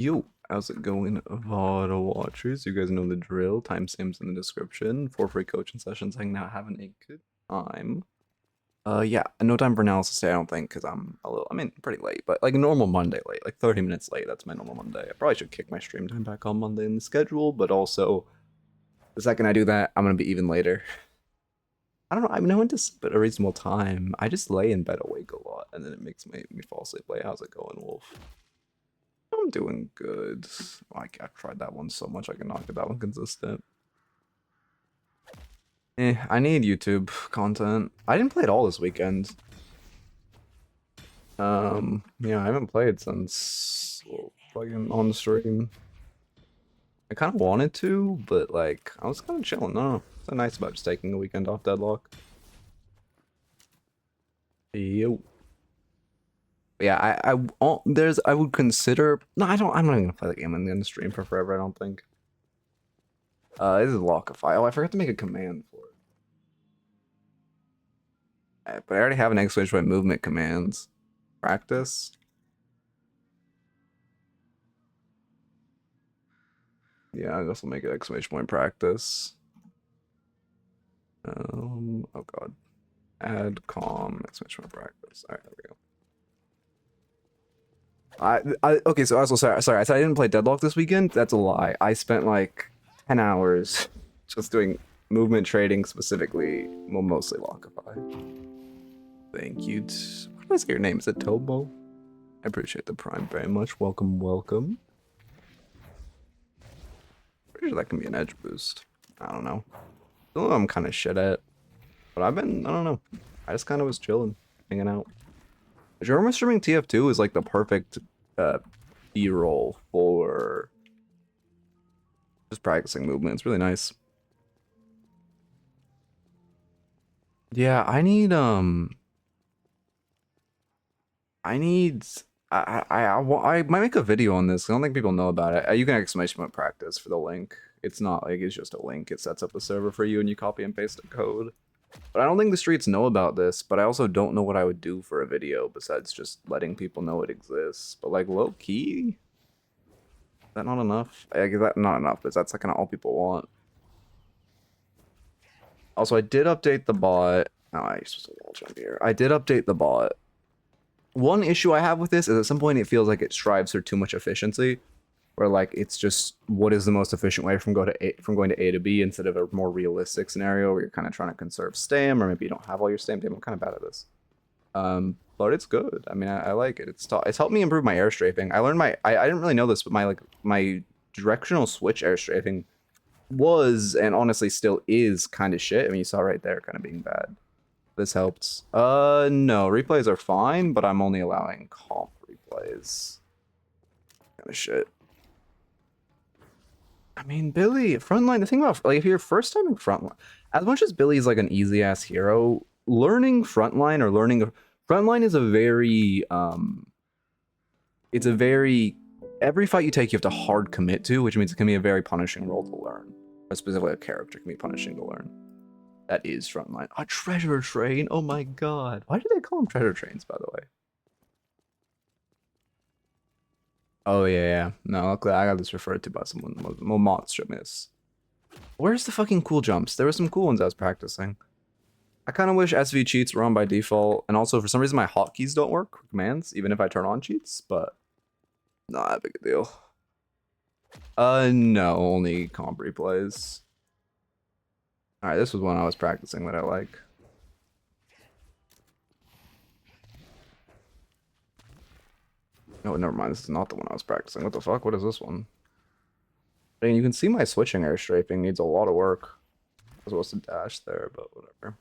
Yo, how's it going, VOD watchers? You guys know the drill. Timestamps in the description. For free coaching sessions, hanging out, having a good time. Yeah, no time for analysis today, I don't think, because I'm pretty late, but like normal Monday late, like 30 minutes late. That's my normal Monday. I probably should kick my stream time back on Monday in the schedule, but also the second I do that, I'm gonna be even later. I don't know. I mean, I went to sleep at a reasonable time. I just lay in bed awake a lot, and then it makes me fall asleep late. How's it going, Wolf? I'm doing good. Like, I've tried that one so much I can not get that one consistent. I need YouTube content. I didn't play at all this weekend. Yeah, I haven't played since fucking on the stream. I kind of wanted to, but like, I was kind of chilling. No, it's so nice about just taking a weekend off Deadlock. Yo. Yeah, I would consider. No, I'm not even gonna play the game on the stream for forever. I don't think. This is Lockify. Oh, I forgot to make a command for it. But I already have an exclamation point movement commands. Practice. Yeah, I guess I'll make it exclamation point practice. Oh god. Add calm exclamation point practice. Alright, there we go. Okay, so also sorry, I said I didn't play Deadlock this weekend. That's a lie. I spent like 10 hours just doing movement trading specifically, well, mostly Lockify. Thank you. What did I say your name? Is it Tobo? I appreciate the prime very much. Welcome, welcome. Pretty sure that can be an edge boost. I don't know. I'm kind of shit at, but I don't know. I just kind of was chilling, hanging out. German streaming TF2 is like the perfect B-roll for just practicing movement. It's really nice. Yeah, I might make a video on this. I don't think people know about it. You can exclamation point practice for the link. It's not like it's just a link. It sets up a server for you and you copy and paste the code. But I don't think the streets know about this, but I also don't know what I would do for a video besides just letting people know it exists. But like low key? Is that not enough? Like, is that not enough? Because that's like kind of all people want. Also, I did update the bot. Oh, I supposed to wall jump here. I did update the bot. One issue I have with this is at some point it feels like it strives for too much efficiency, where like it's just what is the most efficient way from going to A to B instead of a more realistic scenario where you're kind of trying to conserve stam, or maybe you don't have all your stam. Damn, I'm kind of bad at this. But it's good. I mean, I like it. It's helped me improve my air strafing. I learned I didn't really know this, but my directional switch air strafing was and honestly still is kind of shit. I mean, you saw right there, kind of being bad. This helped. No, replays are fine, but I'm only allowing comp replays. Kind of shit. I mean, Billy, frontline, the thing about, like, if you're first time in frontline, as much as Billy is like an easy ass hero, learning frontline or learning frontline is a very, it's a very, every fight you take you have to hard commit to, which means it can be a very punishing role to learn. Or specifically a character can be punishing to learn. That is frontline. A treasure train? Oh my god. Why do they call them treasure trains, by the way? Oh yeah. No, luckily I got this referred to by someone. Well, mods showed me this. Where's the fucking cool jumps? There were some cool ones I was practicing. I kind of wish SV cheats were on by default, and also for some reason my hotkeys don't work with commands, even if I turn on cheats, but not that big a deal. No, only comp replays. Alright, this was one I was practicing that I like. Oh, never mind. This is not the one I was practicing. What the fuck? What is this one? I mean, you can see my switching air strafing needs a lot of work. I was supposed to dash there, but whatever.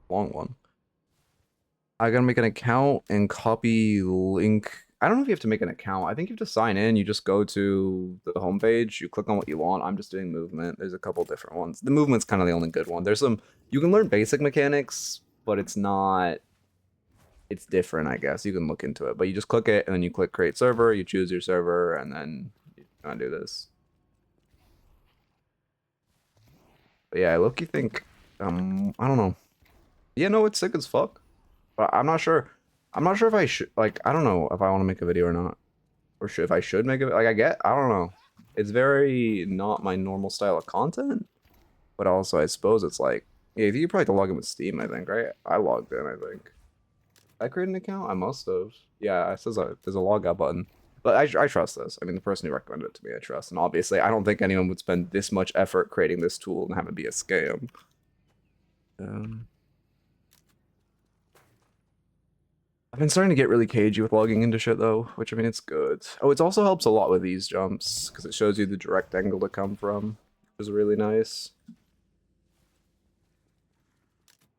Long one. I gotta make an account and copy link. I don't know if you have to make an account. I think you have to sign in. You just go to the homepage. You click on what you want. I'm just doing movement. There's a couple different ones. The movement's kind of the only good one. There's some... You can learn basic mechanics, but it's not... It's different, I guess. You can look into it, but you just click it and then you click create server, you choose your server, and then you kind of do this. But yeah, I low-key think, I don't know. Yeah, no, it's sick as fuck. But I'm not sure. I'm not sure if I should, like, I don't know if I want to make a video or not. or if I should make it. Like I don't know. It's very not my normal style of content, but also I suppose it's like, yeah, you probably have to log in with Steam. I think, right? I logged in. I think. Did I create an account? I must have. Yeah, it says there's a logout button. But I trust this. I mean, the person who recommended it to me, I trust. And obviously, I don't think anyone would spend this much effort creating this tool and have it be a scam. I've been starting to get really cagey with logging into shit, though, which, I mean, it's good. Oh, it also helps a lot with these jumps, because it shows you the direct angle to come from, which is really nice.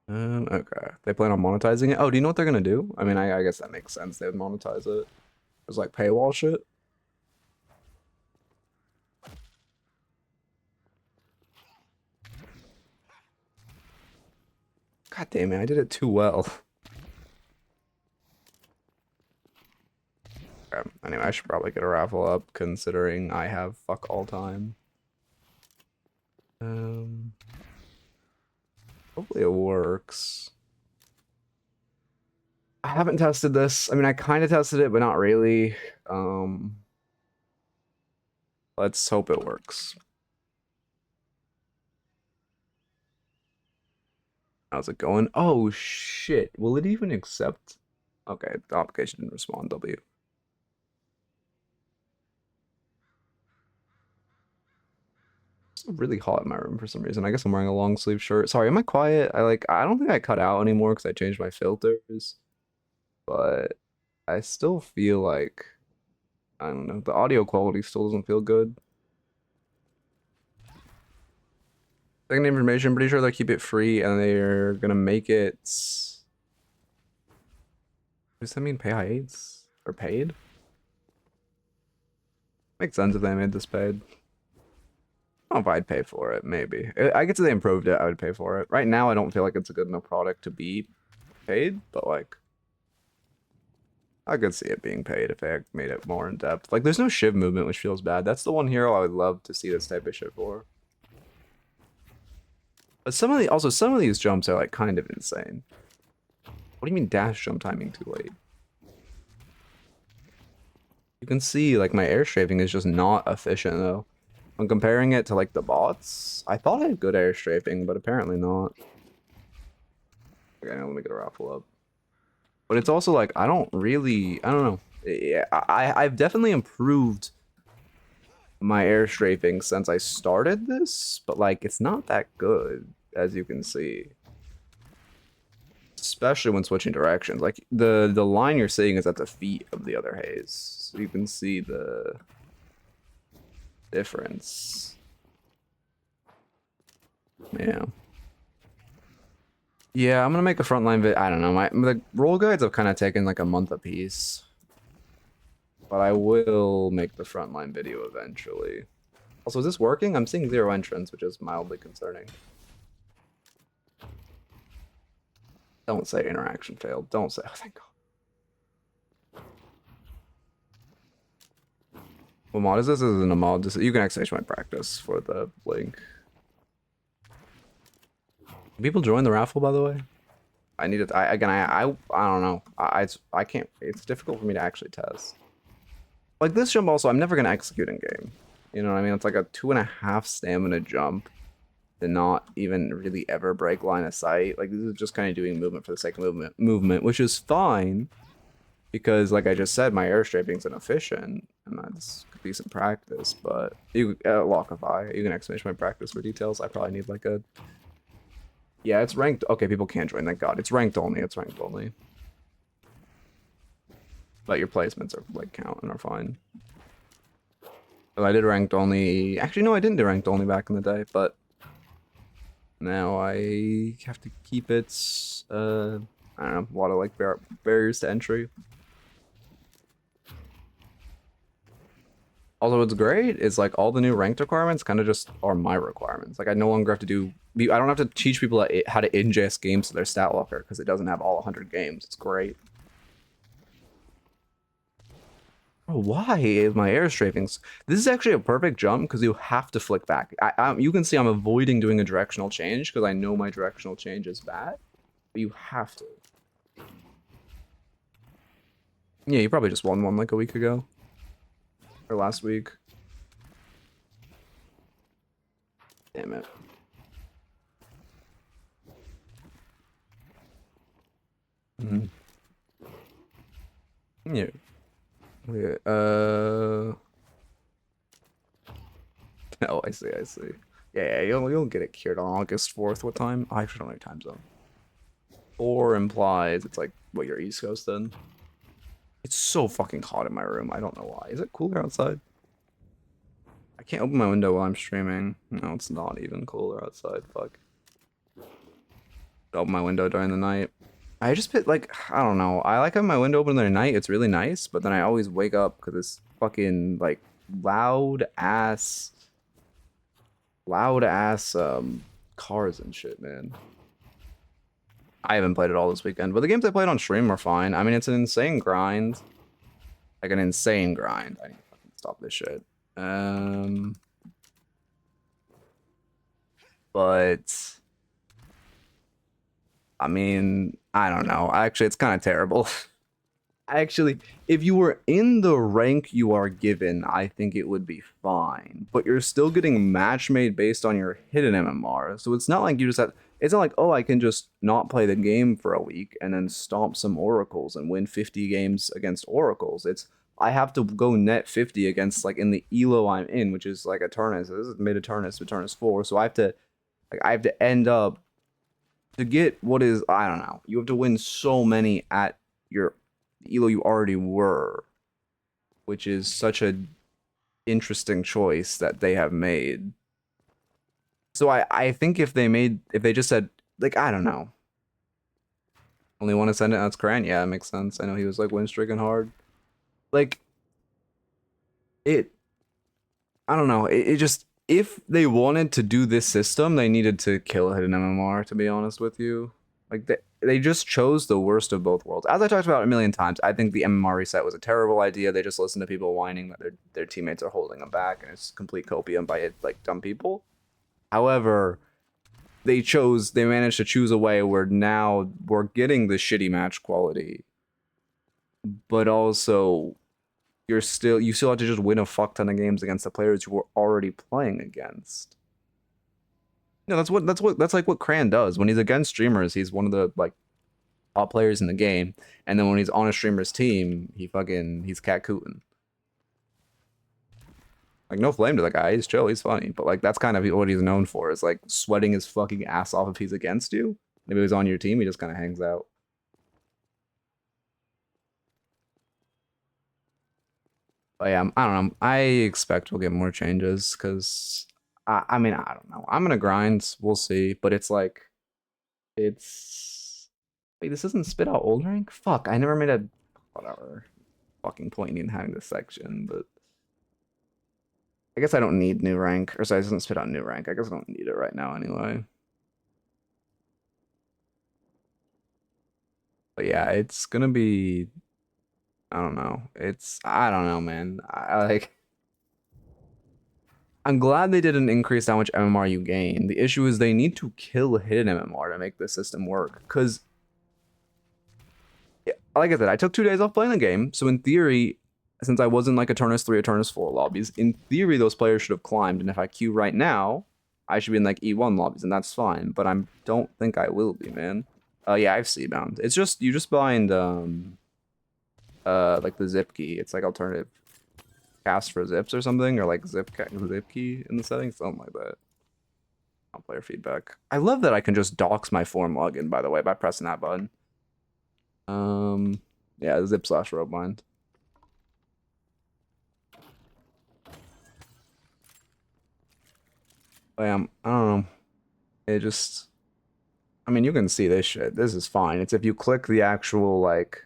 Okay. They plan on monetizing it? Oh, do you know what they're going to do? I mean, I guess that makes sense. They would monetize it. There's, like, paywall shit. God damn it, I did it too well. Okay, anyway, I should probably get a raffle up, considering I have fuck all time. Hopefully it works. I haven't tested this. I mean, I kind of tested it, but not really. Let's hope it works. How's it going? Oh, shit. Will it even accept? Okay, the application didn't respond, W. It's really hot in my room for some reason. I guess I'm wearing a long sleeve shirt. Sorry, am I quiet? I don't think I cut out anymore because I changed my filters. But I still feel like, I don't know, the audio quality still doesn't feel good. Second information, I'm pretty sure they'll keep it free and they're gonna make it. Does that mean pay aids? Or paid? Makes sense if they made this paid. I don't know if I'd pay for it, maybe. I guess if they improved it, I would pay for it. Right now, I don't feel like it's a good enough product to be paid, but like, I could see it being paid if they made it more in depth. Like, there's no Shiv movement, which feels bad. That's the one hero I would love to see this type of shit for. But some of these jumps are like kind of insane. What do you mean dash jump timing too late? You can see like my air strafing is just not efficient though. When comparing it to like the bots, I thought I had good air strafing, but apparently not. Okay, now let me get a raffle up. But it's also like, I don't know. Yeah, I've definitely improved my air strafing since I started this, but like, it's not that good, as you can see. Especially when switching directions. Like, the line you're seeing is at the feet of the other haze. So you can see the difference. Yeah. Yeah, I'm gonna make a frontline vid. I don't know. The roll guides have kind of taken like a month apiece. But I will make the frontline video eventually. Also, is this working? I'm seeing 0 entrance, which is mildly concerning. Don't say interaction failed. Don't say. Oh, thank God. What mod is this? This isn't a mod. You can access my practice for the link. Can people join the raffle, by the way? I need it. I don't know. I can't. It's difficult for me to actually test. Like this jump also, I'm never gonna execute in game. You know what I mean? It's like a 2.5 stamina jump to not even really ever break line of sight. Like this is just kind of doing movement for the sake of movement, which is fine because, like I just said, my air strafing's inefficient, and that's decent practice. But you Lockify, you can exclamation my practice for details. I probably need like a. Yeah, it's ranked. Okay, people can't join. Thank God. It's ranked only. It's ranked only. But your placements are like count and are fine. But I did ranked only. Actually, no, I didn't do ranked only back in the day. But now I have to keep it. I don't know, a lot of like barriers to entry. Also, what's great is like all the new ranked requirements kind of just are my requirements. Like I no longer have to do. I don't have to teach people how to ingest games to their stat locker because it doesn't have all 100 games. It's great. Oh, why is my air strafings? This is actually a perfect jump because you have to flick back. You can see I'm avoiding doing a directional change because I know my directional change is bad. But you have to. Yeah, you probably just won one like a week ago. or last week. Damn it. Mm. Yeah. Yeah. Oh, I see. I see. Yeah, you'll get it cured on August 4th. What time? I actually don't know your time zone. 4 implies it's like what, your East Coast then? It's so fucking hot in my room. I don't know why. Is it cooler outside? I can't open my window while I'm streaming. No, it's not even cooler outside. Fuck. Open my window during the night. I just put like, I don't know. I like having my window open during the night. It's really nice, but then I always wake up because it's fucking like loud ass cars and shit, man. I haven't played it all this weekend, but the games I played on stream are fine. I mean, it's an insane grind. Like an insane grind. I need to fucking stop this shit. But I mean, I don't know. Actually, it's kind of terrible. Actually, if you were in the rank you are given, I think it would be fine. But you're still getting match made based on your hidden MMR. So it's not like you just have, it's not like, oh, I can just not play the game for a week and then stomp some oracles and win 50 games against oracles. It's, I have to go net 50 against, like, in the elo I'm in, which is like Eternus. This is mid Eternus, Eternus 4. So I have to end up to get what is, I don't know. You have to win so many at your elo you already were, which is such a interesting choice that they have made. So I think if they just said, like, I don't know, only one Ascendant, that's Karan. Yeah, it makes sense. I know he was like win streaking hard. Like it, I don't know. It just, if they wanted to do this system, they needed to kill hidden MMR, to be honest with you. Like they just chose the worst of both worlds. As I talked about a million times, I think the MMR reset was a terrible idea. They just listened to people whining that their teammates are holding them back, and it's complete copium by like dumb people. However, they managed to choose a way where now we're getting the shitty match quality, but also you still have to just win a fuck ton of games against the players you were already playing against. No, that's like what Cran does. When he's against streamers, he's one of the like top players in the game, and then when he's on a streamer's team, he's cat cooting. Like, no flame to that guy. He's chill, he's funny, but like that's kind of what he's known for, is like sweating his fucking ass off if he's against you. Maybe he's on your team, he just kind of hangs out. But yeah, I don't know. I expect we'll get more changes because I mean, I don't know. I'm gonna grind. We'll see. But it's like, it's, wait, this doesn't spit out old rank? Fuck, I never made a, whatever. Fucking point in having this section, but I guess I don't need new rank. Or sorry, it doesn't spit out new rank. I guess I don't need it right now anyway. But yeah, it's gonna be, I don't know. I don't know, man. I'm glad they didn't increase how much MMR you gain. The issue is they need to kill hidden MMR to make the system work. Because, like I said, I took 2 days off playing the game. So in theory, since I wasn't like Eternus 3, Eternus 4 lobbies, in theory, those players should have climbed. And if I queue right now, I should be in like E1 lobbies, and that's fine. But I don't think I will be, man. Yeah, I have Seabound. It's just, you just bind, like the zip key. It's like alternative cast for zips or something, or like zip key in the settings, something like that. Player feedback. I love that I can just dox my form login, by the way, by pressing that button. Yeah, zip/rope bind. I don't know. It just, I mean, you can see this shit. This is fine. It's if you click the actual like,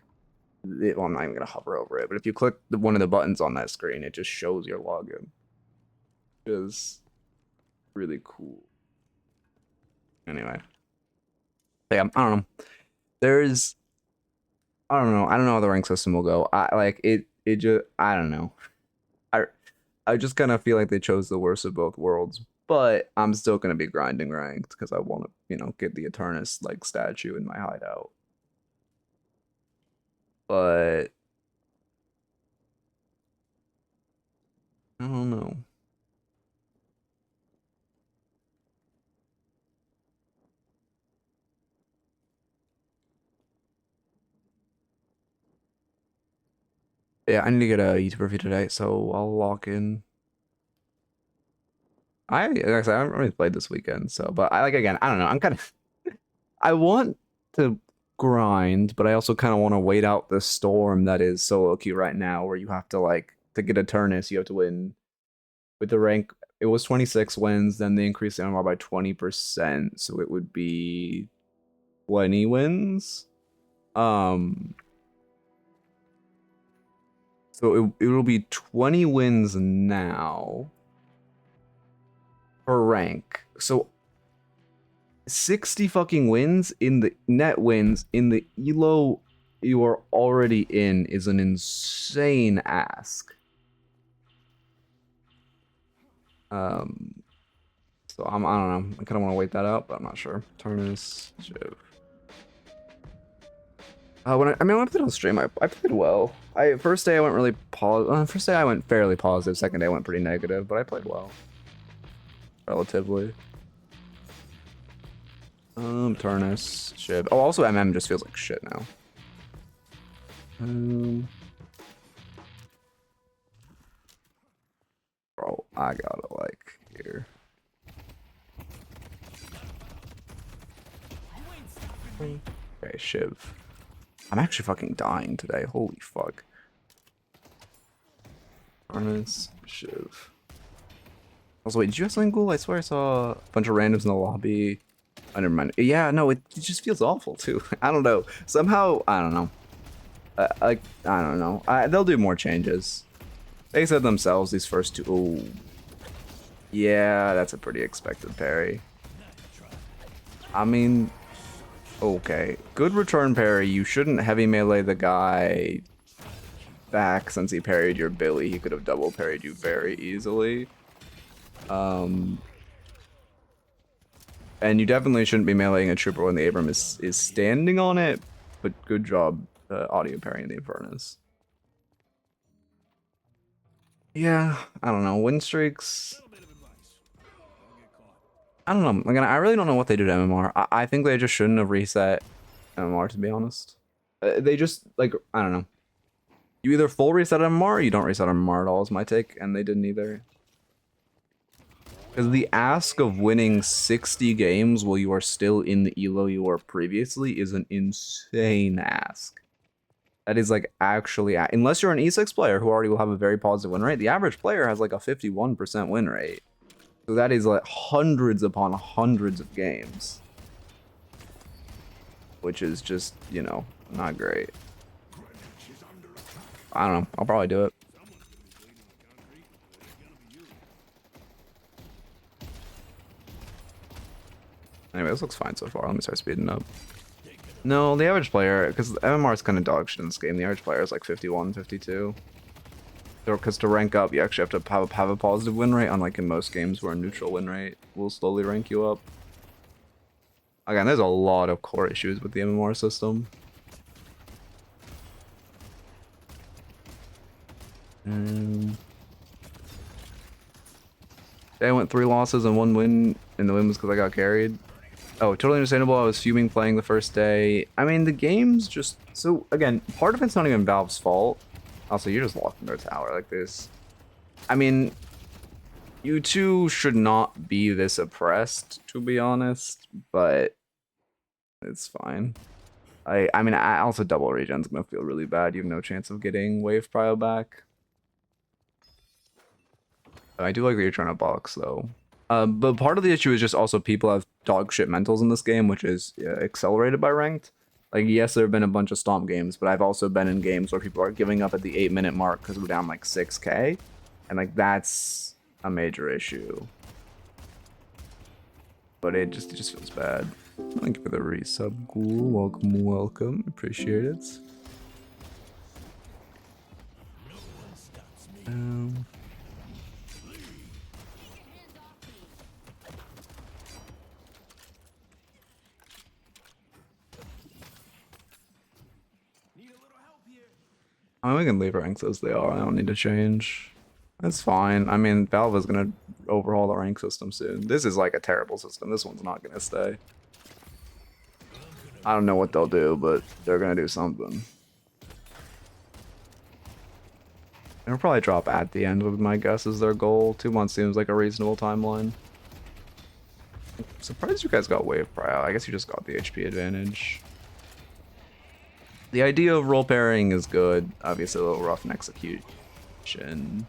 well, I'm not even gonna hover over it, but if you click one of the buttons on that screen, it just shows your login. It is really cool. Anyway, yeah, I don't know. There's, I don't know. I don't know how the rank system will go. I like it. It just, I don't know. I just kind of feel like they chose the worst of both worlds. But I'm still gonna be grinding ranked because I want to, you know, get the Eternus like statue in my hideout. But I don't know. Yeah, I need to get a YouTube review today, so I'll lock in. Like I said, I haven't really played this weekend, so but I like again, I don't know. I'm kind of I want to grind, but I also kind of want to wait out the storm that is solo queue right now, where you have to like to get Eternus, you have to win with the rank. It was 26 wins, then they increased the MMR by 20%, so it would be 20 wins. So it'll be 20 wins now per rank. So 60 fucking wins in the net wins in the elo you are already in is an insane ask. So I don't know. I kind of want to wait that out, but I'm not sure. Eternus Shiv. When I played on stream, I played well. First day I went really first day I went fairly positive. Second day I went pretty negative, but I played well, relatively. Eternus Shiv. Oh, also MM just feels like shit now. Bro, I gotta like here. Okay, Shiv. I'm actually fucking dying today. Holy fuck. Eternus Shiv. Also, wait, did you have something cool? I swear I saw a bunch of randoms in the lobby. Oh, never mind. Yeah, no, it just feels awful too. I don't know. Somehow, I don't know. I don't know. They'll do more changes. They said themselves these first two. Oh, yeah, that's a pretty expected parry. I mean, okay, good return parry. You shouldn't heavy melee the guy back since he parried your Billy. He could have double parried you very easily. And you definitely shouldn't be meleeing a trooper when the Abram is standing on it. But good job, audio parrying the Eternus. Yeah, I don't know. Win streaks. I don't know. Again, I really don't know what they do to MMR. I think they just shouldn't have reset MMR, to be honest. They just, like, I don't know. You either full reset MMR or you don't reset MMR at all is my take, and they didn't either. Because the ask of winning 60 games while you are still in the elo you were previously is an insane ask. That is like actually, unless you're an E6 player who already will have a very positive win rate, the average player has like a 51% win rate. So that is like hundreds upon hundreds of games. Which is just, you know, not great. I don't know. I'll probably do it. Anyway, this looks fine so far. Let me start speeding up. No, the average player, because MMR is kind of dog shit in this game. The average player is like 51, 52. Because to rank up, you actually have to have a positive win rate, unlike in most games where a neutral win rate will slowly rank you up. Again, there's a lot of core issues with the MMR system. I went 3 losses and 1 win, and the win was because I got carried. Oh, totally understandable. I was fuming playing the first day. I mean, the game's just... So, again, part of it's not even Valve's fault. Also, you're just locked in their tower like this. I mean, you two should not be this oppressed, to be honest, but it's fine. I mean, I also double regen's gonna feel really bad. You have no chance of getting wave prio back. I do like that you're trying to box, though. But part of the issue is just also people have dog shit mentals in this game, which is accelerated by ranked. Like, yes, there have been a bunch of stomp games, but I've also been in games where people are giving up at the 8-minute mark because we're down like 6k. And like, that's a major issue. But it just feels bad. Thank you for the resub, Ghoul. Welcome, welcome. Appreciate it. I mean, we can leave ranks as they are. I don't need to change. That's fine. I mean, Valve is gonna overhaul the rank system soon. This is like a terrible system. This one's not gonna stay. I don't know what they'll do, but they're gonna do something. It'll probably drop at the end, with my guess is their goal. 2 months seems like a reasonable timeline. I'm surprised you guys got wave prio. I guess you just got the HP advantage. The idea of role pairing is good. Obviously a little rough in execution.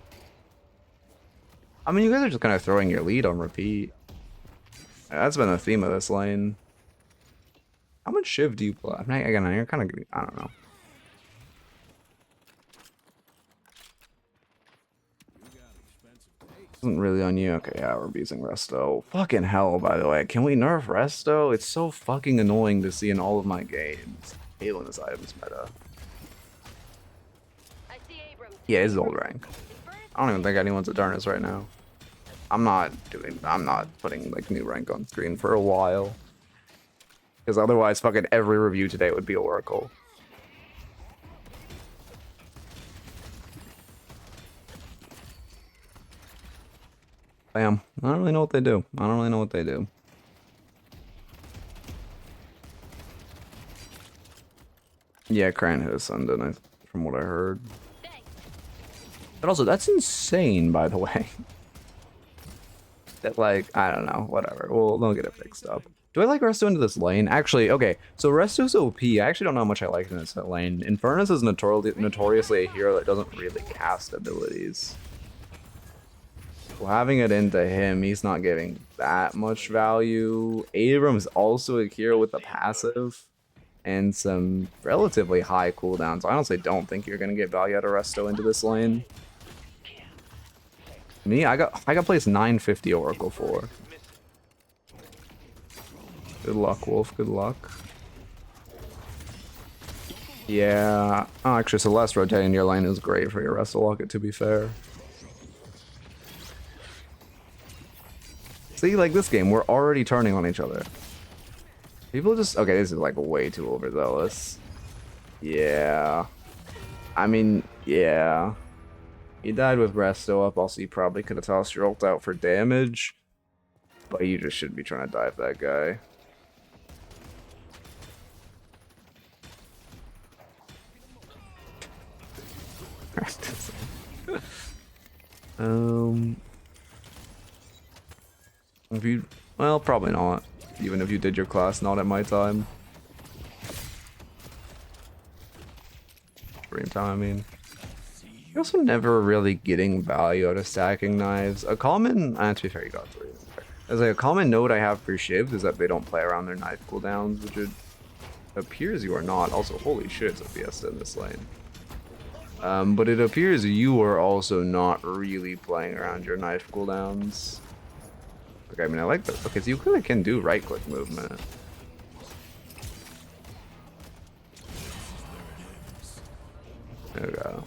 I mean, you guys are just kind of throwing your lead on repeat. That's been the theme of this lane. How much Shiv do you play? I mean, again, you're kind of, I don't know. Isn't really on you. Okay, yeah, we're abusing Resto. Fucking hell, by the way. Can we nerf Resto? It's so fucking annoying to see in all of my games. I hate when this item's meta. Yeah, it's old rank. I don't even think anyone's Eternus right now. I'm not putting like new rank on screen for a while. Because otherwise fucking every review today would be Oracle. Bam. I don't really know what they do. I don't really know what they do. Yeah, Cran hit Ascendant, from what I heard. But also, that's insane, by the way. That, like, I don't know, whatever. Well, they'll get it fixed up. Do I like Resto into this lane? Actually, okay, so Resto's OP. I actually don't know how much I like in this lane. Infernus is notoriously a hero that doesn't really cast abilities. Well, having it into him, he's not getting that much value. Abram's also a hero with a passive and some relatively high cooldowns. I honestly don't think you're gonna get value out of Resto into this lane. Me, I got placed 950 Oracle for. Good luck, Wolf. Good luck. Yeah. Oh, actually, Celeste rotating your lane is great for your Resto Locket, to be fair. See, like this game, we're already turning on each other. People just... Okay, this is like way too overzealous. Yeah. I mean, yeah. You died with Resto up, also you probably could have tossed your ult out for damage. But you just shouldn't be trying to dive that guy. If you... Well, probably not. Even if you did your class, not at my time. Stream time, I mean. You're also never really getting value out of stacking knives. A common... to be fair, you got 3. As like a common note I have for Shivs is that they don't play around their knife cooldowns, which it appears you are not. Also, holy shit, it's a Fiesta in this lane. But it appears you are also not really playing around your knife cooldowns. Okay, I mean, I like that. Okay, so you clearly can do right-click movement. There we go.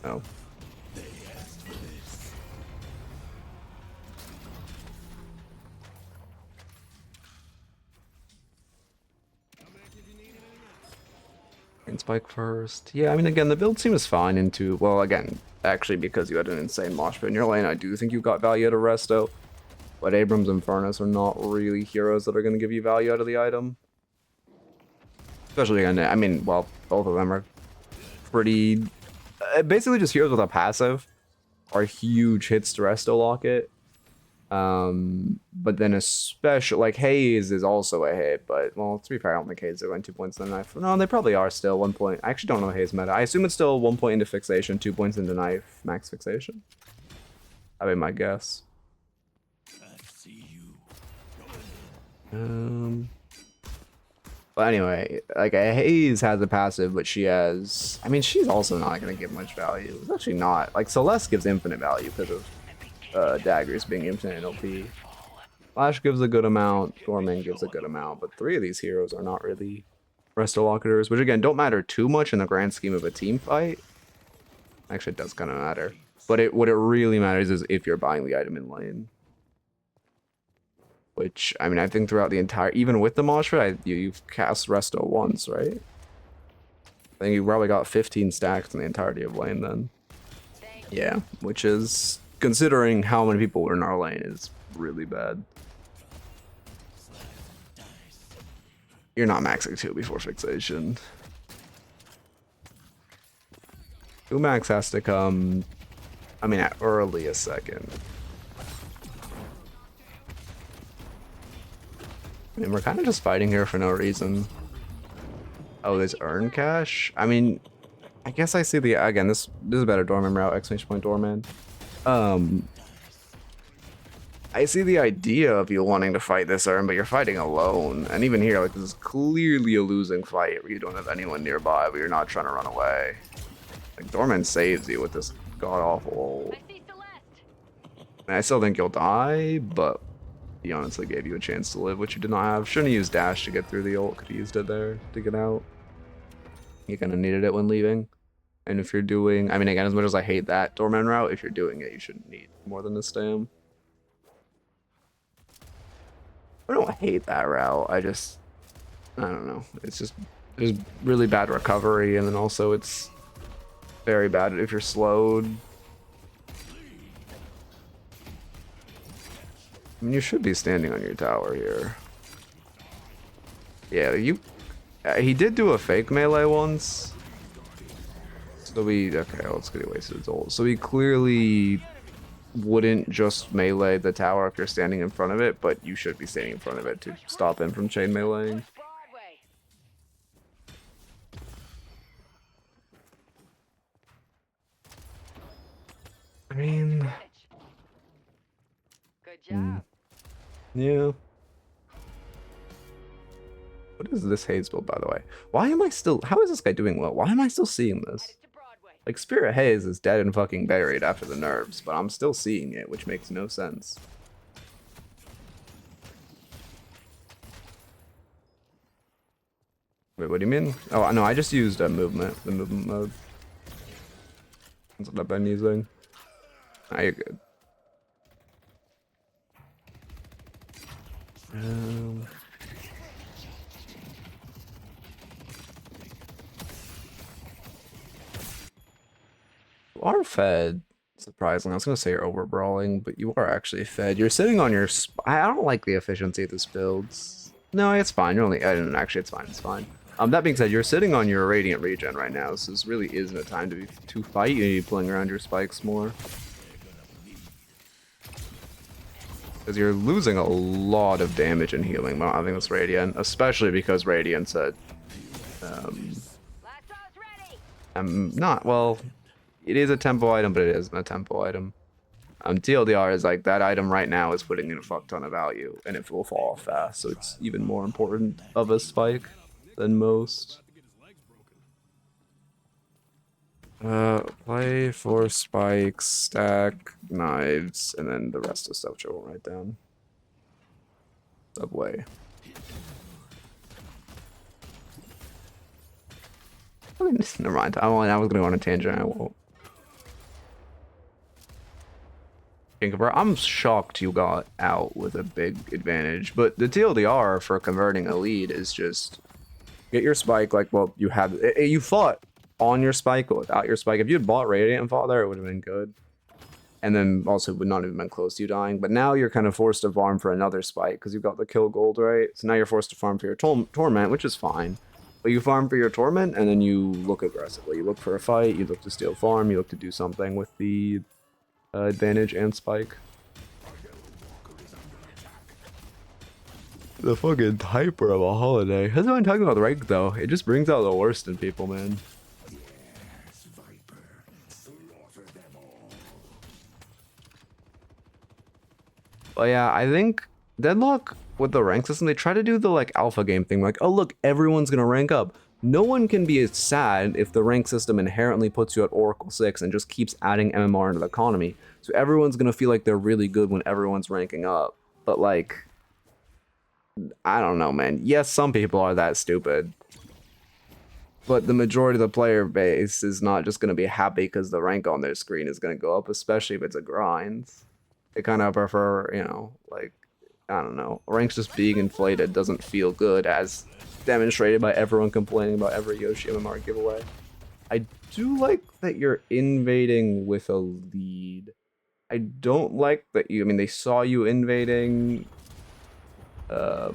Oh. Spike first. Yeah, I mean, again, the build seems fine into... Well, again, actually, because you had an insane mosh pit in your lane, I do think you got value out of Resto. But Abrams and Furnace are not really heroes that are going to give you value out of the item. Especially, I mean, well, both of them are pretty... basically just heroes with a passive are huge hits to Resto Locket. But then especially, like, Haze is also a hit, but, well, to be fair, I don't think Haze are going 2 points in the knife. No, they probably are still 1 point. I actually don't know Haze meta. I assume it's still 1 point into fixation, 2 points into knife, max fixation. That'd be my guess. But anyway, like, Haze has a passive, but she has... I mean, she's also not going to give much value. It's actually not. Like, Celeste gives infinite value because of daggers being infinite in OP. Flash gives a good amount, Gorman gives a good amount, but 3 of these heroes are not really Resto Locketers, which again don't matter too much in the grand scheme of a team fight. Actually, it does kind of matter. But what it really matters is if you're buying the item in lane. Which, I mean, I think throughout the entire, even with the mosh pit, you've cast Resto once, right? I think you probably got 15 stacks in the entirety of lane then. Yeah, which is, considering how many people were in our lane, is really bad. You're not maxing 2 before fixation. Umax has to come, I mean, at early a second. I mean, we're kind of just fighting here for no reason. Oh, there's earn cash? I mean, I guess I see the, again, this is a better doorman route, exclamation point doorman. I see the idea of you wanting to fight this earn, but you're fighting alone. And even here, like, this is clearly a losing fight where you don't have anyone nearby, but you're not trying to run away. Like, doorman saves you with this god-awful ult. And I still think you'll die, but he honestly gave you a chance to live, which you did not have. Shouldn't have used dash to get through the ult, could have used it there to get out. You kind of needed it when leaving. And if you're doing, I mean, again, as much as I hate that doorman route, if you're doing it, you shouldn't need more than this stam. I don't hate that route, I don't know. It's just, there's really bad recovery, and then also it's very bad if you're slowed. I mean, you should be standing on your tower here. Yeah, he did do a fake melee once. So okay, let's get it wasted his ult. So he clearly wouldn't just melee the tower if you're standing in front of it, but you should be standing in front of it to stop him from chain meleeing. I mean, good job. Yeah. What is this haze build, by the way? Why am I still, how is this guy doing well? Why am I still seeing this? Like, Spirit Haze is dead and fucking buried after the nerfs, but I'm still seeing it, which makes no sense. Wait, what do you mean? Oh, no, I just used the movement mode. That's what I've been using. Ah, you're good. You are fed, surprisingly. I was gonna say you're over brawling, but you are actually fed. You're sitting on your I don't like the efficiency of this build. No, it's fine. You're only, actually, it's fine. It's fine. That being said, you're sitting on your radiant regen right now, so this really isn't a time to fight. You need to be pulling around your spikes more, because you're losing a lot of damage and healing by not having this radiant, especially because radiant's at not, well, it is a tempo item, but it isn't a tempo item. TLDR is like, that item right now is putting in a fuck ton of value, and it will fall off fast, so it's even more important of a spike than most. Play for spikes, stack, knives, and then the rest of stuff, which I won't write down. Subway. Never mind. I was gonna go on a tangent. I won't. I'm shocked you got out with a big advantage, but the TLDR for converting a lead is just get your spike. Like, well, you fought on your spike, but without your spike. If you had bought Radiant and fought there, it would have been good. And then also would not have been close to you dying. But now you're kind of forced to farm for another spike because you've got the kill gold, right? So now you're forced to farm for your torment, which is fine. But you farm for your torment, and then you look aggressively. You look for a fight, you look to steal farm, you look to do something with the advantage and spike. The fucking hyper of a holiday. That's what I'm talking about, rank though. It just brings out the worst in people, man. But yeah, I think Deadlock with the rank system, they try to do the like alpha game thing, like, oh look, everyone's gonna rank up. No one can be as sad if the rank system inherently puts you at Oracle 6 and just keeps adding MMR into the economy. So everyone's gonna feel like they're really good when everyone's ranking up. But like, I don't know, man. Yes, some people are that stupid. But the majority of the player base is not just gonna be happy because the rank on their screen is gonna go up, especially if it's a grind. They kind of prefer, you know, like, I don't know, ranks just being inflated doesn't feel good, as demonstrated by everyone complaining about every Yoshi MMR giveaway. I do like that you're invading with a lead. I don't like that you, I mean, they saw you invading. I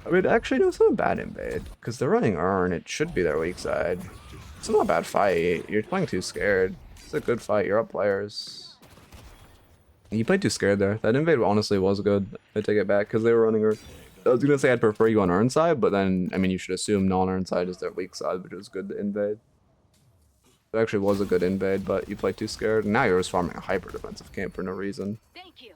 mean, actually, no, it's not a bad invade, because they're running Urn. It should be their weak side. It's not a bad fight. You're playing too scared. It's a good fight. You're up players. You played too scared there. That invade honestly was good. I take it back, because they were running Urn. I was gonna say I'd prefer you on Urn side, but then, I mean, you should assume non-Urn side is their weak side, which is good to invade. It actually was a good invade, but you played too scared. And now you're just farming a hyper defensive camp for no reason. Thank you.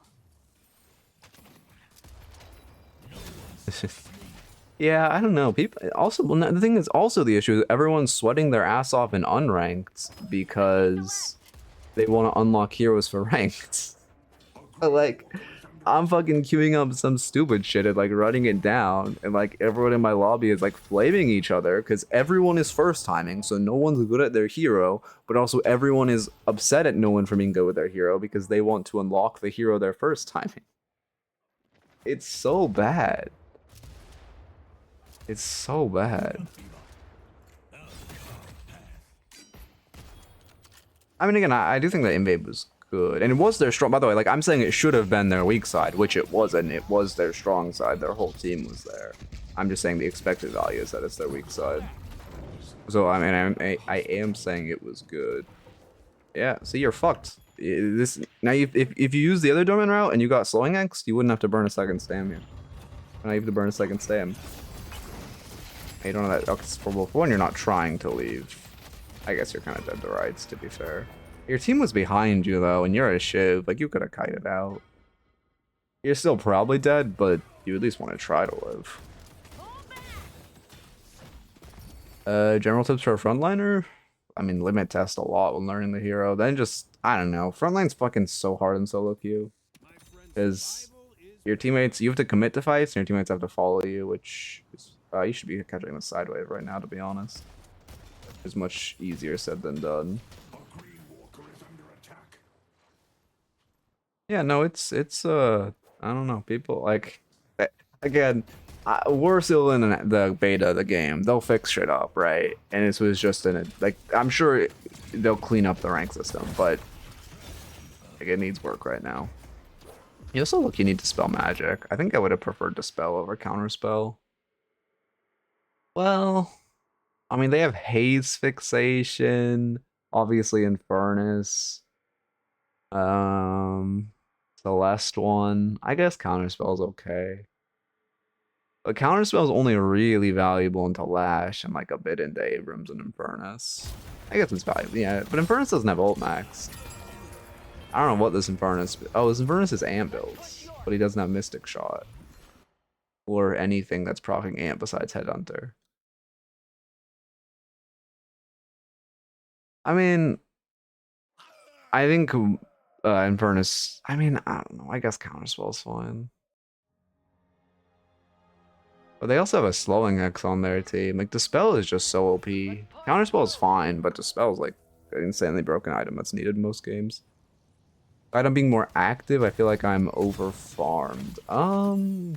Yeah, I don't know. People also, well, the thing is also the issue is everyone's sweating their ass off in unranked because they want to unlock heroes for ranked. But like, I'm fucking queuing up some stupid shit and like running it down, and like everyone in my lobby is like flaming each other because everyone is first timing, so no one's good at their hero, but also everyone is upset at no one for being good with their hero because they want to unlock the hero they're first timing. It's so bad. It's so bad. I mean, again, I do think that invade was good, and it was their strong. By the way, like I'm saying, it should have been their weak side, which it wasn't. It was their strong side. Their whole team was there. I'm just saying the expected value is that it's their weak side. So I mean, I am saying it was good. Yeah. See, you're fucked. This now, if you use the other dormant route and you got slowing X, you wouldn't have to burn a second stam here. Now you have to burn a second stam. You don't know that. Okay, for one, you're not trying to leave. I guess you're kind of dead to rights, to be fair. Your team was behind you, though, and you're a Shiv. Like, you could have kited out. You're still probably dead, but you at least want to try to live. General tips for a frontliner? I mean, limit test a lot when learning the hero. Then just, I don't know. Frontline's fucking so hard in solo queue. Because your teammates, you have to commit to fights, and your teammates have to follow you, which is... you should be catching the side wave right now, to be honest. It's much easier said than done. Yeah, no, it's I don't know, people like, again, we're still in the beta of the game. They'll fix shit up, right? And this was just in a, like, I'm sure they'll clean up the rank system, but like, it needs work right now. You also look, you need to spell magic. I think I would have preferred to spell over counterspell. Well, I mean, they have haze fixation, obviously Infernus, Celeste one. I guess counterspell's okay. But counterspell's only really valuable into Lash and like a bit into Abrams and Infernus. I guess it's valuable, yeah, but Infernus doesn't have ult max. I don't know what this Infernus, oh, this Infernus is Amp builds, but he doesn't have Mystic Shot. Or anything that's proccing Amp besides Headhunter. I mean, I think Infernus, I mean, I don't know, I guess Counterspell's fine. But they also have a slowing X on their team. Like, Dispel is just so OP. Counterspell is fine, but Dispel is like an insanely broken item that's needed in most games. Item being more active, I feel like I'm over farmed. I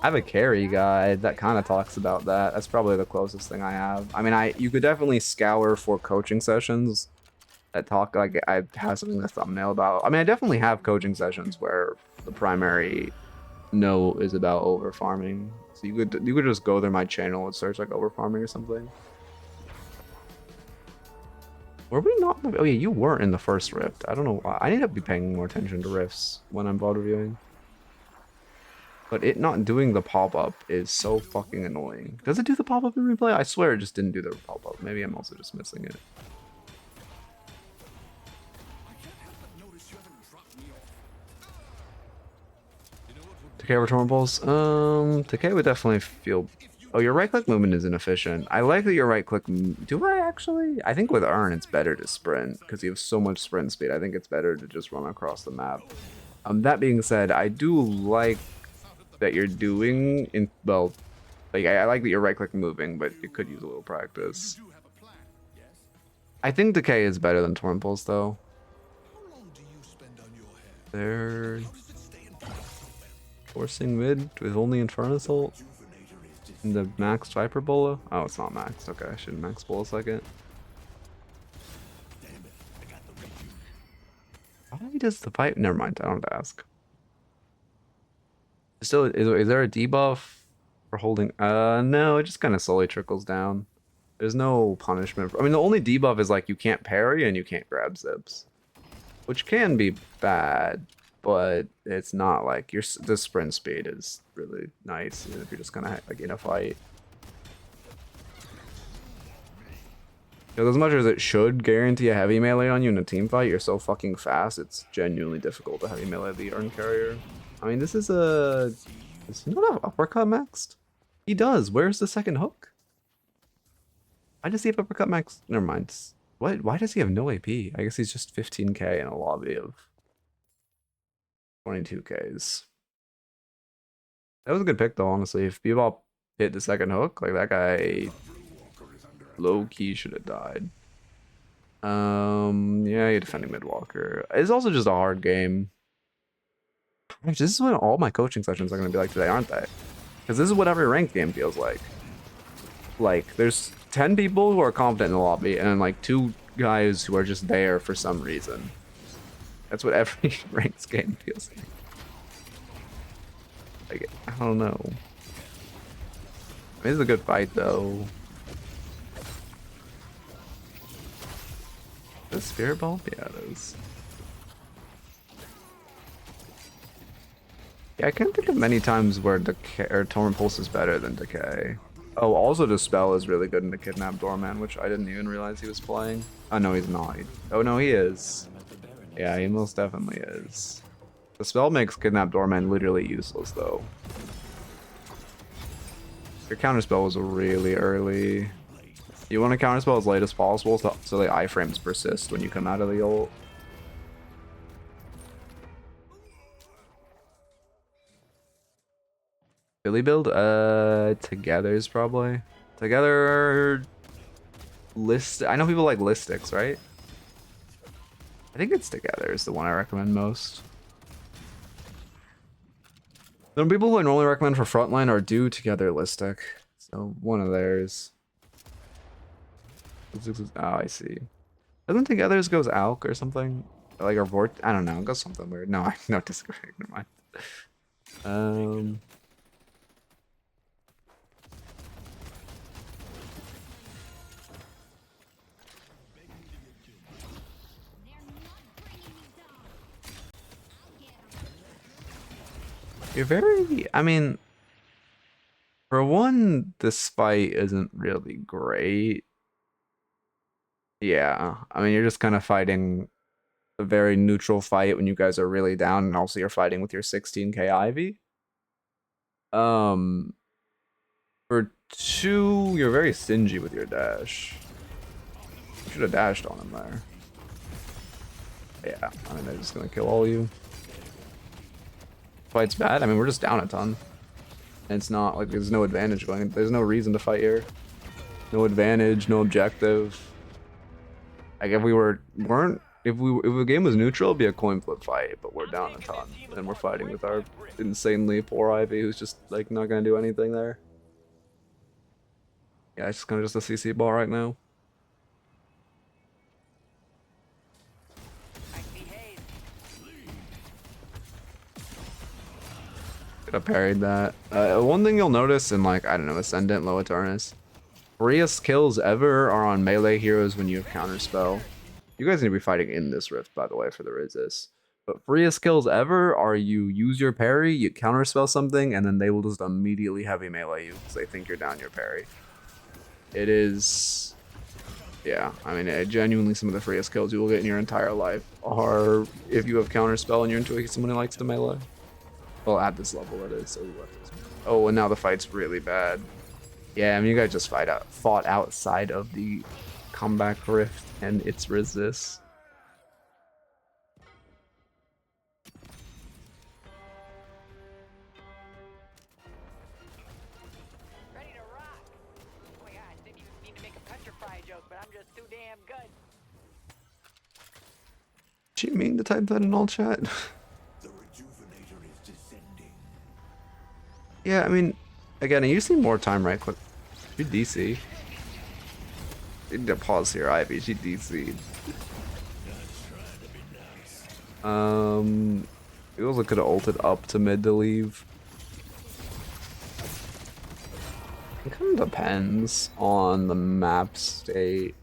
have a carry guide that kind of talks about that. That's probably the closest thing I have. I mean, you could definitely scour for coaching sessions that talk, like, I have something in the thumbnail about. I mean, I definitely have coaching sessions where the primary note is about over farming. So you could just go there my channel and search like over farming or something. Were we not? Oh yeah, you weren't in the first rift. I don't know why. I need to be paying more attention to rifts when I'm VOD reviewing. But it not doing the pop-up is so fucking annoying. Does it do the pop-up in replay? I swear it just didn't do the pop-up. Maybe I'm also just missing it. Decay returnables? Decay would definitely feel... Oh, your right-click movement is inefficient. I like that your right-click... Do I actually? I think with Urn it's better to sprint, because you have so much sprint speed. I think it's better to just run across the map. That being said, I do like that you're doing... Well, like, I like that your right-click moving, but you could use a little practice. I think Decay is better than Torn Pulse, though. They're... Forcing mid with only Infernus ult. The maxed Hyperbola? Oh, it's not maxed. Okay, I should max bola a second. Why does the pipe? Never mind. I don't have to ask. Still, is there a debuff for holding? No, it just kind of slowly trickles down. There's no punishment. I mean, the only debuff is like you can't parry and you can't grab zips, which can be bad, but it's not like the sprint speed is really nice, even if you're just kind of like in a fight. Because as much as it should guarantee a heavy melee on you in a team fight, you're so fucking fast, it's genuinely difficult to heavy melee the Urn Carrier. I mean, this is a... Does he not have uppercut maxed? He does. Where's the second hook? Why does he have uppercut max? Never mind. What? Why does he have no AP? I guess he's just 15k in a lobby of 22ks. That was a good pick though, honestly. If Bebop hit the second hook, like that guy low-key should have died. Yeah, you're defending Midwalker. It's also just a hard game. This is what all my coaching sessions are going to be like today, aren't they? Because this is what every ranked game feels like. Like, there's 10 people who are confident in the lobby, and then, like, 2 guys who are just there for some reason. That's what every ranked game feels like. Like, I don't know. This is a good fight, though. The Spirit Ball? Yeah, it is. Yeah, I can't think of many times where Decay or Torrent Pulse is better than Decay. Oh, also Dispel is really good in the Kidnap Doorman, which I didn't even realize he was playing. Oh, no, he's not. Oh, no, he is. Yeah, he most definitely is. Dispel makes Kidnap Doorman literally useless, though. Your counterspell was really early. You want to counterspell as late as possible so the iframes persist when you come out of the ult. Billy build? Together's probably. Together... List... I know people like Listics, right? I think it's Together is the one I recommend most. The people who I normally recommend for frontline are do Together Listic. So, one of theirs. Oh, I see. Doesn't Together's goes Alk or something? Like, or Vort? I don't know. It goes something weird. No, I no disagree. Never mind. You're very... I mean... For one, this fight isn't really great. Yeah, I mean, you're just kind of fighting a very neutral fight when you guys are really down, and also you're fighting with your 16k Ivy. For 2, you're very stingy with your dash. You should have dashed on him there. Yeah, I mean, they're just gonna kill all of you. Fight's bad. I mean, we're just down a ton. And it's not like there's no advantage going. There's no reason to fight here. No advantage, no objective. Like if we weren't if the game was neutral, it'd be a coin flip fight, but we're down a ton. And we're fighting with our insanely poor Ivy who's just like not gonna do anything there. Yeah, it's kind of just a CC ball right now. Could have parried that. One thing you'll notice in like, I don't know, Ascendant, low Eternus, freest kills ever are on melee heroes when you have counterspell. You guys need to be fighting in this rift, by the way, for the resist. But freest kills ever are you use your parry, you counterspell something, and then they will just immediately heavy melee you because they think you're down your parry. It is... Yeah, I mean, genuinely some of the freest kills you will get in your entire life are if you have counterspell and you're into someone who likes to melee. Well, at this level it is, so we left this. Oh, and now the fight's really bad. Yeah, I mean, you guys just fought outside of the comeback rift and its resist. Ready to rock. Oh my god, I didn't even mean to make a petrify joke, but I'm just too damn good. Do you mean to type that in all chat? The rejuvenator is descending. Yeah, I mean, Again, you see more time right click. You DC. You need to pause here, Ivy. She DC'd. You also could have ulted up to mid to leave. It kind of depends on the map state.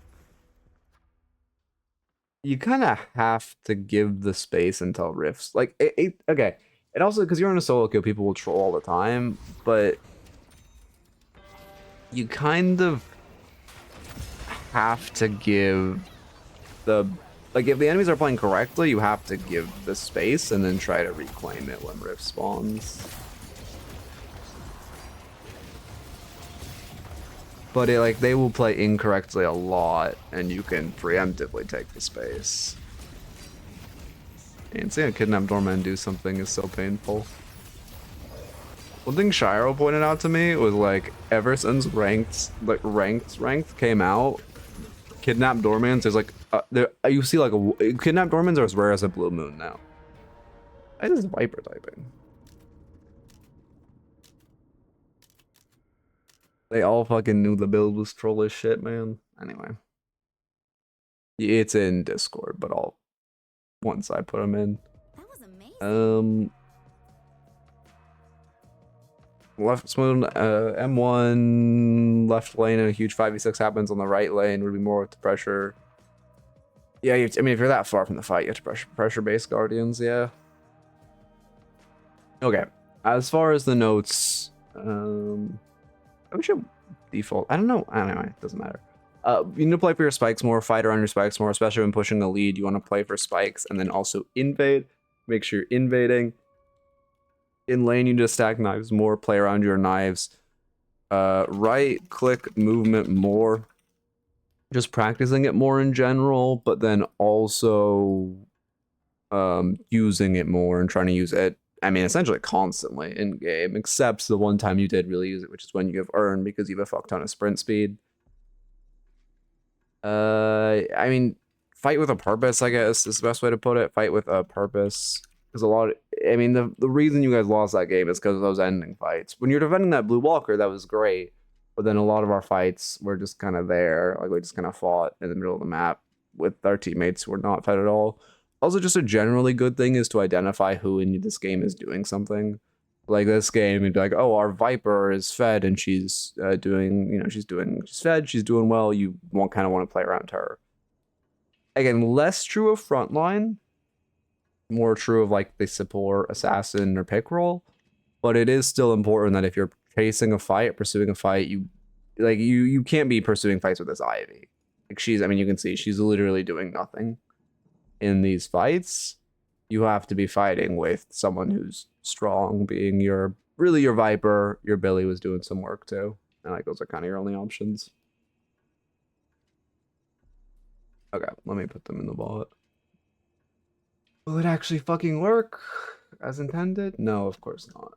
You kind of have to give the space until rifts. Like, okay. It also, because you're in a solo queue, people will troll all the time, but you kind of have to give the, like, if the enemies are playing correctly, you have to give the space and then try to reclaim it when rift spawns. But like, they will play incorrectly a lot, and you can preemptively take the space. And seeing a kidnapped doorman do something is so painful. One thing Shiro pointed out to me was like, ever since ranked came out, kidnapped doormans, there's like, you see like kidnapped doormans are as rare as a blue moon now. I just Viper typing. They all fucking knew the build was troll as shit, man. Anyway. It's in Discord, but I'll once I put them in. That was amazing. Left spoon, M1 left lane and a huge 5v6 happens on the right lane would be more with the pressure. Yeah, I mean, if you're that far from the fight, you have to pressure base guardians, yeah. Okay, as far as the notes, we should default. I don't know. Anyway, it doesn't matter. You need to play for your spikes more, fight around your spikes more, especially when pushing the lead. You want to play for spikes and then also invade. Make sure you're invading. In lane, you just stack knives more, play around your knives. Right click movement more. Just practicing it more in general, but then also using it more and trying to use it. I mean, essentially constantly in game, except the one time you did really use it, which is when you have earn because you have a fuck ton of sprint speed. I mean, fight with a purpose, I guess, is the best way to put it. Fight with a purpose. Because I mean, the reason you guys lost that game is because of those ending fights. When you're defending that blue walker, that was great. But then a lot of our fights were just kind of there. Like, we just kind of fought in the middle of the map with our teammates who were not fed at all. Also, just a generally good thing is to identify who in this game is doing something. Like this game, you'd be like, oh, our Viper is fed and she's doing, you know, she's fed, she's doing well. You kind of want to play around her. Again, less true of frontline, more true of like the support, assassin, or pick roll. But it is still important that if you're chasing a fight, pursuing a fight, you can't be pursuing fights with this Ivy. Like I mean, you can see she's literally doing nothing in these fights. You have to be fighting with someone who's strong, being your Viper. Your Billy was doing some work too. And like those are kind of your only options. Okay, let me put them in the bot. Will it actually fucking work as intended? No, of course not.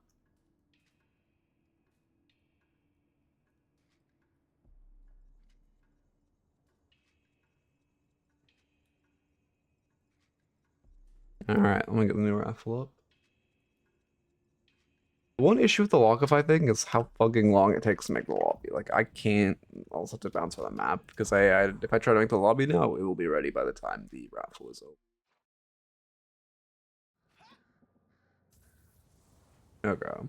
Alright, let me get the new raffle up. One issue with the Lockify thing is how fucking long it takes to make the lobby. Like, I can't also have to bounce for the map because if I try to make the lobby now, it will be ready by the time the raffle is over. Okay.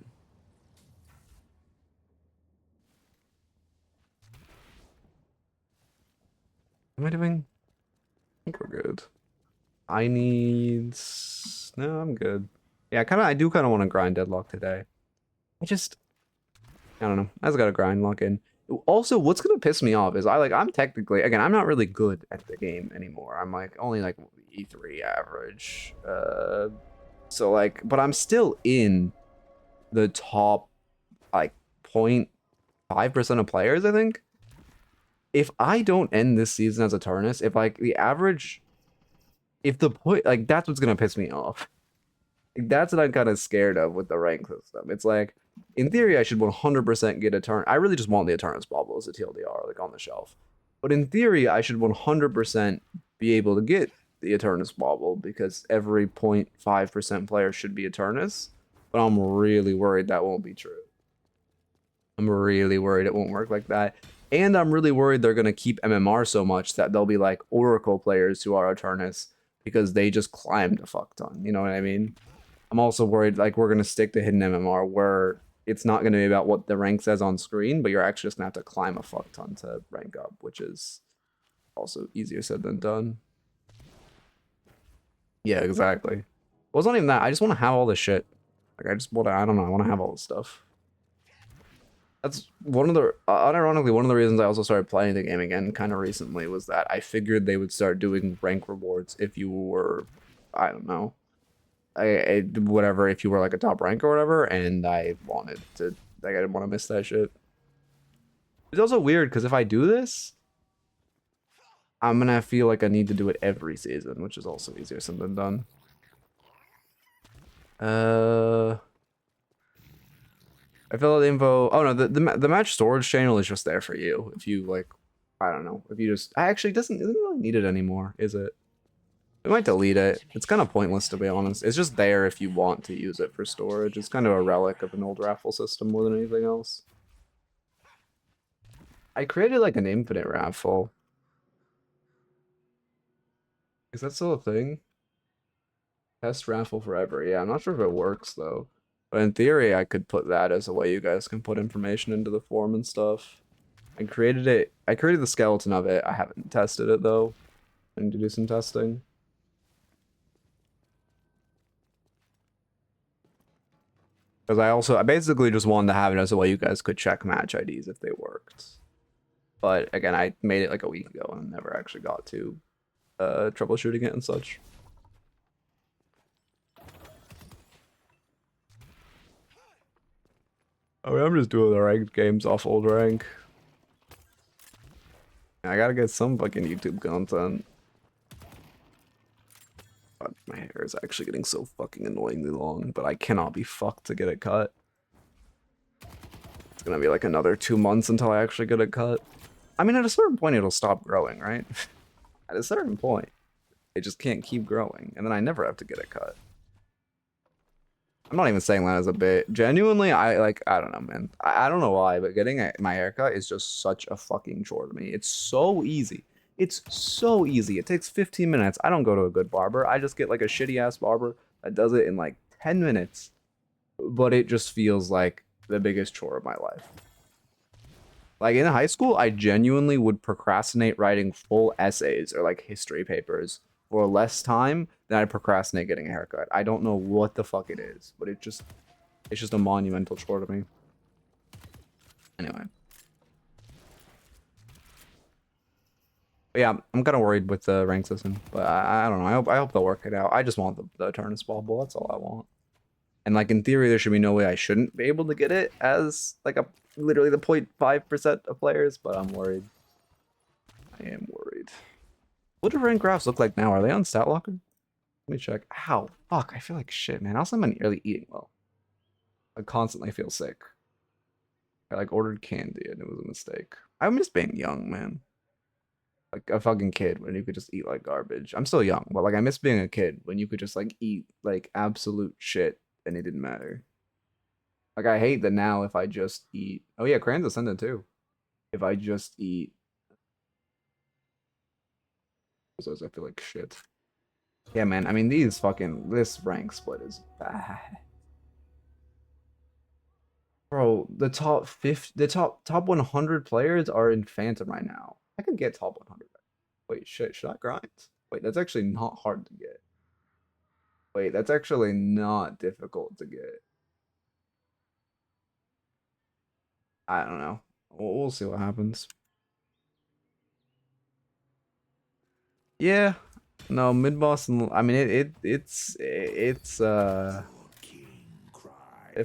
Am I doing? I think we're good. No, I'm good. Yeah, I do kind of want to grind Deadlock today. I don't know. I just gotta grind lock in. Also, what's gonna piss me off is I'm technically, again, I'm not really good at the game anymore. I'm like only like E3 average. So like, but I'm still in the top like 0.5% of players, I think. If I don't end this season as Eternus, if like the average, if the point, like that's what's gonna piss me off. Like, that's what I'm kind of scared of with the rank system. It's like, in theory, I should 100% get Eternus. I really just want the Eternus bauble as a TLDR, like on the shelf. But in theory, I should 100% be able to get the Eternus bauble because every 0.5% player should be Eternus. But I'm really worried that won't be true. I'm really worried it won't work like that. And I'm really worried they're going to keep MMR so much that they'll be like Oracle players who are Eternus because they just climbed a fuck ton. You know what I mean? I'm also worried like we're going to stick to hidden MMR where it's not going to be about what the rank says on screen, but you're actually just going to have to climb a fuck ton to rank up, which is also easier said than done. Yeah, exactly. Well, it's not even that. I just want to have all this shit. Like, I don't know, I want to have all this stuff. That's one of the, unironically, one of the reasons I also started playing the game again kind of recently was that I figured they would start doing rank rewards if you were, I don't know, whatever, if you were like a top rank or whatever, and I wanted to, like, I didn't want to miss that shit. It's also weird because if I do this, I'm gonna feel like I need to do it every season, which is also easier said than done. I fill out the info. Oh no, the match storage channel is just there for you. If you like, I don't know. If you just, actually isn't really need it anymore, is it? We might delete it. It's kind of pointless to be honest. It's just there if you want to use it for storage. It's kind of a relic of an old raffle system more than anything else. I created like an infinite raffle. Is that still a thing? Test raffle forever. Yeah, I'm not sure if it works though. But in theory, I could put that as a way you guys can put information into the form and stuff. I created the skeleton of it. I haven't tested it though. I need to do some testing. Because I basically just wanted to have it as a way you guys could check match IDs if they worked. But again, I made it like a week ago and never actually got to troubleshooting it and such. I mean, I'm just doing the ranked games off old rank. I gotta get some fucking YouTube content. God, my hair is actually getting so fucking annoyingly long, but I cannot be fucked to get it cut. It's gonna be like another 2 months until I actually get it cut. I mean, at a certain point, it'll stop growing, right? At a certain point, it just can't keep growing, and then I never have to get it cut. I'm not even saying that as a bit. Genuinely, I don't know, man. I don't know why, but getting my haircut is just such a fucking chore to me. It's so easy. It's so easy. It takes 15 minutes. I don't go to a good barber. I just get like a shitty ass barber that does it in like 10 minutes. But it just feels like the biggest chore of my life. Like in high school, I genuinely would procrastinate writing full essays or like history papers for less time than I procrastinate getting a haircut. I don't know what the fuck it is, but it's just a monumental chore to me. Anyway. But yeah, I'm kind of worried with the rank system, but I don't know. I hope they'll work it out. I just want the Eternus bauble. That's all I want. And like in theory, there should be no way I shouldn't be able to get it as like literally the 0.5% of players, but I'm worried. I am worried. What do rank graphs look like now? Are they on Stat Locker? Let me check. Ow. Fuck, I feel like shit, man. Also, I'm not really eating well. I constantly feel sick. I like ordered candy and it was a mistake. I miss being young, man. Like a fucking kid when you could just eat like garbage. I'm still young, but like I miss being a kid when you could just like eat like absolute shit and it didn't matter. Like I hate that now if I just eat. Oh yeah, Cran's Ascendant too. If I just eat. I feel like shit. Yeah, man. I mean, this rank split is bad. Bro, the top 50, the top 100 players are in Phantom right now. I could get top 100. Wait, shit. Should I grind? Wait, that's actually not hard to get. Wait, that's actually not difficult to get. I don't know. We'll see what happens. Yeah, no, mid boss. I mean, it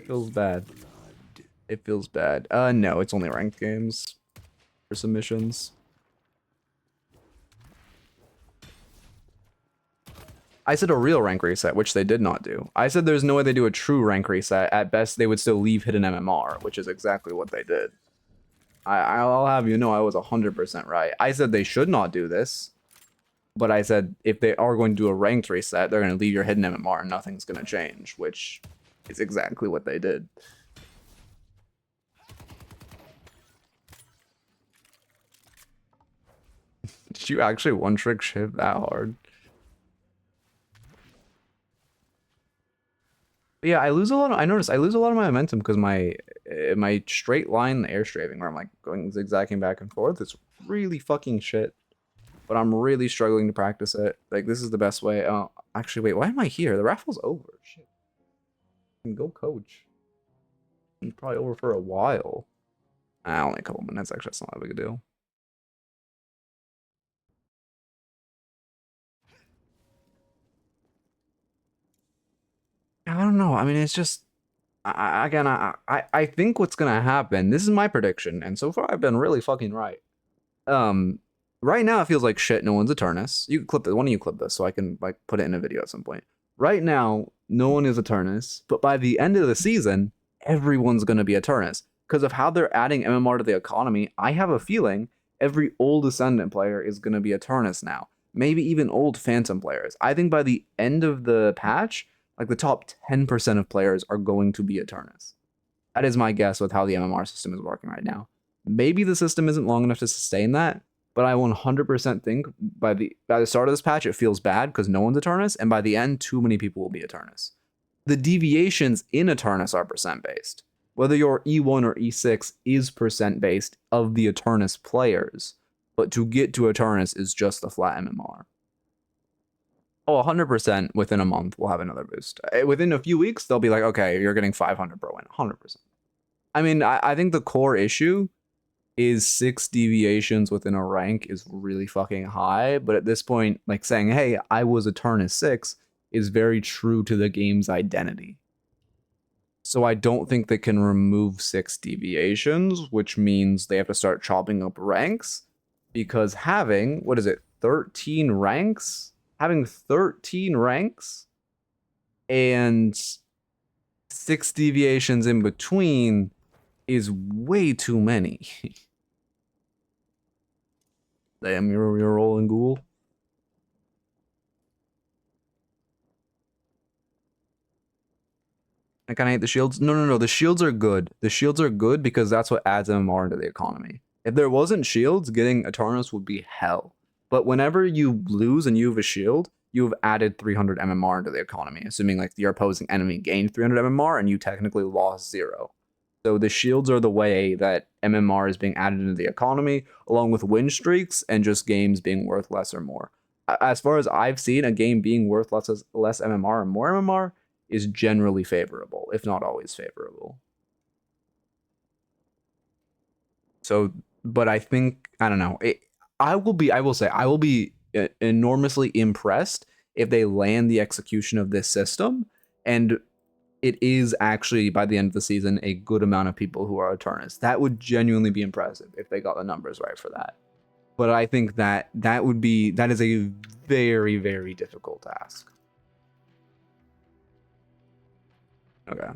feels bad. It feels bad. No, it's only ranked games for submissions. I said a real rank reset, which they did not do. I said there's no way they do a true rank reset. At best, they would still leave hidden MMR, which is exactly what they did. I'll have you know I was 100% right. I said they should not do this. But I said, if they are going to do a ranked reset, they're going to leave your hidden MMR and nothing's going to change, which is exactly what they did. Did you actually one-trick Shiv that hard? But yeah, I lose a lot of, I noticed I lose a lot of my momentum because my straight line air strafing where I'm like going zigzagging back and forth, it's really fucking shit. But I'm really struggling to practice it. Like, this is the best way. Actually, wait, why am I here? The raffle's over. Shit. Go coach. It's probably over for a while. Only a couple minutes. Actually, that's not that big a deal. I don't know. I mean, it's just... I think what's gonna happen... This is my prediction, and so far I've been really fucking right. Right now it feels like shit. No one's Eternus. You can clip this. Why don't you clip this so I can like put it in a video at some point? Right now, no one is Eternus, but by the end of the season, everyone's gonna be Eternus because of how they're adding MMR to the economy. I have a feeling every old Ascendant player is gonna be Eternus now. Maybe even old Phantom players. I think by the end of the patch, like the top 10% of players are going to be Eternus. That is my guess with how the MMR system is working right now. Maybe the system isn't long enough to sustain that, but I 100% think by the start of this patch, it feels bad because no one's Eternus, and by the end, too many people will be Eternus. The deviations in Eternus are percent-based. Whether you're E1 or E6 is percent-based of the Eternus players, but to get to Eternus is just the flat MMR. Oh, 100% within a month, we'll have another boost. Within a few weeks, they'll be like, okay, you're getting 500 per win, 100%. I mean, I think the core issue is 6 deviations within a rank is really fucking high, but at this point, like saying, hey, I was Eternus 6 is very true to the game's identity. So I don't think they can remove 6 deviations, which means they have to start chopping up ranks, because having, what is it, 13 ranks? Having 13 ranks and 6 deviations in between is way too many. Damn, you're rolling ghoul. I kind of hate the shields. No. The shields are good. The shields are good because that's what adds MMR into the economy. If there wasn't shields, getting Eternus would be hell. But whenever you lose and you have a shield, you've added 300 MMR into the economy, assuming like your opposing enemy gained 300 MMR and you technically lost 0. So the shields are the way that MMR is being added into the economy, along with win streaks and just games being worth less or more. As far as I've seen, a game being worth less MMR or more MMR is generally favorable, if not always favorable. So, but I think, I don't know. I will be enormously impressed if they land the execution of this system, and it is actually, by the end of the season, a good amount of people who are Eternus. That would genuinely be impressive if they got the numbers right for that. But I think that is a very, very difficult task. Okay.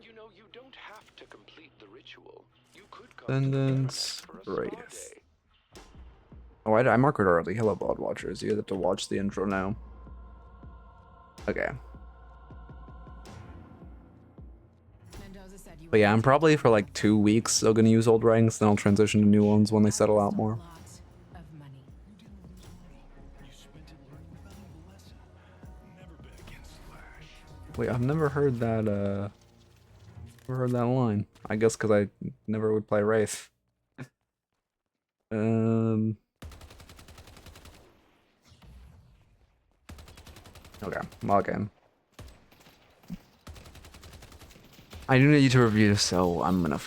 You know, you don't have to complete the ritual. You could come Ascendant to the Wraith. Oh, I marked it early. Hello, Vod watchers. You have to watch the intro now. Okay. But yeah, I'm probably for like 2 weeks still gonna use old ranks, then I'll transition to new ones when they settle out more. Wait, I've never heard that, line. I guess because I never would play Wraith. Okay, log in. I do need you to review, so I'm gonna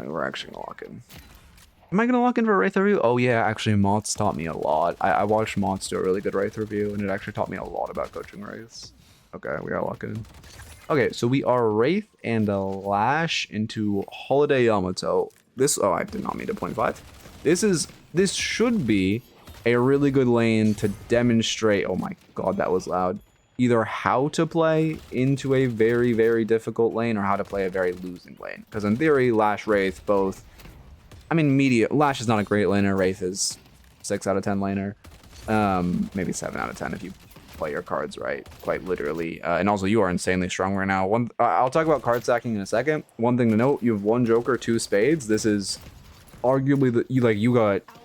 we're actually gonna lock in. Am I gonna lock in for a Wraith review? Oh yeah, actually Mott's taught me a lot. I watched Mott's do a really good Wraith review, and it actually taught me a lot about coaching Wraiths. Okay, we gotta lock in. Okay, so we are Wraith and a Lash into Holiday Yamato. I did not mean to 0.5. This should be a really good lane to demonstrate, oh my god, that was loud, either how to play into a very, very difficult lane or how to play a very losing lane. Because in theory, Lash, Wraith, both, I mean, Lash is not a great laner, Wraith is 6 out of 10 laner. Maybe 7 out of 10 if you play your cards right, quite literally. And also, you are insanely strong right now. I'll talk about card stacking in a second. One thing to note: you have 1 Joker, 2 Spades. This is arguably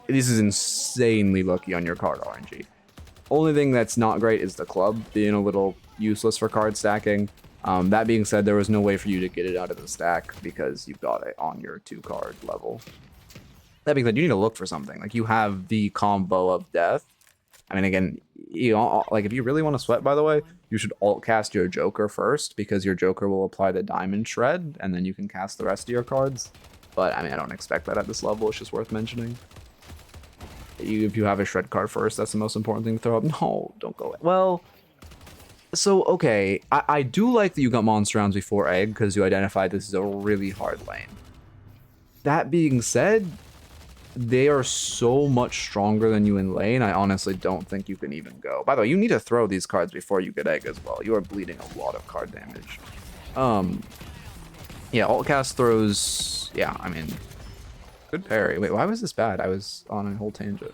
this is insanely lucky on your card RNG. Only thing that's not great is the club being a little useless for card stacking. That being said, there was no way for you to get it out of the stack because you got it on your 2 card level. That being said, you need to look for something. Like, you have the combo of death. I mean, again, like, if you really want to sweat, by the way, you should alt cast your Joker first, because your Joker will apply the Diamond Shred, and then you can cast the rest of your cards. But I mean, I don't expect that at this level. It's just worth mentioning. If you have a Shred card first, that's the most important thing to throw up. No, don't go. Well, so okay, I do like that you got Monster Rounds before Egg, because you identified this as a really hard lane. That being said, they are so much stronger than you in lane, I honestly don't think you can even go. By the way, you need to throw these cards before you get Egg as well. You are bleeding a lot of card damage. Yeah, alt cast throws, yeah, I mean, good parry. Wait, why was this bad? I was on a whole tangent.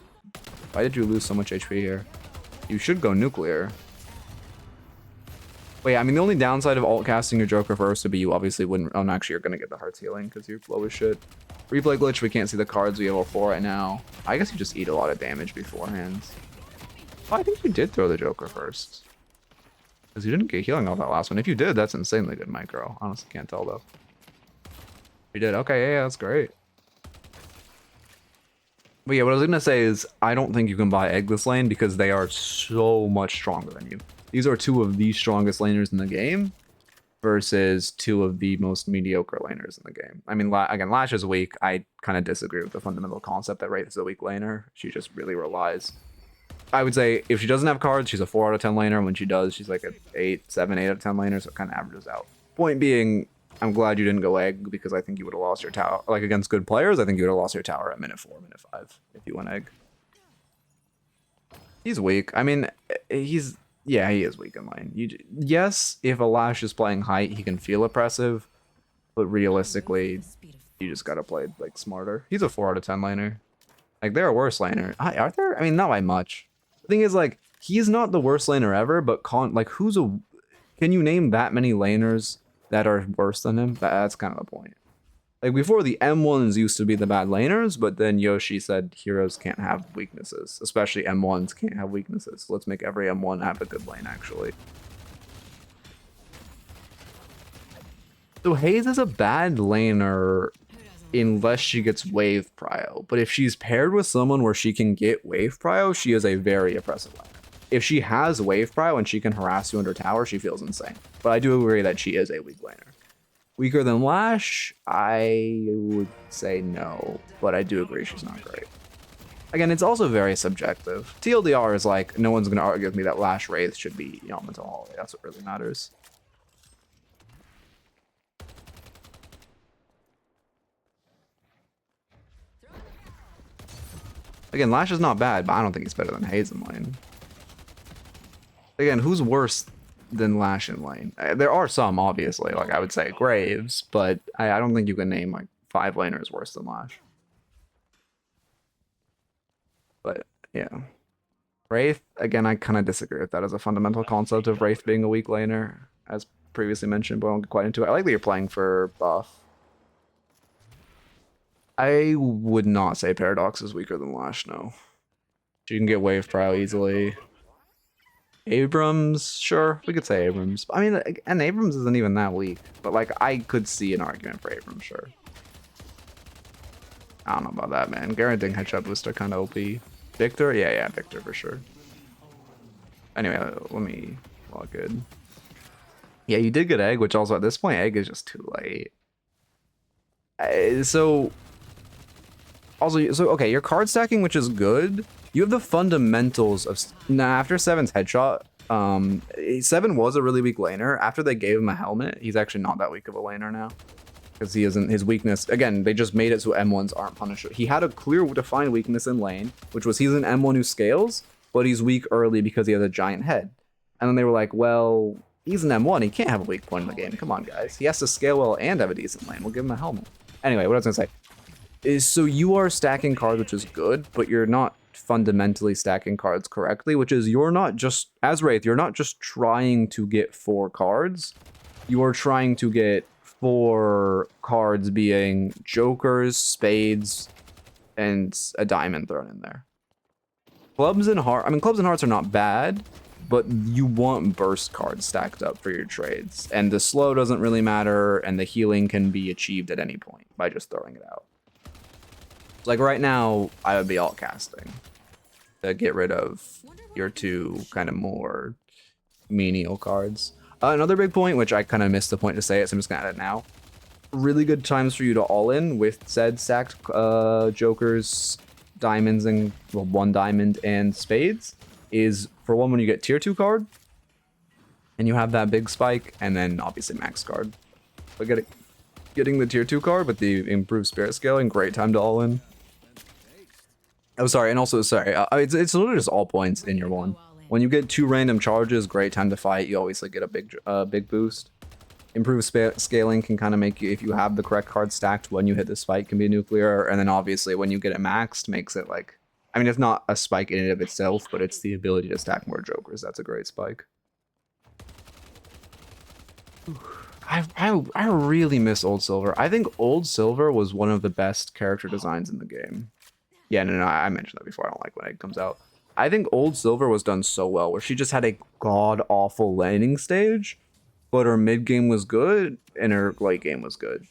Why did you lose so much HP here? You should go nuclear. Wait, I mean, the only downside of alt casting your Joker first would be you obviously wouldn't, oh, no, actually, you're gonna get the hearts healing because you're low as shit. Replay glitch, we can't see the cards. We have all 4 right now. I guess you just eat a lot of damage beforehand. Oh, I think you did throw the Joker first. Because you didn't get healing off that last one. If you did, that's insanely good micro. Honestly, can't tell though. You did. Okay, yeah, that's great. But yeah, what I was gonna say is I don't think you can buy Egg this lane because they are so much stronger than you. These are 2 of the strongest laners in the game versus 2 of the most mediocre laners in the game. I mean, again, Lash is weak. I kind of disagree with the fundamental concept that Wraith is a weak laner. She just really relies. I would say if she doesn't have cards, she's a 4 out of 10 laner. When she does, she's like a 7, 8 out of 10 laner, so it kind of averages out. Point being, I'm glad you didn't go Egg because I think you would have lost your tower. Like, against good players, I think you would have lost your tower at minute 4, minute 5 if you went Egg. He's weak. I mean, yeah, he is weak in lane. Yes, if a Lash is playing height, he can feel oppressive, but realistically, you just gotta play like smarter. He's a 4 out of 10 laner. Like, they're a worse laner. Are there? I mean, not by much. The thing is, like, he's not the worst laner ever, but like, can you name that many laners that are worse than him? That's kind of the point. Like, before, the M1s used to be the bad laners, but then Yoshi said heroes can't have weaknesses. Especially M1s can't have weaknesses. So let's make every M1 have a good lane, actually. So Haze is a bad laner unless she gets wave prio. But if she's paired with someone where she can get wave prio, she is a very oppressive laner. If she has wave prio and she can harass you under tower, she feels insane. But I do agree that she is a weak laner. Weaker than Lash? I would say no, but I do agree she's not great. Again, it's also very subjective. TLDR is like, no one's going to argue with me that Lash Wraith should be Yamato Holiday. That's what really matters. Again, Lash is not bad, but I don't think he's better than Haze in lane. Again, who's worse than Lash in lane? There are some, obviously. Like, I would say Graves, but I don't think you can name like 5 laners worse than Lash. But yeah, Wraith, again, I kind of disagree with that as a fundamental concept of Wraith being a weak laner, as previously mentioned, but I won't get quite into it. I like that you're playing for buff. I would not say Paradox is weaker than Lash, no. You can get wave prio easily. Abrams, sure, we could say Abrams. I mean, and Abrams isn't even that weak, but like, I could see an argument for Abrams, sure. I don't know about that, man. Guaranteeing headshot booster kind of OP. Victor? Yeah, Victor for sure. Anyway, let me log in. Yeah, you did get Egg, which also at this point, Egg is just too late. Okay, your card stacking, which is good. You have the fundamentals of... Nah, after 7's headshot, 7 was a really weak laner. After they gave him a helmet, he's actually not that weak of a laner now. Because he isn't... His weakness... Again, they just made it so M1s aren't punished. He had a clear defined weakness in lane, which was he's an M1 who scales, but he's weak early because he has a giant head. And then they were like, well, he's an M1. He can't have a weak point in the game. Come on, guys. He has to scale well and have a decent lane. We'll give him a helmet. Anyway, what I was going to say is, so you are stacking cards, which is good, but you're not fundamentally stacking cards correctly, which is you're not just, as Wraith, you're not just trying to get 4 cards. You are trying to get 4 cards being jokers, spades, and a diamond thrown in there. Clubs and hearts are not bad, but you want burst cards stacked up for your trades. And the slow doesn't really matter, and the healing can be achieved at any point by just throwing it out. Like right now, I would be alt casting to get rid of your 2 kind of more menial cards. Another big point, which I kind of missed the point to say it, so I'm just gonna add it now. Really good times for you to all in with said stacked jokers, diamonds, and well, 1 diamond and spades is for one when you get tier 2 card and you have that big spike, and then obviously max card. But getting the tier 2 card with the improved spirit scaling, great time to all in. Oh, sorry, and also, sorry, it's literally just all points in your one. When you get 2 random charges, great time to fight. You always like get a big boost. Improved scaling can kind of make you, if you have the correct card stacked when you hit the spike, can be nuclear, and then obviously when you get it maxed, makes it like, I mean, it's not a spike in and of itself, but it's the ability to stack more jokers. That's a great spike. I really miss Old Silver. I think Old Silver was one of the best character designs in the game. Yeah, no, I mentioned that before. I don't like when it comes out. I think Old Silver was done so well, where she just had a god-awful laning stage, but her mid game was good, and her late game was good.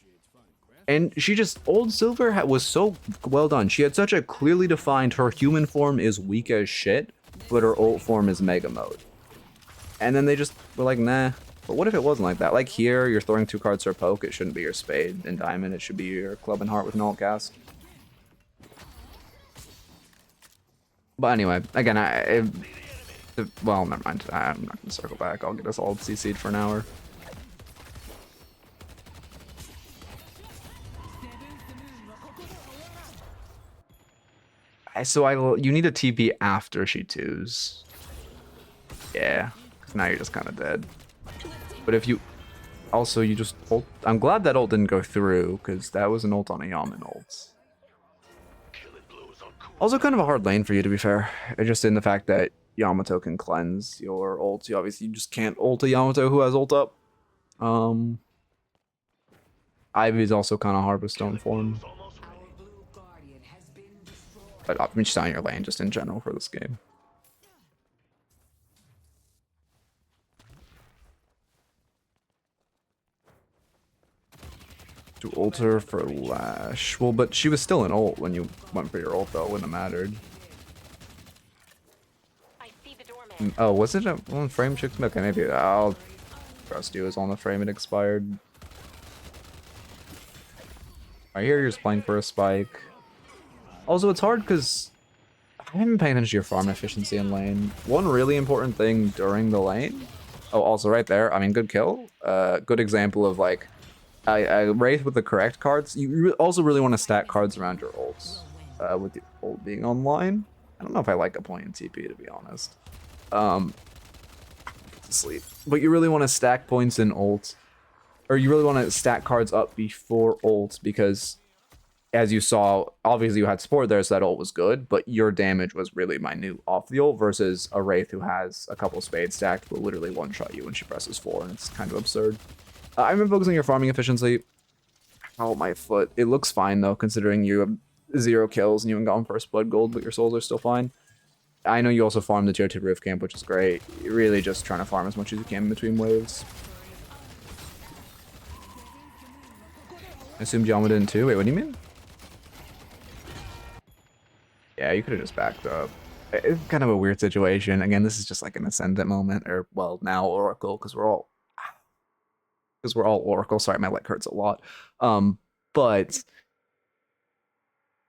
And she just, Old Silver was so well done. She had such a clearly defined, her human form is weak as shit, but her ult form is mega mode. And then they just were like, nah. But what if it wasn't like that? Like here, you're throwing 2 cards for poke, it shouldn't be your spade and diamond, it should be your club and heart with an alt cast. But anyway, again, well, never mind. I'm not gonna circle back. I'll get us all CC'd for an hour. So you need a TP after she 2s. Yeah, because now you're just kind of dead. But if you also you just ult, I'm glad that ult didn't go through, because that was an ult on a Yaman ult. Also kind of a hard lane for you, to be fair. Just in the fact that Yamato can cleanse your ult. You obviously just can't ult a Yamato who has ult up. Ivy's also kind of hard with stone form. But I'm just on your lane just in general for this game. To ult her for Lash. Well, but she was still an ult when you went for your ult, though. It wouldn't have mattered. Oh, was it on frame chick? Okay, maybe I'll trust you. It was on the frame, it expired. I hear you're just playing for a spike. Also, it's hard because I haven't been paying attention to your farm efficiency in lane. One really important thing during the lane. Oh, also right there. I mean, good kill. Good example of like I Wraith with the correct cards. You also really want to stack cards around your ults. With the ult being online. I don't know if I like a point in TP, to be honest. Sleep. But you really want to stack points in ult. Or you really want to stack cards up before ult, because as you saw, obviously you had support there, so that ult was good, but your damage was really minute off the ult versus a Wraith who has a couple spades stacked will literally one-shot you when she presses 4, and it's kind of absurd. I've been focusing on your farming efficiency. Oh, my foot. It looks fine, though, considering you have 0 kills and you haven't gotten first blood gold, but your souls are still fine. I know you also farm the tier 2 roof camp, which is great. You're really just trying to farm as much as you can in between waves. I assumed Yama didn't too. Wait, what do you mean? Yeah, you could have just backed up. It's kind of a weird situation. Again, this is just like an Ascendant moment, or, well, now Oracle, because we're all Oracle. Sorry, my leg hurts a lot. But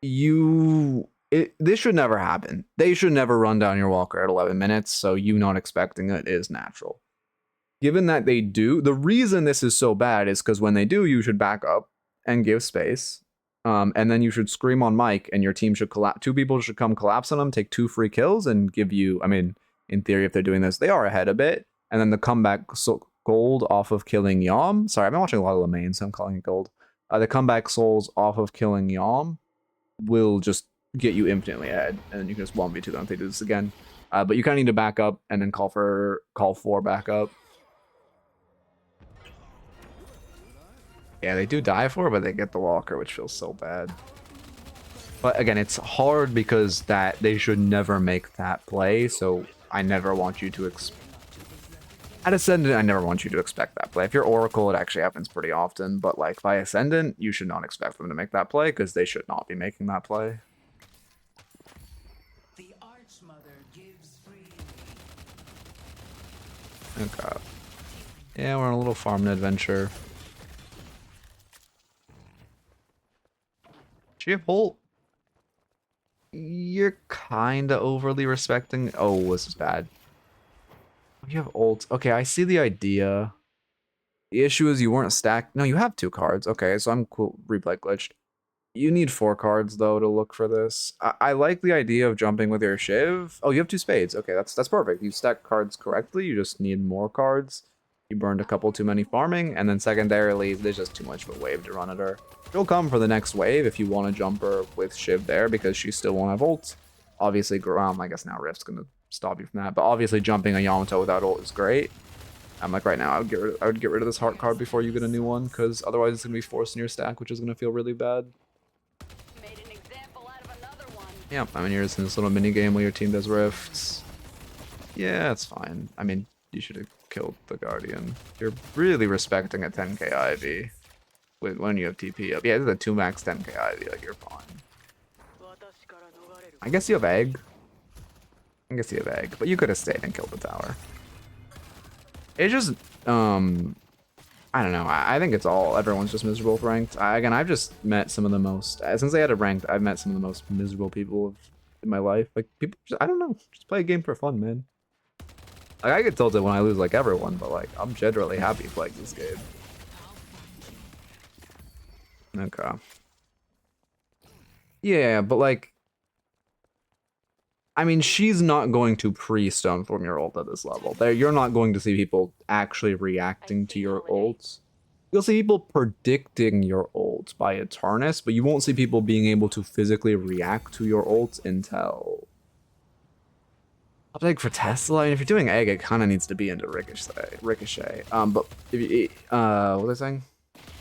this should never happen. They should never run down your Walker at 11 minutes, so you not expecting it is natural. Given that they do, the reason this is so bad is because when they do, you should back up and give space. And then you should scream on mic, and your team should collapse. 2 people should come collapse on them, take 2 free kills, and give you, I mean, in theory, if they're doing this, they are ahead a bit. And then the comeback gold off of killing Yom. Sorry, I've been watching a lot of Lemaine, so I'm calling it gold. The comeback souls off of killing Yom will just get you infinitely ahead, and then you can just 1v2 them if they do this again. But you kind of need to back up and then call for backup. Yeah, they do die for it, but they get the walker, which feels so bad. But again, it's hard because that they should never make that play, so I never want you to at Ascendant, I never want you to expect that play. If you're Oracle, it actually happens pretty often, but like by Ascendant, you should not expect them to make that play because they should not be making that play. The Archmother gives free. Okay. Yeah, we're on a little farming adventure. Do you have Holt? You're kinda overly respecting. Oh, this is bad. You have ult. Okay, I see the idea. The issue is you weren't stacked. No, you have 2 cards. Okay, so I'm cool. Replay glitched. You need 4 cards though to look for this. I like the idea of jumping with your Shiv. Oh, you have 2 spades. Okay, that's perfect. You stack cards correctly. You just need more cards. You burned a couple too many farming, and then secondarily, there's just too much of a wave to run at her. She'll come for the next wave if you want to jump her with Shiv there because she still won't have ult. Obviously, I guess now Rift's gonna stop you from that, but obviously jumping a Yamato without ult is great. I'm like right now, I would get rid of this heart card before you get a new one because otherwise it's gonna be forced in your stack, which is gonna feel really bad. Made an example out of another one. Yeah, I mean you're just in this little mini game while your team does rifts. Yeah, it's fine. I mean, you should have killed the Guardian. You're really respecting a 10k Ivy when you have TP up. Yeah, this is a 2 max 10k Ivy, like you're fine. I guess you have egg. But you could have stayed and killed the tower. It's just, I don't know. I think it's everyone's just miserable with ranked. Again, I've just met some of the most, since I had a ranked, I've met some of the most miserable people in my life. Like, people, I don't know, just play a game for fun, man. Like, I get tilted when I lose like everyone, but like, I'm generally happy playing this game. Okay. Yeah, but like, I mean, she's not going to pre-stone from your ult at this level. You're not going to see people actually reacting to your ults. You'll see people predicting your ult by Eternus, but you won't see people being able to physically react to your ult until... Like for Tesla, and if you're doing egg, it kind of needs to be into Ricochet. But if you, what was I saying?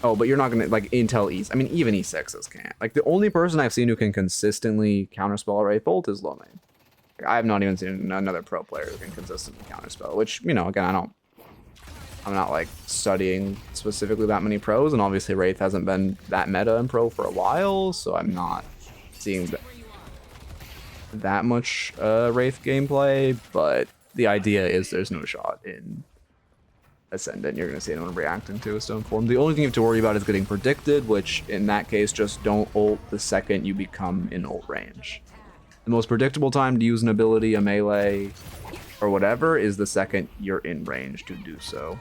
Oh, but you're not gonna like Intel E. I mean, even E6s can't. Like the only person I've seen who can consistently counterspell a Wraith ult is Lomane. I have not even seen another pro player who can consistently counterspell, which, you know, again, I'm not like studying specifically that many pros, and obviously Wraith hasn't been that meta in pro for a while, so I'm not seeing that much Wraith gameplay, but the idea is there's no shot in Ascendant you're going to see anyone reacting to a stone form. The only thing you have to worry about is getting predicted, which in that case, just don't ult the second you become in ult range. The most predictable time to use an ability, a melee, or whatever, is the second you're in range to do so.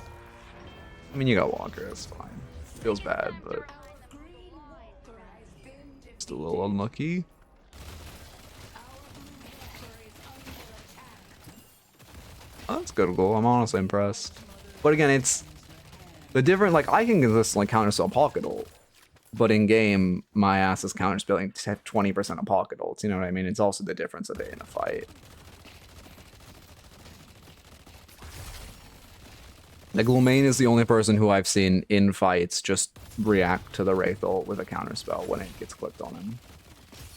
I mean, you got Walker, that's fine. Feels bad, but still a little unlucky. Oh, that's a good goal. I'm honestly impressed. But again, it's the different, like, I can consistently counterspell pocket ult. But in game, my ass is counterspelling 20% of pocket ults. You know what I mean? It's also the difference of it in a fight. Like, Lomane is the only person who I've seen in fights just react to the Wraith ult with a counterspell when it gets clicked on him.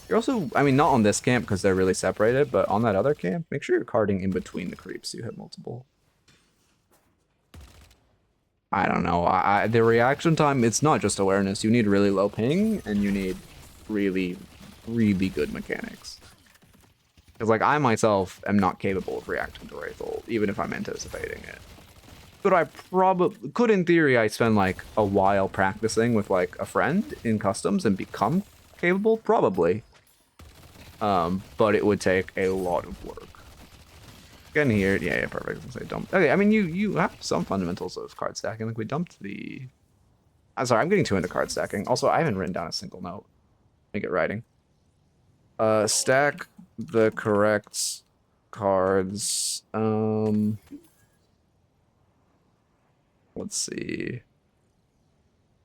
You're also, I mean, not on this camp because they're really separated, but on that other camp, make sure you're carding in between the creeps so you have multiple. I don't know. The reaction time, it's not just awareness. You need really low ping, and you need really, really good mechanics. Because, like, I myself am not capable of reacting to Wraith ult, even if I'm anticipating it. But I probably could, in theory, I spend, like, a while practicing with, like, a friend in customs and become capable? Probably. But it would take a lot of work. Again here, yeah, perfect. I was gonna say dump. Okay, I mean you have some fundamentals of card stacking. Like we dumped the. I'm sorry, I'm getting too into card stacking. Also, I haven't written down a single note. Make it writing. Stack the correct cards. Let's see.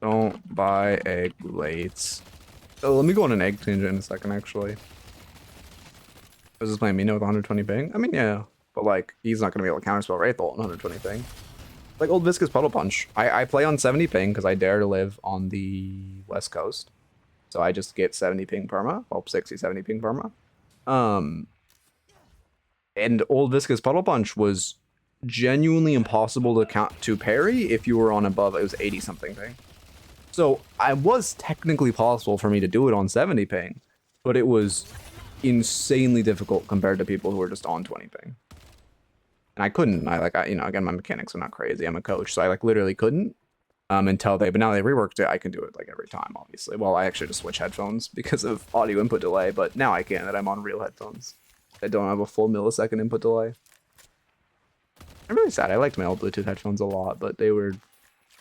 Don't buy egg late. Oh, let me go on an egg tangent in a second, actually. Was this playing Mina with 120 ping? I mean, yeah. But, like, he's not going to be able to counterspell Wraith Ult on 120 ping. Like old Viscous Puddle Punch. I play on 70 ping because I dare to live on the West Coast. So I just get 70 ping perma. Well, 60, 70 ping perma. And old Viscous Puddle Punch was genuinely impossible to parry if you were on above. It was 80 something ping. So it was technically possible for me to do it on 70 ping, but it was insanely difficult compared to people who were just on 20 ping. And I couldn't. You know, again, my mechanics are not crazy. I'm a coach, so I like literally couldn't until but now they reworked it. I can do it like every time, obviously. Well, I actually just switch headphones because of audio input delay, but now I can that I'm on real headphones. I don't have a full millisecond input delay. I'm really sad. I liked my old Bluetooth headphones a lot, but they were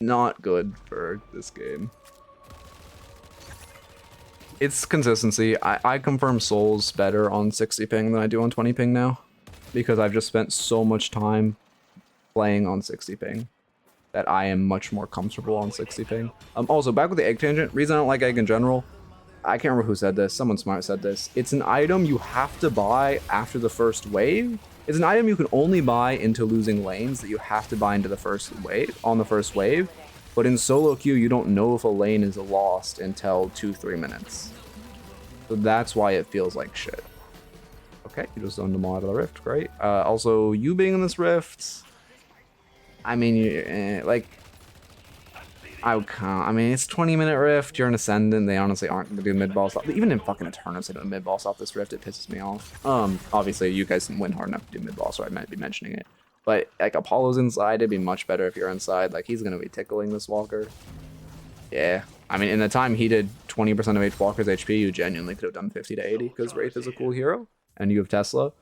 not good for this game. It's consistency. I confirm souls better on 60 ping than I do on 20 ping now, because I've just spent so much time playing on 60 ping that I am much more comfortable on 60 ping. Also, back with the egg tangent, reason I don't like egg in general, I can't remember who said this, someone smart said this, it's an item you have to buy after the first wave. It's an item you can only buy into losing lanes that you have to buy into the first wave, on the first wave. But in solo queue, you don't know if a lane is lost until 2-3 minutes. So that's why it feels like shit. Okay, you just zoned them all out of the rift, great. Also, you being in this rift, I mean, like, I would count. I mean, it's 20-minute rift. You're an Ascendant. They honestly aren't going to do mid-boss. Even in fucking Eternus, they do mid-boss off this rift. It pisses me off. Obviously, you guys didn't win hard enough to do mid-boss, so I might be mentioning it. But, like, Apollo's inside. It'd be much better if you're inside. Like, he's going to be tickling this walker. Yeah. I mean, in the time he did 20% of each walker's HP, you genuinely could have done 50 to 80 because Wraith is a cool hero. And you have Tesla,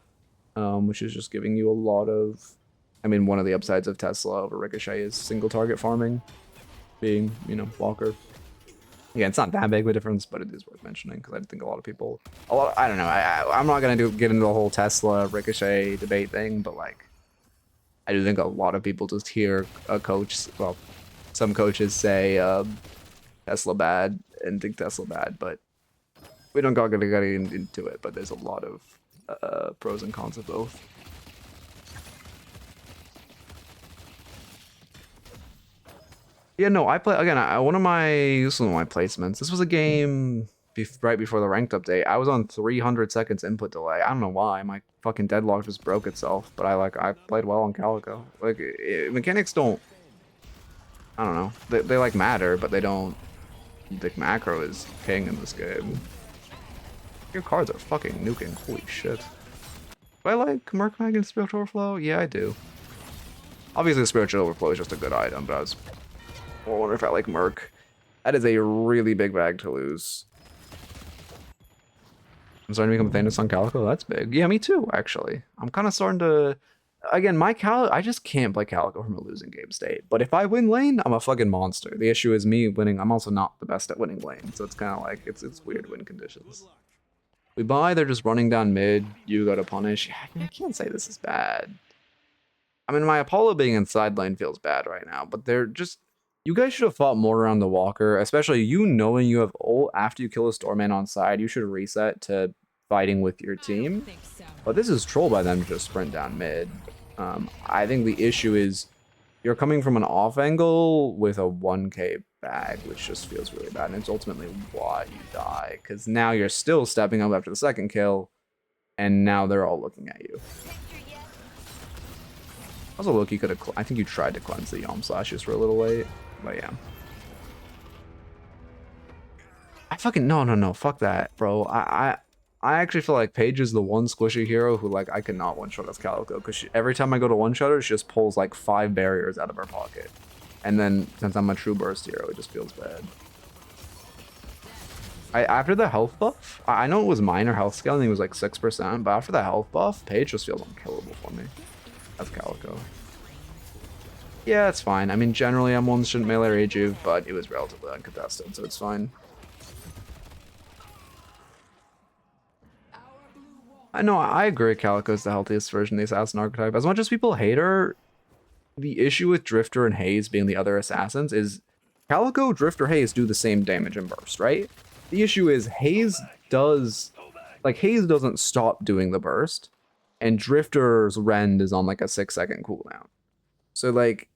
which is just giving you a lot of... I mean, one of the upsides of Tesla over Ricochet is single target farming. Being, you know, Walker. Yeah, it's not that big of a difference, but it is worth mentioning because I think a lot of people, I don't know, I'm not gonna get into the whole Tesla Ricochet debate thing, but like, I do think a lot of people just hear a coach, well, some coaches say Tesla bad and think Tesla bad, but we don't gotta get into it. But there's a lot of pros and cons of both. Yeah, no, I play again. This was one of my placements. This was a game right before the ranked update. I was on 300 seconds input delay. I don't know why. My fucking Deadlock just broke itself. But I played well on Calico. Like mechanics don't. I don't know. They like matter, but they don't. Like macro is king in this game. Your cards are fucking nuking. Holy shit. Do I like Merc Mag and Spiritual Overflow? Yeah, I do. Obviously, Spiritual Overflow is just a good item, but I wonder if I like Merc. That is a really big bag to lose. I'm starting to become Thanos on Calico. That's big. Yeah, me too, actually. I'm kind of starting to... Again, I just can't play Calico from a losing game state. But if I win lane, I'm a fucking monster. The issue is me winning. I'm also not the best at winning lane. So it's kind of like, it's weird win conditions. We buy, they're just running down mid. You go to punish. I can't say this is bad. I mean, my Apollo being inside lane feels bad right now. But they're just... You guys should have fought more around the walker, especially you knowing you have ult after you kill a Stormman on side. You should reset to fighting with your team. But this is troll by them to just sprint down mid. I think the issue is you're coming from an off angle with a 1k bag, which just feels really bad. And it's ultimately why you die, because now you're still stepping up after the second kill, and now they're all looking at you. Also, Loki could have. I think you tried to cleanse the Yom Slashes for a little late. But yeah. I fucking no, fuck that, bro. I actually feel like Paige is the one squishy hero who like I cannot one-shot as Calico, because every time I go to one-shot her, she just pulls like 5 barriers out of her pocket. And then since I'm a true burst hero, it just feels bad. After the health buff, I know it was minor health scale, I think it was like 6%, but after the health buff, Paige just feels unkillable for me. That's Calico. Yeah, it's fine. I mean, generally, I'm one that shouldn't melee rage you, but it was relatively uncontested, so it's fine. I know, I agree Calico is the healthiest version of the Assassin archetype. As much as people hate her, the issue with Drifter and Haze being the other assassins is Calico, Drifter, Haze do the same damage and burst, right? The issue is Haze does like Haze doesn't stop doing the burst, and Drifter's Rend is on like a 6-second cooldown. So like,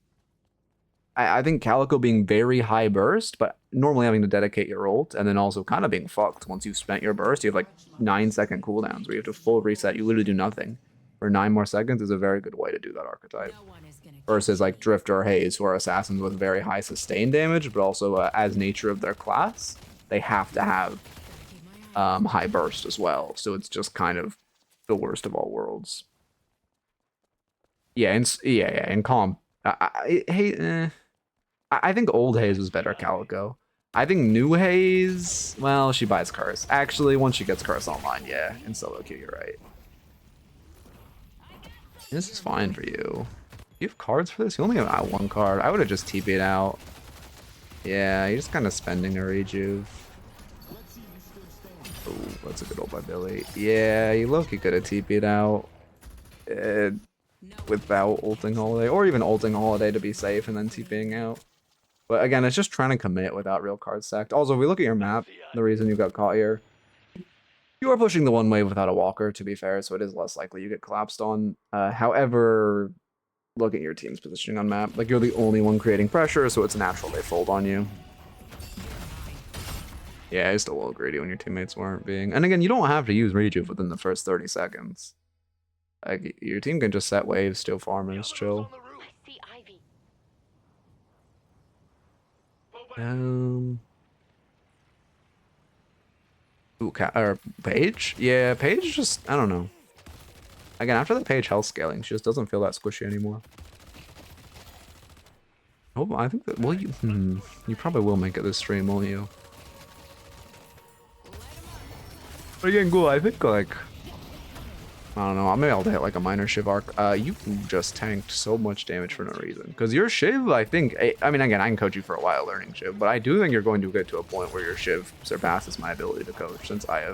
I think Calico being very high burst, but normally having to dedicate your ult, and then also kind of being fucked once you've spent your burst. You have like 9-second cooldowns where you have to full reset. You literally do nothing for 9 more seconds is a very good way to do that archetype. Versus like Drifter or Haze, who are assassins with very high sustain damage, but also as nature of their class, they have to have high burst as well. So it's just kind of the worst of all worlds. Yeah, and comp. I think old Haze was better Calico. I think new Haze, well, she buys Curse. Actually, once she gets Curse online, yeah, in solo queue, you're right. This is fine for you. You have cards for this? You only have 1 card. I would have just TP'd out. Yeah, you're just kind of spending a rejuve. Oh, that's a good ult by Billy. Yeah, you low-key could have TP'd out. Without ulting Holiday, or even ulting Holiday to be safe and then TPing out. But again, it's just trying to commit without real cards stacked. Also, if we look at your map, the reason you got caught here, you are pushing the 1 wave without a walker, to be fair, so it is less likely you get collapsed on. However, look at your team's positioning on map. Like, you're the only one creating pressure, so it's natural they fold on you. Yeah, it's still a little greedy when your teammates weren't being. And again, you don't have to use Rejuve within the first 30 seconds. Like, your team can just set waves, steal farmers, chill. I see Ivy. Ooh, or Paige? Yeah, Paige just, I don't know. Again, after the Paige health scaling, she just doesn't feel that squishy anymore. Oh, I think that, well, you probably will make it this stream, won't you? But again, cool, I think, like, I don't know, maybe I'll hit like a minor Shiv arc. You just tanked so much damage for no reason. Because your Shiv, I think, I mean, again, I can coach you for a while learning Shiv, but I do think you're going to get to a point where your Shiv surpasses my ability to coach, since I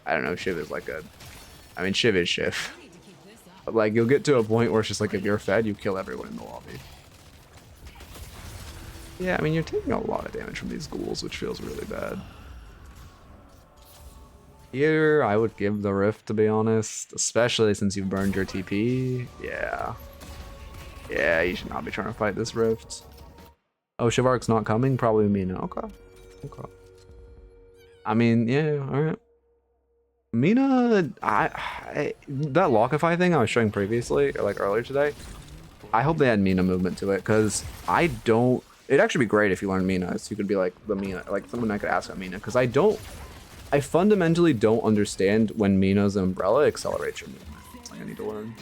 don't know, Shiv is like I mean, Shiv is Shiv. But like, you'll get to a point where it's just like, if you're fed, you kill everyone in the lobby. Yeah, I mean, you're taking a lot of damage from these ghouls, which feels really bad. Here, I would give the Rift, to be honest, especially since you've burned your TP. Yeah. Yeah, you should not be trying to fight this Rift. Oh, Shivark's not coming? Probably Mina. Okay. Okay. I mean, yeah, alright. Mina, that Lockify thing I was showing previously, or like earlier today, I hope they had Mina movement to it, because I don't... It'd actually be great if you learned Mina, so you could be like the Mina, like someone I could ask about Mina, because I fundamentally don't understand when Mina's umbrella accelerates your movement. It's like I need to learn.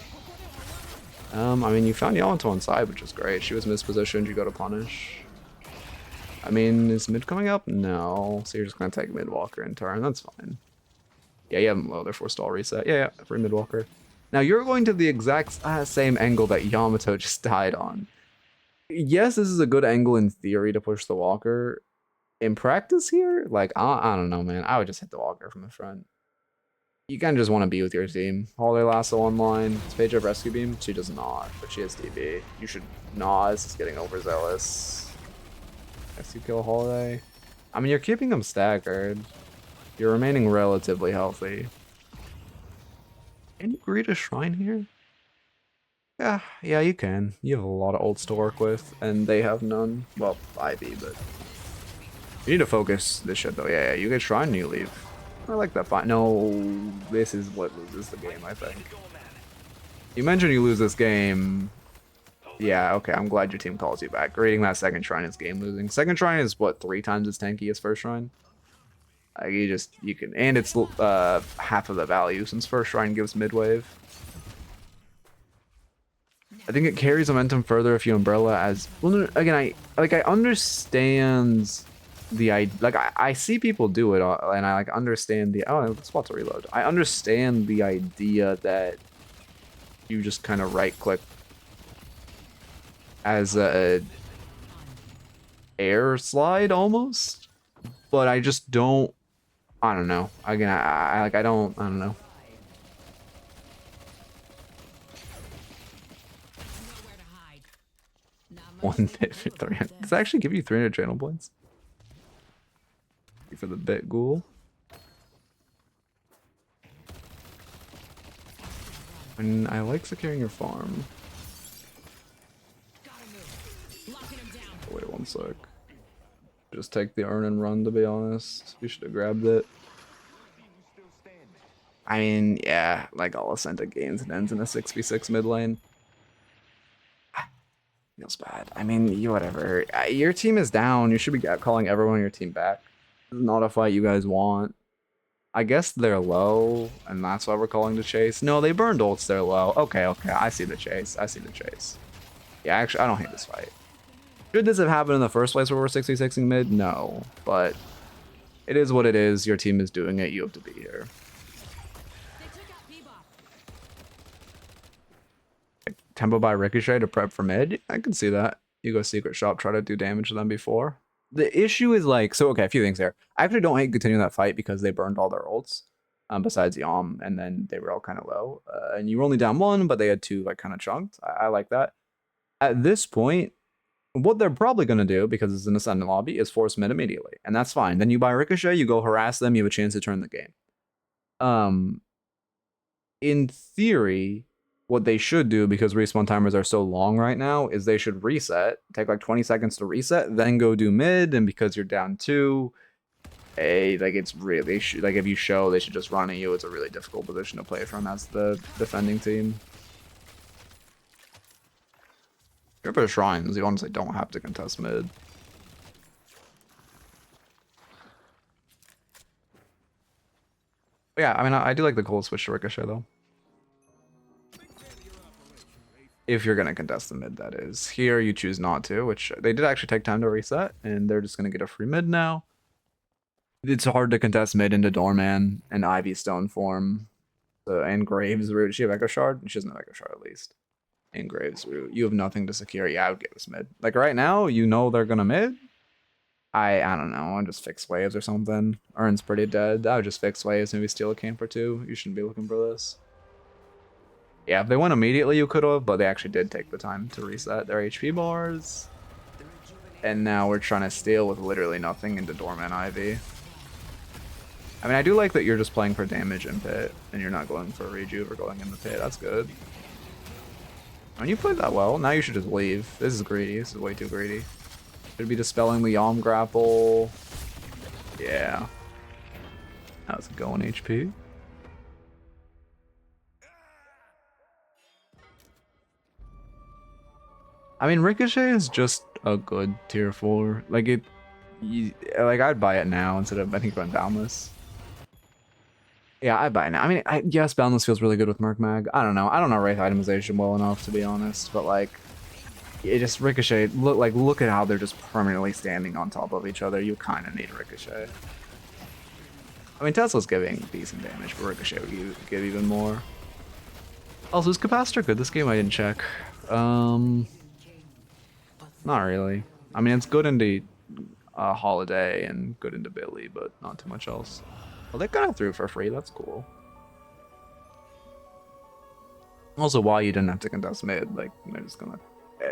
I mean, you found Yell onto one side, which is great. She was mispositioned, you go to punish. I mean, is mid coming up? No. So you're just gonna take mid walker in turn, that's fine. Yeah, you have them low, they're forced all reset. Yeah, free mid walker. Now you're going to the exact same angle that Yamato just died on. Yes, this is a good angle in theory to push the walker. In practice here, like, I don't know, man. I would just hit the walker from the front. You kind of just want to be with your team. Holiday Lasso online. Does Paige have Rescue Beam? She does not, but she has DB. You should not. This is getting overzealous. Rescue kill Holiday. I mean, you're keeping them staggered. You're remaining relatively healthy. Can you greet a shrine here? Yeah, you can. You have a lot of ults to work with, and they have none. Well, Ivy, but... You need to focus this shit though. Yeah, you get shrine and you leave. I like that fight. No, this is what loses the game, I think. You mentioned you lose this game. Yeah, okay, I'm glad your team calls you back. Rating that second shrine is game losing. Second shrine is what, 3 times as tanky as first shrine? You can, and it's half of the value since first shrine gives mid wave. I think it carries momentum further if you umbrella as, well, again, I understand the I see people do it, and I like understand the spot to reload. I understand the idea that you just kind of right click as a air slide almost, but I just don't. I don't know. Again, I don't know. One hit for 300. Does that actually give you 300 channel points? For the bit ghoul. And I like securing your farm. Wait one sec. Just take the earn and run, to be honest. We should have grabbed it. I mean, yeah, like all Ascendant gains and ends in a 6v6 mid lane. Feels bad. I mean, you whatever. Your team is down. You should be calling everyone on your team back. This is not a fight you guys want. I guess they're low, and that's why we're calling the chase. No, they burned ults, they're low. Okay, okay, I see the chase. I see the chase. Yeah, actually, I don't hate this fight. Should this have happened in the first place where we're 6v6ing mid? No, but it is what it is. Your team is doing it. You have to be here. Tempo by Ricochet to prep for mid? I can see that. You go secret shop, try to do damage to them before. The issue is like, so okay, a few things there. I actually don't hate continuing that fight because they burned all their ults, besides Yom, and then they were all kind of low. And you were only down one, but they had two like kind of chunked. I like that. At this point, what they're probably going to do, because it's an Ascendant lobby, is force mid immediately. And that's fine. Then you buy Ricochet, you go harass them, you have a chance to turn the game. In theory, what they should do, because respawn timers are so long right now, is they should reset, take like 20 seconds to reset, then go do mid, and because you're down 2, like it's really, like if you show, they should just run at you. It's a really difficult position to play from as the defending team. If for shrines, you honestly don't have to contest mid. But yeah, I mean, I do like the cold switch to Ricochet though. If you're going to contest the mid, that is. Here, you choose not to, which they did actually take time to reset, and they're just going to get a free mid now. It's hard to contest mid into Doorman and Ivy Stone form. And Graves Root. She have Echo Shard? She doesn't have Echo Shard, at least. And Graves Root. You have nothing to secure. Yeah, I would get this mid. Like, right now, you know they're going to mid. I don't know. I'll just fix waves or something. Urn's pretty dead. I would just fix waves, maybe steal a camp or two. You shouldn't be looking for this. Yeah, if they went immediately, you could have, but they actually did take the time to reset their HP bars. And now we're trying to steal with literally nothing into Dormant Ivy. I mean, I do like that you're just playing for damage in pit, and you're not going for rejuve or going in the pit. That's good. I mean, you played that well. Now you should just leave. This is greedy. This is way too greedy. Should be dispelling the Yom grapple. Yeah. How's it going, HP? I mean, Ricochet is just a good tier 4. Like, like, I'd buy it now instead of, I think, going Boundless. Yeah, I'd buy it now. I mean, yes, Boundless feels really good with Merc Mag. I don't know. I don't know Wraith itemization well enough, to be honest. But, like, it just, Ricochet, look at how they're just permanently standing on top of each other. You kind of need Ricochet. I mean, Tesla's giving decent damage, but Ricochet would give even more. Also, is Capacitor good this game? I didn't check. Not really. I mean, it's good into Holiday and good into Billy, but not too much else. Well, they got it through for free. That's cool. Also, why you didn't have to contest mid, like, they're just gonna...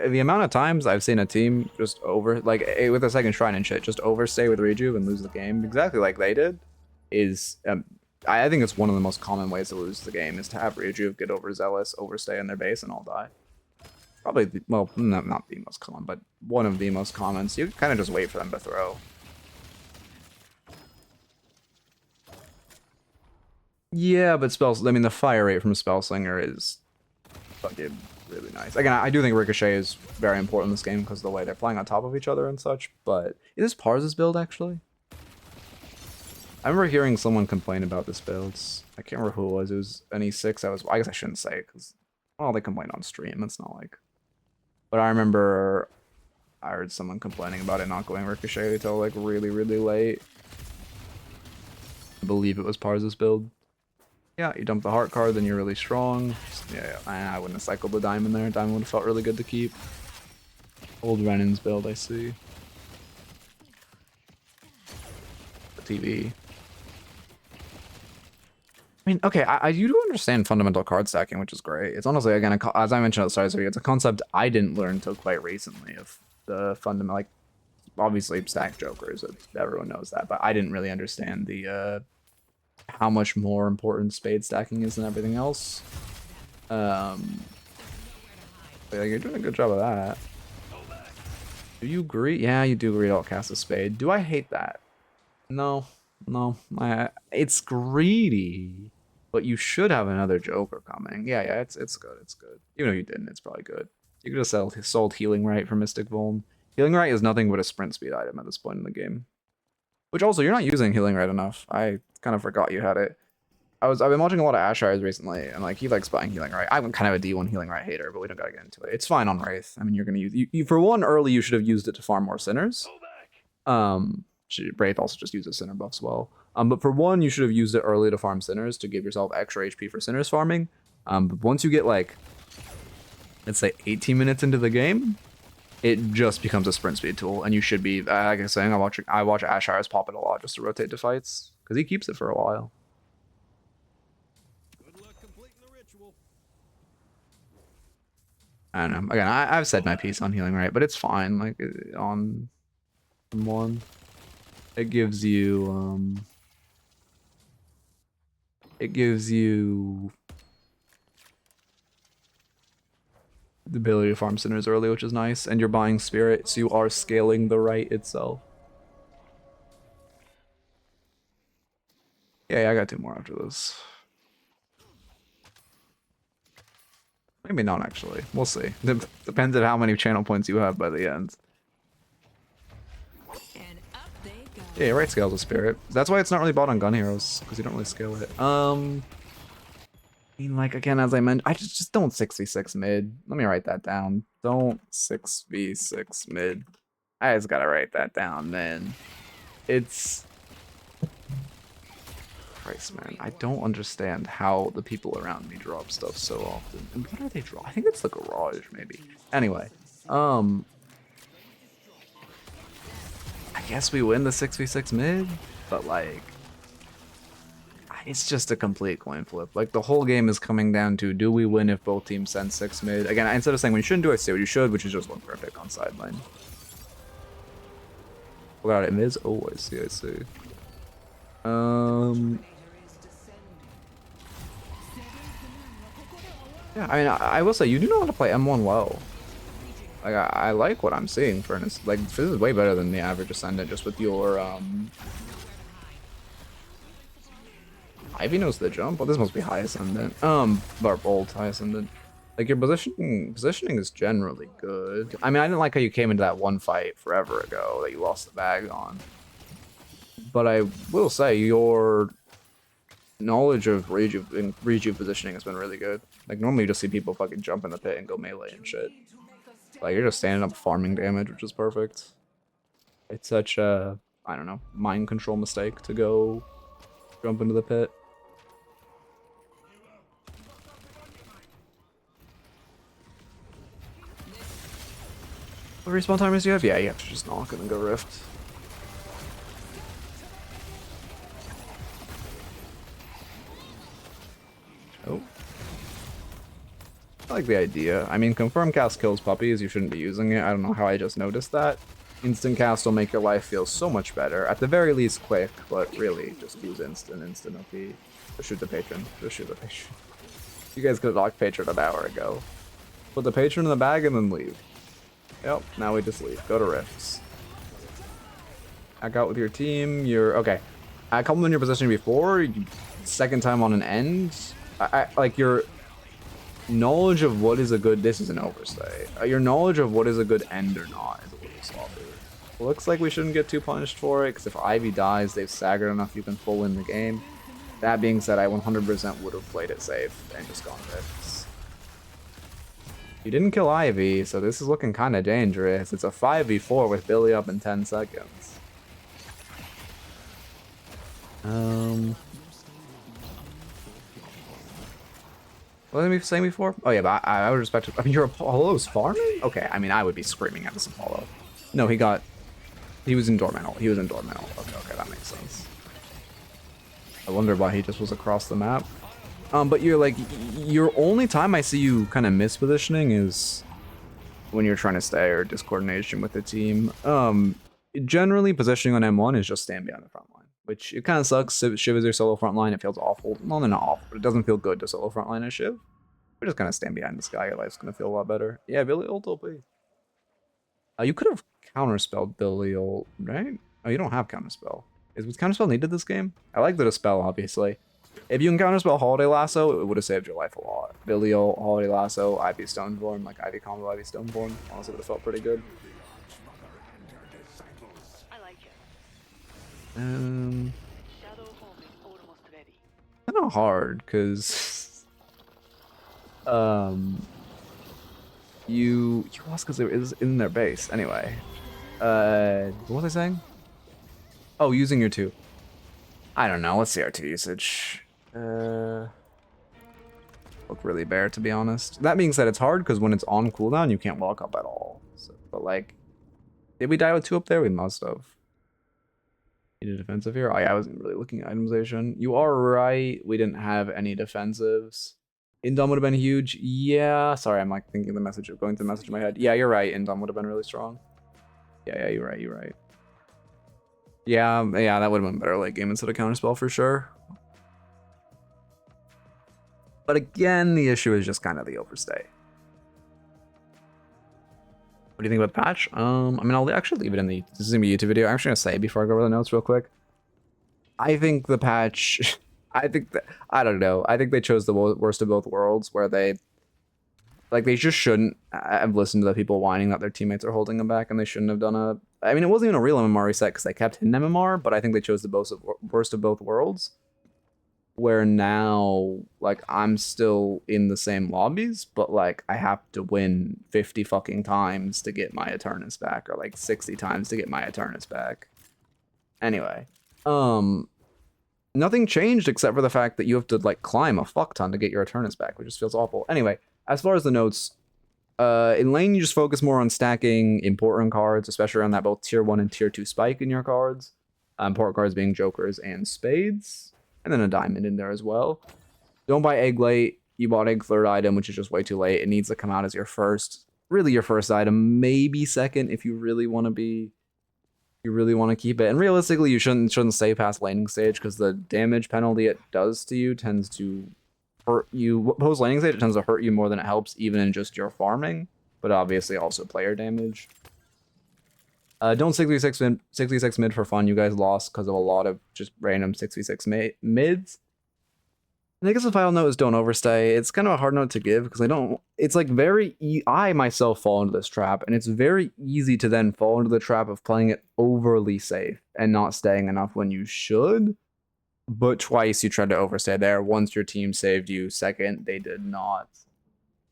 The amount of times I've seen a team just like, with a second shrine and shit, just overstay with Rejuve and lose the game, exactly like they did, is... I think it's one of the most common ways to lose the game, is to have Rejuve get overzealous, overstay in their base, and all die. Probably, well, not the most common, but one of the most common. So you kind of just wait for them to throw. Yeah, but I mean, the fire rate from Spellslinger is fucking really nice. Again, I do think Ricochet is very important in this game because of the way they're flying on top of each other and such, but is this Pars's build, actually? I remember hearing someone complain about this build. I can't remember who it was. It was an E6. I guess I shouldn't say, because, well, they complained on stream. It's not like... But I remember I heard someone complaining about it not going Ricochet until like really, really late. I believe it was Pars's build. Yeah, you dump the heart card, then you're really strong. Yeah, I wouldn't have cycled the diamond there. Diamond would have felt really good to keep. Old Renan's build, I see. The TV. I mean, okay, I do understand fundamental card stacking, which is great. It's honestly, again, as I mentioned at the start of the video, it's a concept I didn't learn until quite recently of the fundamental, like, obviously stack jokers, everyone knows that, but I didn't really understand the, how much more important spade stacking is than everything else. But, like, you're doing a good job of that. Do you greet? Yeah, you do greet alt cast a spade. Do I hate that? No, no. It's greedy, but you should have another Joker coming. Yeah, it's good. It's good. Even if you didn't, it's probably good. You could have sold Healing Right for Mystic Vuln. Healing Right is nothing but a sprint speed item at this point in the game. Which also, you're not using Healing Right enough. I kind of forgot you had it. I've been watching a lot of Ashires recently, and like he likes buying Healing Right. I'm kind of a D1 Healing Right hater, but we don't gotta get into it. It's fine on Wraith. I mean, you're gonna use you for one early. You should have used it to farm more Sinners. Wraith also just uses Sinner buffs well. But for one, you should have used it early to farm Sinners to give yourself extra HP for Sinners farming. But once you get like, let's say 18 minutes into the game, it just becomes a sprint speed tool, and you should be. Like I was saying, I watch Ashires pop it a lot just to rotate to fights because he keeps it for a while. I don't know. Again, I've said my piece on Healing Right, but it's fine. Like on one, it gives you the ability to farm Sinners early, which is nice, and you're buying Spirit, so you are scaling the right itself. Yeah, I got 2 more after this. Maybe not, actually. We'll see. Depends on how many channel points you have by the end. Yeah, right scales with Spirit. That's why it's not really bought on Gun Heroes, because you don't really scale it. I mean, like, again, as I mentioned, I just don't 6v6 mid. Let me write that down. Don't 6v6 mid. I just gotta write that down, man. It's... Christ, man, I don't understand how the people around me drop stuff so often. And what are they drop? I think it's the garage, maybe. Anyway, I guess we win the 6v6 mid, but like, it's just a complete coin flip. Like, the whole game is coming down to, do we win if both teams send 6 mid? Again, instead of saying when you shouldn't do, I say what you should, which is just look for a pick on sideline. Oh god, it is? Oh, I see, I see. Yeah, I mean, I will say, you do know how to play M1 well. Like, I like what I'm seeing for this. Like, this is way better than the average Ascendant, just with your, Ivy knows the jump. Well, this must be high Ascendant. Or old high Ascendant. Like, your positioning is generally good. I mean, I didn't like how you came into that one fight forever ago that you lost the bag on. But I will say, your knowledge of rejuve positioning has been really good. Like, normally you just see people fucking jump in the pit and go melee and shit. Like, you're just standing up farming damage, which is perfect. It's such a, I don't know, mind control mistake to go jump into the pit. What respawn timers do you have? Yeah, you have to just knock and go Rift. Oh. I like the idea. I mean, confirm cast kills puppies. You shouldn't be using it. I don't know how I just noticed that. Instant cast will make your life feel so much better. At the very least, quick, but really, just use instant OP. Just shoot the patron. Just shoot the patron. You guys could have locked patron an hour ago. Put the patron in the bag and then leave. Yep, now we just leave. Go to Rifts. Back out with your team. You're okay. I compliment your position before. Second time on an end. I like your knowledge of what is a good. This is an overstay. Your knowledge of what is a good end or not is a little sloppy. Looks like we shouldn't get too punished for it, because if Ivy dies, they've staggered enough you can full win the game. That being said, I 100% would have played it safe and just gone Rifts. You didn't kill Ivy, so this is looking kind of dangerous. It's a 5v4 with Billy up in 10 seconds. What did we say before? Oh yeah, but I would respect it. I mean, your Apollo's farming? Okay, I mean, I would be screaming at this Apollo. No, he was in Dormantle. He was in Dormantle. Okay, that makes sense. I wonder why he just was across the map. But you're like, your only time I see you kind of mispositioning is when you're trying to stay or discoordination with the team. Generally, positioning on M1 is just stand behind the front line, which it kind of sucks. Shiv is your solo front line. It feels awful. Well, they're not awful, but it doesn't feel good to solo front line as Shiv. We're just gonna stand behind this guy. Your life's gonna feel a lot better. Yeah, Billy ult OP. You could have counterspelled Billy ult, right? Oh, you don't have counterspell. Was counterspell needed this game? I like the dispel, obviously. If you can counterspell Holiday Lasso, it would have saved your life a lot. Billy ult, Holiday Lasso, Ivy Stoneform, like Ivy combo, Ivy Stoneform. Honestly, would have felt pretty good. I like it. Shadow home is almost ready. Kind of hard, because you lost because it was in their base. Anyway, what was I saying? Oh, using your 2. I don't know. Let's see our 2 usage. Look really bare, to be honest. That being said, it's hard because when it's on cooldown, you can't walk up at all. So, but like, did we die with 2 up there? We must have. Need a defensive here? Oh, yeah, I wasn't really looking at itemization. You are right. We didn't have any defensives. Indom would have been huge. Yeah. Sorry, I'm like thinking the message of going through the message in my head. Yeah, you're right. Indom would have been really strong. Yeah, you're right. You're right. Yeah, that would have been better late game instead of counterspell for sure. But again, the issue is just kind of the overstay. What do you think about the patch? I mean, I'll actually leave it in the... This is going to be a YouTube video. I'm actually going to say before I go over the notes real quick. I think the patch... I don't know. I think they chose the worst of both worlds where they... Like, they just shouldn't have listened to the people whining that their teammates are holding them back, and they shouldn't have done a... I mean, it wasn't even a real MMR reset because they kept hidden MMR, but I think they chose the worst of both worlds. Where now, like, I'm still in the same lobbies, but, like, I have to win 50 fucking times to get my Eternus back, or, like, 60 times to get my Eternus back. Anyway, nothing changed except for the fact that you have to, like, climb a fuck ton to get your Eternus back, which just feels awful. Anyway, as far as the notes, in lane, you just focus more on stacking important cards, especially around that both tier 1 and tier 2 spike in your cards. Important cards being jokers and spades. And then a diamond in there as well. Don't buy egg late. You bought egg 3rd item, which is just way too late. It needs to come out as your first, really your first item, maybe second if you really want to be, you really want to keep it. And realistically, you shouldn't stay past laning stage because the damage penalty it does to you tends to hurt you. Post laning stage, it tends to hurt you more than it helps, even in just your farming, but obviously also player damage. Don't 66 mid for fun. You guys lost because of a lot of just random 66 mids. And I guess the final note is don't overstay. It's kind of a hard note to give because it's like I myself fall into this trap, and it's very easy to then fall into the trap of playing it overly safe and not staying enough when you should. But twice you tried to overstay there. Once your team saved you, second they did not.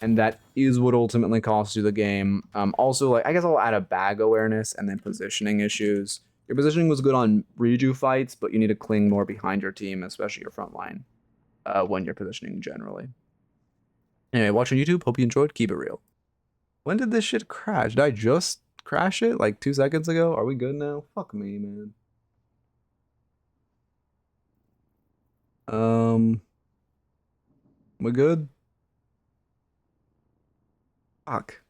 And that is what ultimately costs you the game. Also, like, I guess I'll add a bag awareness and then positioning issues. Your positioning was good on redo fights, but you need to cling more behind your team, especially your front line, when you're positioning generally. Anyway, watching YouTube. Hope you enjoyed. Keep it real. When did this shit crash? Did I just crash it like 2 seconds ago? Are we good now? Fuck me, man. We good? Fuck.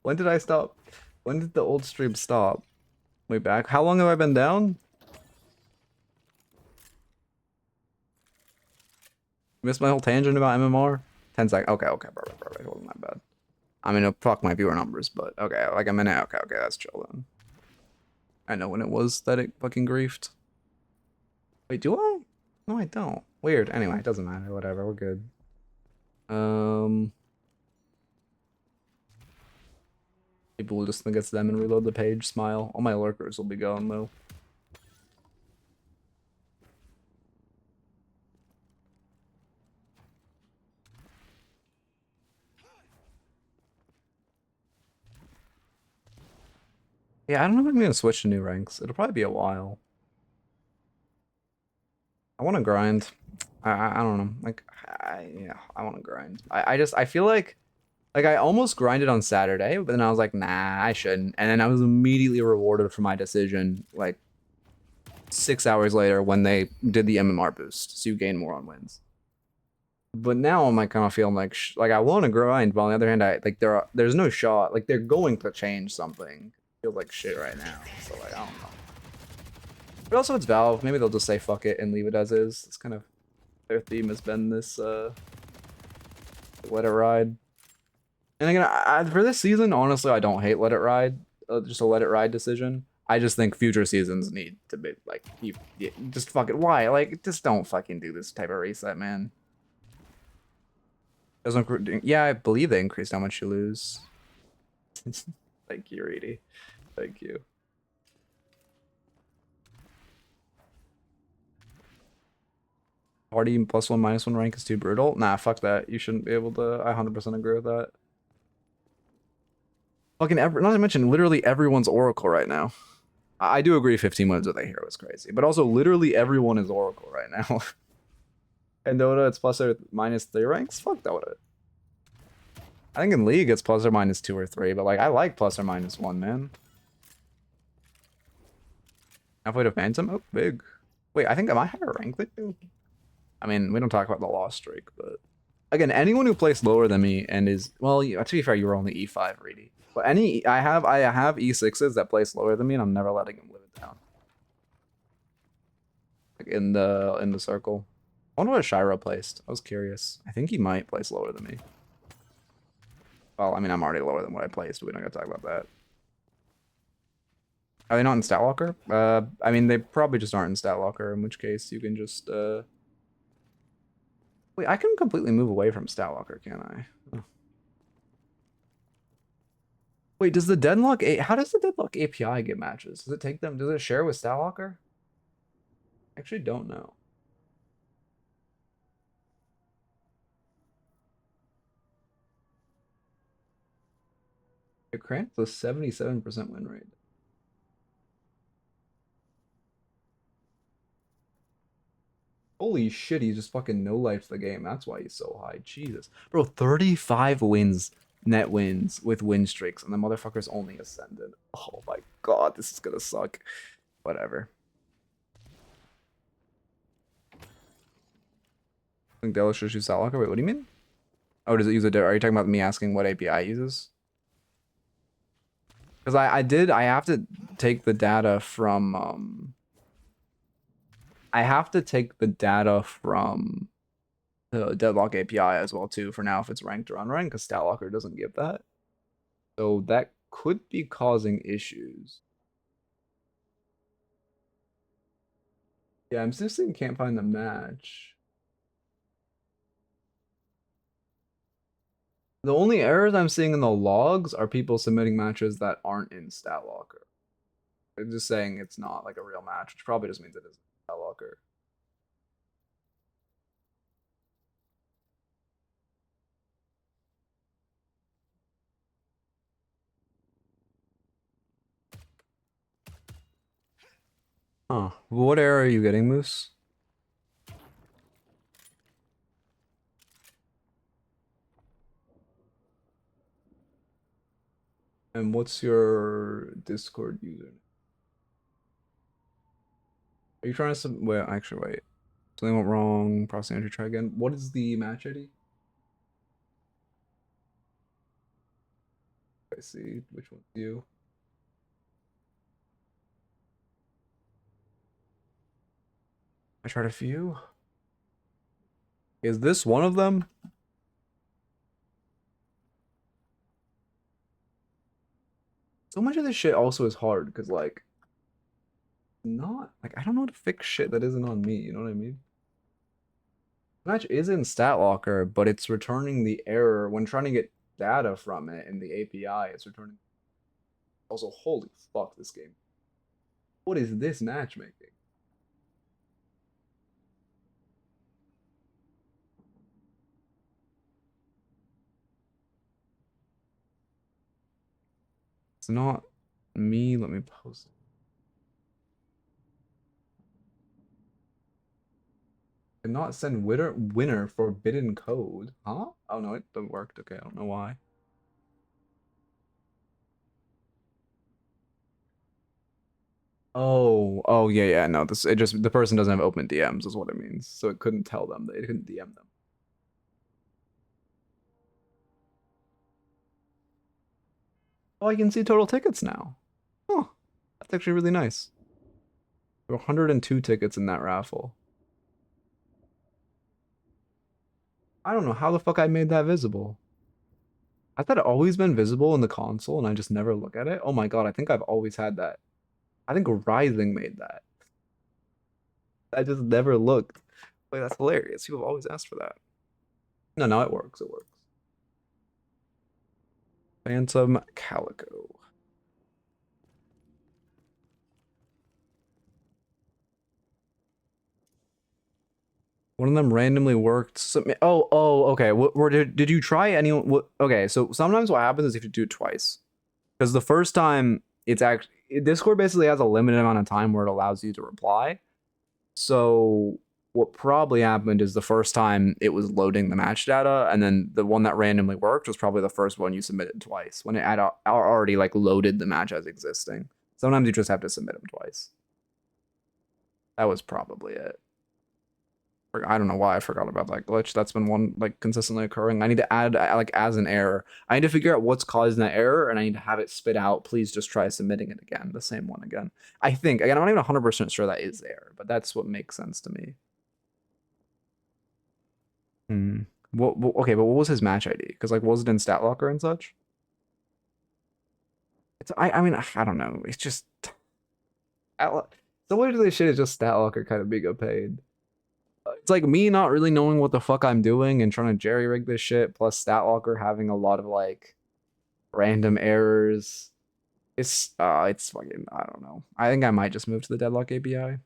When did I stop? When did the old stream stop? Way back. How long have I been down? Missed my whole tangent about MMR? 10 seconds. Okay, perfect. It wasn't that bad. I mean, it'll fuck my viewer numbers, but okay, like a minute. Okay, that's chill then. I know when it was that it fucking griefed. Wait, do I? No, I don't. Weird. Anyway, it doesn't matter. Whatever, we're good. People will just think it's them and reload the page, smile. All my lurkers will be gone though. Yeah, I don't know if I'm gonna switch to new ranks. It'll probably be a while. I want to grind. I don't know. Like, yeah, I want to grind. I feel like I almost grinded on Saturday, but then I was like, nah, I shouldn't. And then I was immediately rewarded for my decision, like 6 hours later when they did the MMR boost, so you gain more on wins. But now I'm like kind of feeling like I want to grind, but on the other hand, there's no shot. Like they're going to change something. Feels like shit right now. So like I don't know. But also it's Valve. Maybe they'll just say fuck it and leave it as is. It's kind of Their theme has been this let it ride. And again, for this season, honestly, I don't hate let it ride. Just a let it ride decision. I just think future seasons need to be like, just fucking why? Like, just don't fucking do this type of reset, man. Doesn't, yeah, I believe they increased how much you lose. Thank you, Reedy. Thank you. Party +1 -1 rank is too brutal. Nah, fuck that. You shouldn't be able to. I 100% agree with that. Fucking not to mention, literally everyone's Oracle right now. I do agree 15 wins with a hero is crazy, but also literally everyone is Oracle right now. And Dota, it's +3 ranks? Fuck Dota. I think in League it's +2 or 3, but like I like +1, man. Halfway to Phantom? Oh, big. Wait, I think am I higher ranked than you? I mean, we don't talk about the loss streak, but again, anyone who plays lower than me and is well, to be fair, you were only E5 Reedy. But I have E6s that play slower than me, and I'm never letting them live it down. Like in the circle. I wonder what Shiro placed. I was curious. I think he might place lower than me. Well, I mean, I'm already lower than what I placed, but we don't gotta talk about that. Are they not in Stat Locker? I mean, they probably just aren't in Stat Locker, in which case you can just wait, I can completely move away from Stat Locker, can't I? Oh. Wait, does the Deadlock how does the Deadlock API get matches? Does it take them? Does it share with Stat Locker? I actually don't know. It grants a 77% win rate. Holy shit, he just fucking no-lifed the game. That's why he's so high. Jesus. Bro, 35 wins, net wins with win streaks, and the motherfucker's only Ascendant. Oh my god, this is gonna suck. Whatever. I think Delos should use Stat Locker. Wait, what do you mean? Oh, does it use are you talking about me asking what API it uses? Because I have to take the data from I have to take the data from the Deadlock API as well too for now if it's ranked or unranked, because Stat Locker doesn't give that. So that could be causing issues. Yeah, I'm just saying can't find the match. The only errors I'm seeing in the logs are people submitting matches that aren't in Stat Locker. They're just saying it's not like a real match, which probably just means it is Stat Locker. Huh. What error are you getting, Moose? And what's your Discord user? Are you trying to wait, actually wait. Something went wrong. Processing entry, try again. What is the match ID? I see which one's you. I tried a few. Is this one of them? So much of this shit also is hard because like not like I don't know how to fix shit that isn't on me, you know what I mean? Match is in Stat Locker, but it's returning the error when trying to get data from it in the API. It's returning. Also, holy fuck, this game. What is this matchmaking? It's not me. Let me post it. Cannot send winner forbidden code. Huh? Oh no, it worked. Okay, I don't know why. Oh yeah. No, the person doesn't have open DMs is what it means. So it couldn't tell them. It couldn't DM them. Oh, I can see total tickets now. Huh. That's actually really nice. There were 102 tickets in that raffle. I don't know how the fuck I made that visible. I thought it always been visible in the console and I just never look at it. Oh my god, I think I've always had that. I think Rising made that. I just never looked. Wait, that's hilarious. People have always asked for that. No, no, it works. It works. Phantom Calico. One of them randomly worked. Oh, okay. Did you try anyone? Okay, so sometimes what happens is you have to do it twice. Because the first time, it's actually Discord basically has a limited amount of time where it allows you to reply. So what probably happened is the first time it was loading the match data, and then the one that randomly worked was probably the first one you submitted twice when it had already like loaded the match as existing. Sometimes you just have to submit them twice. That was probably it. I don't know why I forgot about that glitch. That's been one like consistently occurring. I need to add like as an error. I need to figure out what's causing that error and I need to have it spit out. Please just try submitting it again, the same one again. I think again, I'm not even 100% sure that is there, but that's what makes sense to me. Okay, but what was his match ID? Because like, was it in stat locker and such? I mean, I don't know. It's just so what this shit is just stat locker kind of being a pain. It's like me not really knowing what the fuck I'm doing and trying to jerry rig this shit, plus stat locker having a lot of like random errors. It's fucking, I don't know. I think I might just move to the Deadlock API.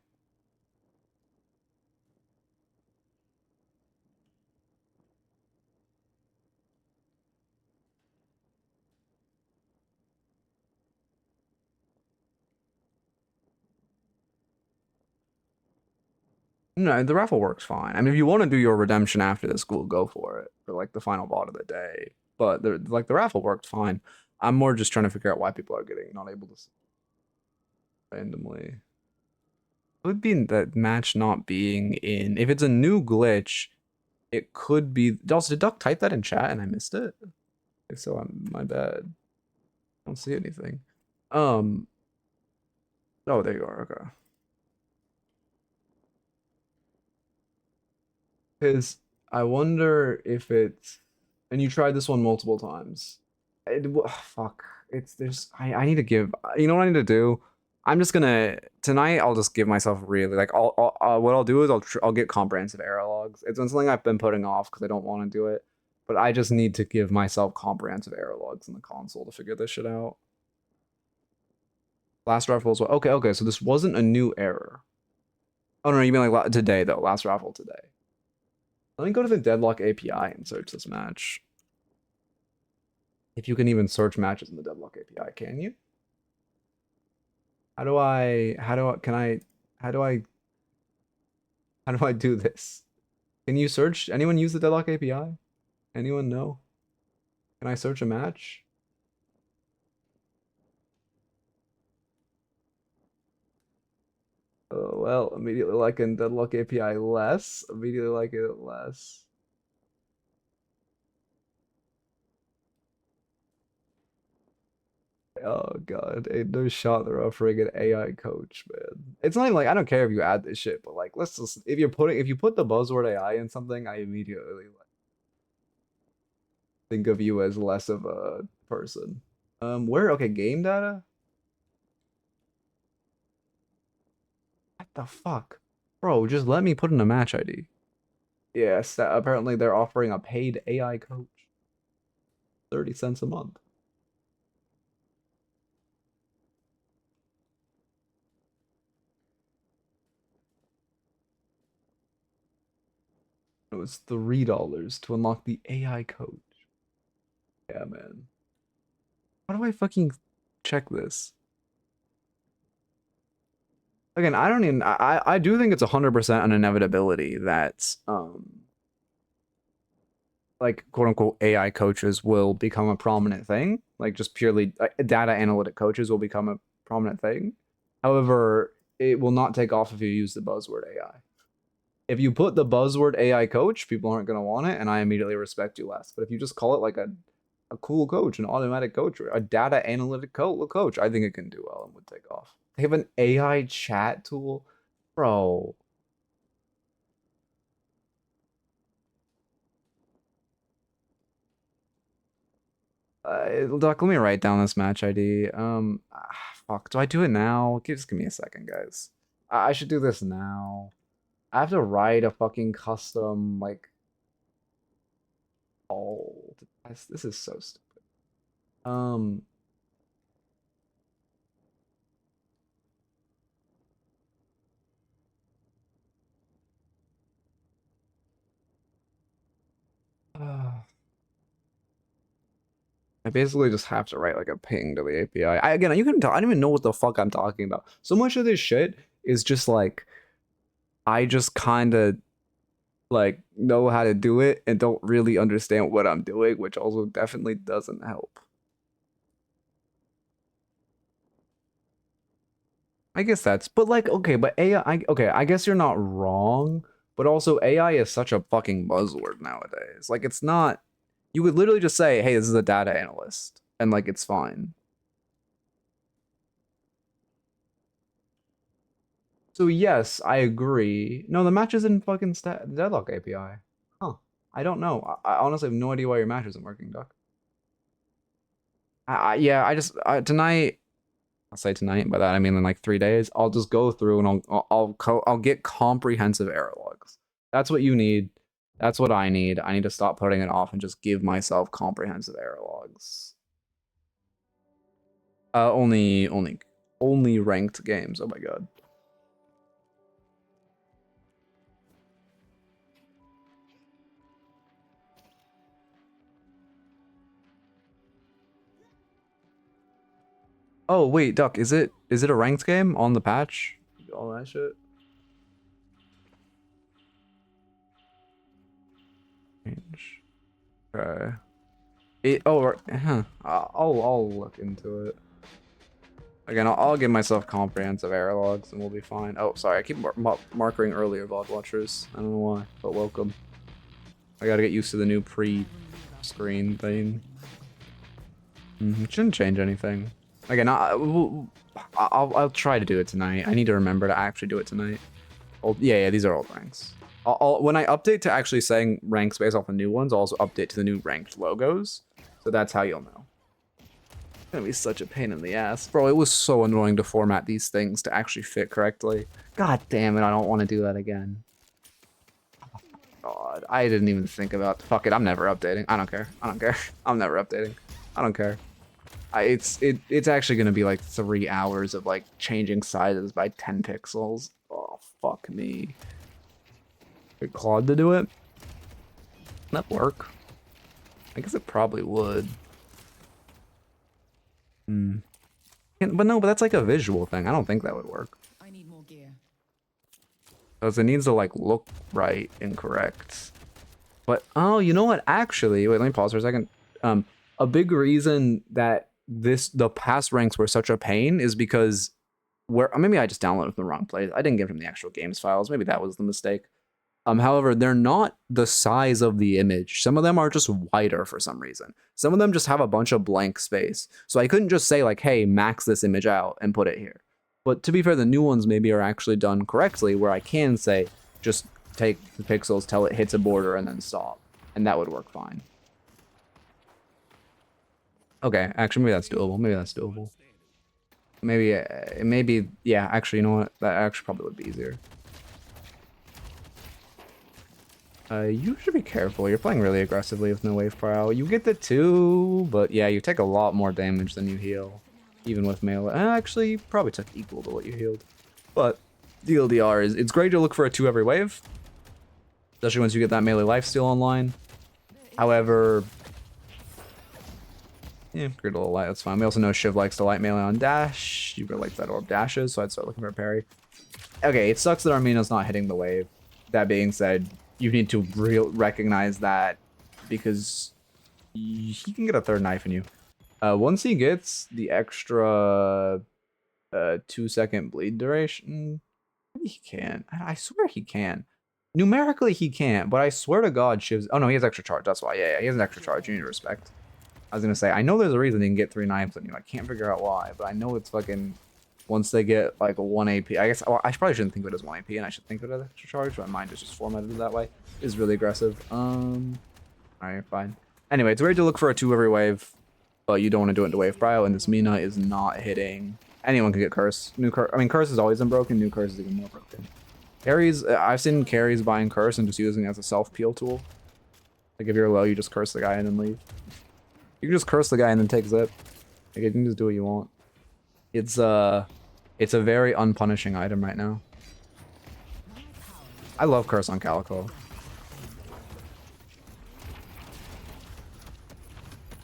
No, the raffle works fine. I mean, if you want to do your redemption after this, cool, go for it for like the final bot of the day. But the raffle worked fine. I'm more just trying to figure out why people are getting not able to randomly. It would be that match not being in. If it's a new glitch, it could be. Also, did Duck type that in chat and I missed it? If so, my bad. I don't see anything. Oh, there you are. Okay. Because I wonder if it's, and you tried this one multiple times. Fuck. I need to give, you know what I need to do? I'm just gonna, tonight I'll just give myself really, like, what I'll do is I'll get comprehensive error logs. It's something I've been putting off because I don't want to do it. But I just need to give myself comprehensive error logs in the console to figure this shit out. Last raffle as well. Okay, so this wasn't a new error. Oh no, you mean like today though, last raffle today. Let me go to the Deadlock API and search this match. If you can even search matches in the Deadlock API, can you? How do I do this? Can you search? Anyone use the Deadlock API? Anyone know? Can I search a match? Oh, well, immediately liking Deadlock API less. Immediately like it less. Oh god, ain't no shot they're offering an AI coach, man. It's not even like I don't care if you add this shit, but like let's just if you put the buzzword AI in something, I immediately like think of you as less of a person. Where okay, game data? What the fuck? Bro, just let me put in a match ID. Yes, apparently they're offering a paid AI coach. 30 cents a month. It was $3 to unlock the AI coach. Yeah, man. How do I fucking check this? Again, I don't even I do think it's 100% an inevitability that like quote unquote AI coaches will become a prominent thing. Like just purely data analytic coaches will become a prominent thing. However, it will not take off if you use the buzzword AI. If you put the buzzword AI coach, people aren't going to want it, and I immediately respect you less. But if you just call it like a cool coach, an automatic coach, or a data analytic coach, I think it can do well and would take off. They have an AI chat tool, bro. Doc, let me write down this match ID. Fuck, do I do it now? Just give me a second, guys. I should do this now. I have to write a fucking custom, like... Oh, this is so stupid. I basically just have to write like a ping to the API. Again, you can tell I don't even know what the fuck I'm talking about. So much of this shit is just like I just kind of like know how to do it and don't really understand what I'm doing, which also definitely doesn't help. I guess that's, but like, okay, but AI, okay, I guess you're not wrong, but also AI is such a fucking buzzword nowadays. Like, it's not, you would literally just say, hey, this is a data analyst, and like, it's fine. So yes, I agree. No, the match is in fucking Deadlock API. Huh. I don't know. I honestly have no idea why your match isn't working, Doc. Yeah, tonight, I'll say tonight, by that I mean in like 3 days, I'll just go through and I'll get comprehensive error logs. That's what you need. That's what I need. I need to stop putting it off and just give myself comprehensive error logs. Only ranked games. Oh my god. Oh wait, Duck, is it a ranked game on the patch? All that shit. Change. Okay. I'll look into it. Again, I'll give myself comprehensive error logs and we'll be fine. Oh, sorry, I keep marking earlier VOD watchers. I don't know why, but welcome. I gotta get used to the new pre-screen thing. Shouldn't change anything. Again, I'll try to do it tonight. I need to remember to actually do it tonight. Yeah, these are old ranks. When I update to actually saying ranks based off the new ones, I'll also update to the new ranked logos. So that's how you'll know. It's gonna be such a pain in the ass. Bro, it was so annoying to format these things to actually fit correctly. God damn it, I don't want to do that again. Oh, God, I didn't even think about, fuck it, I'm never updating. I don't care. I'm never updating. I don't care. It's actually gonna be like 3 hours of like changing sizes by 10 pixels. Oh, fuck me. Get Claude to do it? That work? I guess it probably would. But that's like a visual thing. I don't think that would work. I need more gear. Because it needs to like look right and correct. But oh, you know what? Actually, wait, let me pause for a second. A big reason that the past ranks were such a pain is because maybe I just downloaded from the wrong place. I didn't give him the actual games files. Maybe that was the mistake. However, they're not the size of the image. Some of them are just wider for some reason. Some of them just have a bunch of blank space. So I couldn't just say like, hey, max this image out and put it here. But to be fair, the new ones maybe are actually done correctly where I can say, just take the pixels till it hits a border and then stop. And that would work fine. Okay, actually, maybe that's doable. Maybe, yeah, actually, you know what? That actually probably would be easier. You should be careful. You're playing really aggressively with no wave prow. You get the 2, but yeah, you take a lot more damage than you heal. Even with melee. Actually, you probably took equal to what you healed. But the LDR is, it's great to look for a 2 every wave. Especially once you get that melee lifesteal online. However, yeah, great a little light, that's fine. We also know Shiv likes to light melee on dash. You really like that orb dashes, so I'd start looking for a parry. Okay, it sucks that Armina's not hitting the wave. That being said, you need to recognize that because he can get a 3rd knife in you. Once he gets the extra 2-second bleed duration, maybe he can. I swear he can. Numerically, he can't, but I swear to God, Shiv's... Oh, no, he has extra charge. That's why. Yeah, he has an extra charge. You need to respect. I was going to say, I know there's a reason he can get 3 knives on you. I can't figure out why, but I know it's fucking... Once they get like a 1 AP, I guess I probably shouldn't think of it as 1 AP, and I should think of it as extra charge, but my mind is just formatted that way. It's really aggressive. Alright, fine. Anyway, it's weird to look for a 2 every wave. but you don't want to do it into wave prio, and this Mina is not hitting. Anyone can get curse. I mean, curse has always been broken. New curse is even more broken. Carries, I've seen carries buying curse and just using it as a self peel tool. Like if you're low, you just curse the guy and then leave. You can just curse the guy and then take zip. Like you can just do what you want. It's a very unpunishing item right now. I love curse on Calico.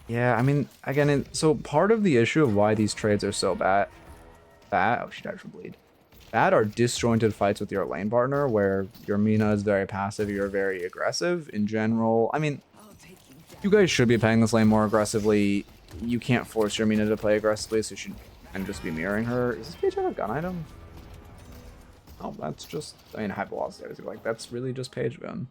Yeah, I mean, again, so part of the issue of why these trades are so bad, oh, she died from bleed. Bad are disjointed fights with your lane partner where your Mina is very passive, you're very aggressive. In general, I mean, you guys should be playing this lane more aggressively. You can't force your Mina to play aggressively, so you should and just be mirroring her. Is this page have a gun item? Oh, that's just, I mean, high velocity. Like, that's really just page gun.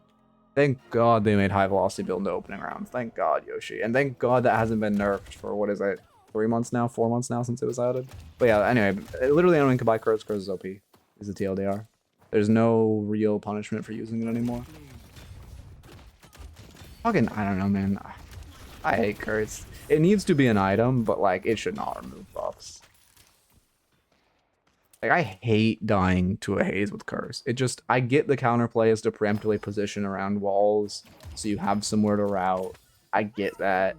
Thank God they made high velocity build into opening round. Thank God, Yoshi. And thank God that hasn't been nerfed for, what is it, 3 months now? 4 months now since it was added? But yeah, anyway, literally anyone can buy curse. Curse is OP. Is a TLDR. There's no real punishment for using it anymore. Fucking, I don't know, man. I hate curse. It needs to be an item, but like, it should not remove buffs. Like, I hate dying to a haze with curse. It just, I get the counterplay is to preemptively position around walls, so you have somewhere to route. I get that.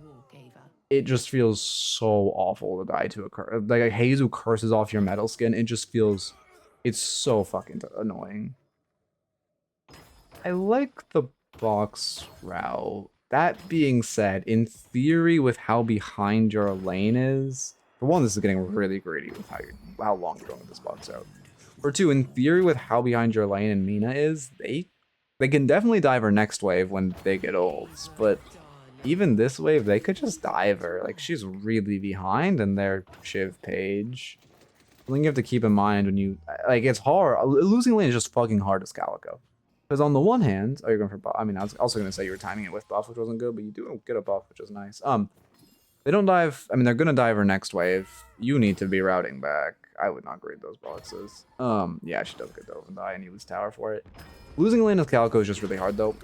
It just feels so awful to die to a curse. Like, a haze who curses off your metal skin, it just feels, it's so fucking annoying. I like the box route. That being said, in theory, with how behind your lane is, for one, this is getting really greedy with how long you're going with this box out. For two, in theory, with how behind your lane and Mina is, they can definitely dive her next wave when they get ults, but even this wave, they could just dive her. Like, she's really behind in their Shiv page. Something you have to keep in mind when you, like, it's hard. Losing lane is just fucking hard as Calico. Because on the one hand, oh, you're going for buff. I mean, I was also going to say you were timing it with buff, which wasn't good, but you do get a buff, which is nice. They don't dive. I mean, they're gonna dive her next wave. You need to be routing back. I would not grade those boxes. Yeah, she does get the open die and you lose tower for it. Losing lane with Calico is just really hard though.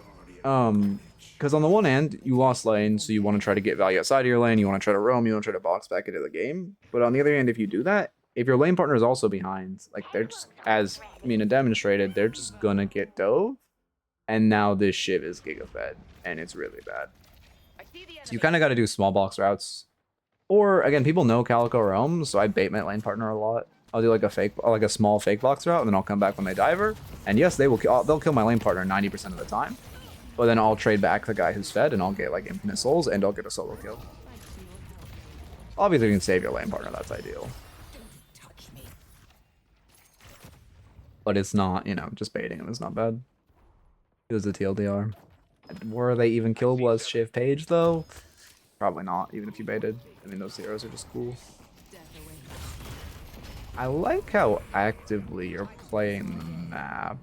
Because on the one hand, you lost lane, so you want to try to get value outside of your lane. You want to try to roam. You want to try to box back into the game. But on the other hand, if you do that, if your lane partner is also behind, like they're just, as Mina demonstrated, they're just gonna get dove. And now this Shiv is Gigafed, and it's really bad. So you kind of got to do small box routes. Or, again, people know Calico roams, so I bait my lane partner a lot. I'll do like a small fake box route, and then I'll come back when they dive her. And yes, they'll kill my lane partner 90% of the time. But then I'll trade back the guy who's fed, and I'll get like infinite souls, and I'll get a solo kill. Obviously, you can save your lane partner, that's ideal. But it's not, you know, just baiting him is not bad. It was a TLDR. Were they even killable as Shiv page though? Probably not, even if you baited. I mean, those zeros are just cool. I like how actively you're playing the map.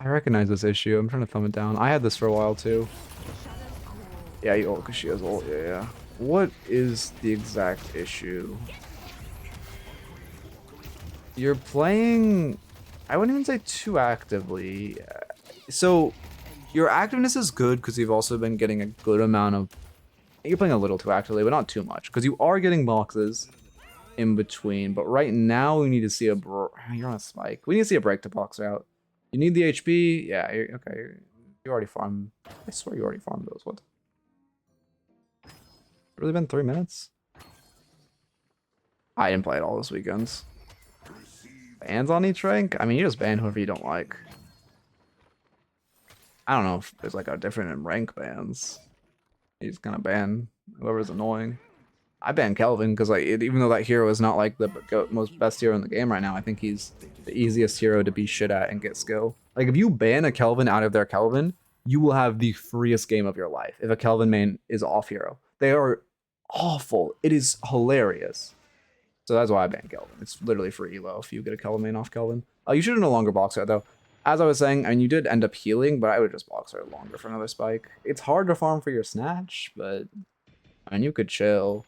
I recognize this issue. I'm trying to thumb it down. I had this for a while too. Yeah, you ult because she has ult. Yeah. What is the exact issue? You're playing, I wouldn't even say too actively. So your activeness is good because you've also been getting a good amount of, you're playing a little too actively, but not too much because you are getting boxes in between. But right now we need to see a, you're on a spike. We need to see a break to box out. You need the HP. Yeah, okay. You already farmed. I swear you already farmed those. What? Really been 3 minutes? I didn't play it all this weekend. Bans on each rank? I mean, you just ban whoever you don't like. I don't know if there's like a different in rank bans. You just kind of ban whoever's annoying. I ban Kelvin because like even though that hero is not like the most best hero in the game right now, I think he's the easiest hero to be shit at and get skill. Like if you ban a Kelvin out of their Kelvin, you will have the freest game of your life. If a Kelvin main is off hero, they are awful. It is hilarious. So that's why I ban Kelvin. It's literally free elo if you get a Kelvin main off Kelvin. You should no longer box her though. As I was saying, I mean, you did end up healing, but I would just box her longer for another spike. It's hard to farm for your snatch, but I mean, you could chill.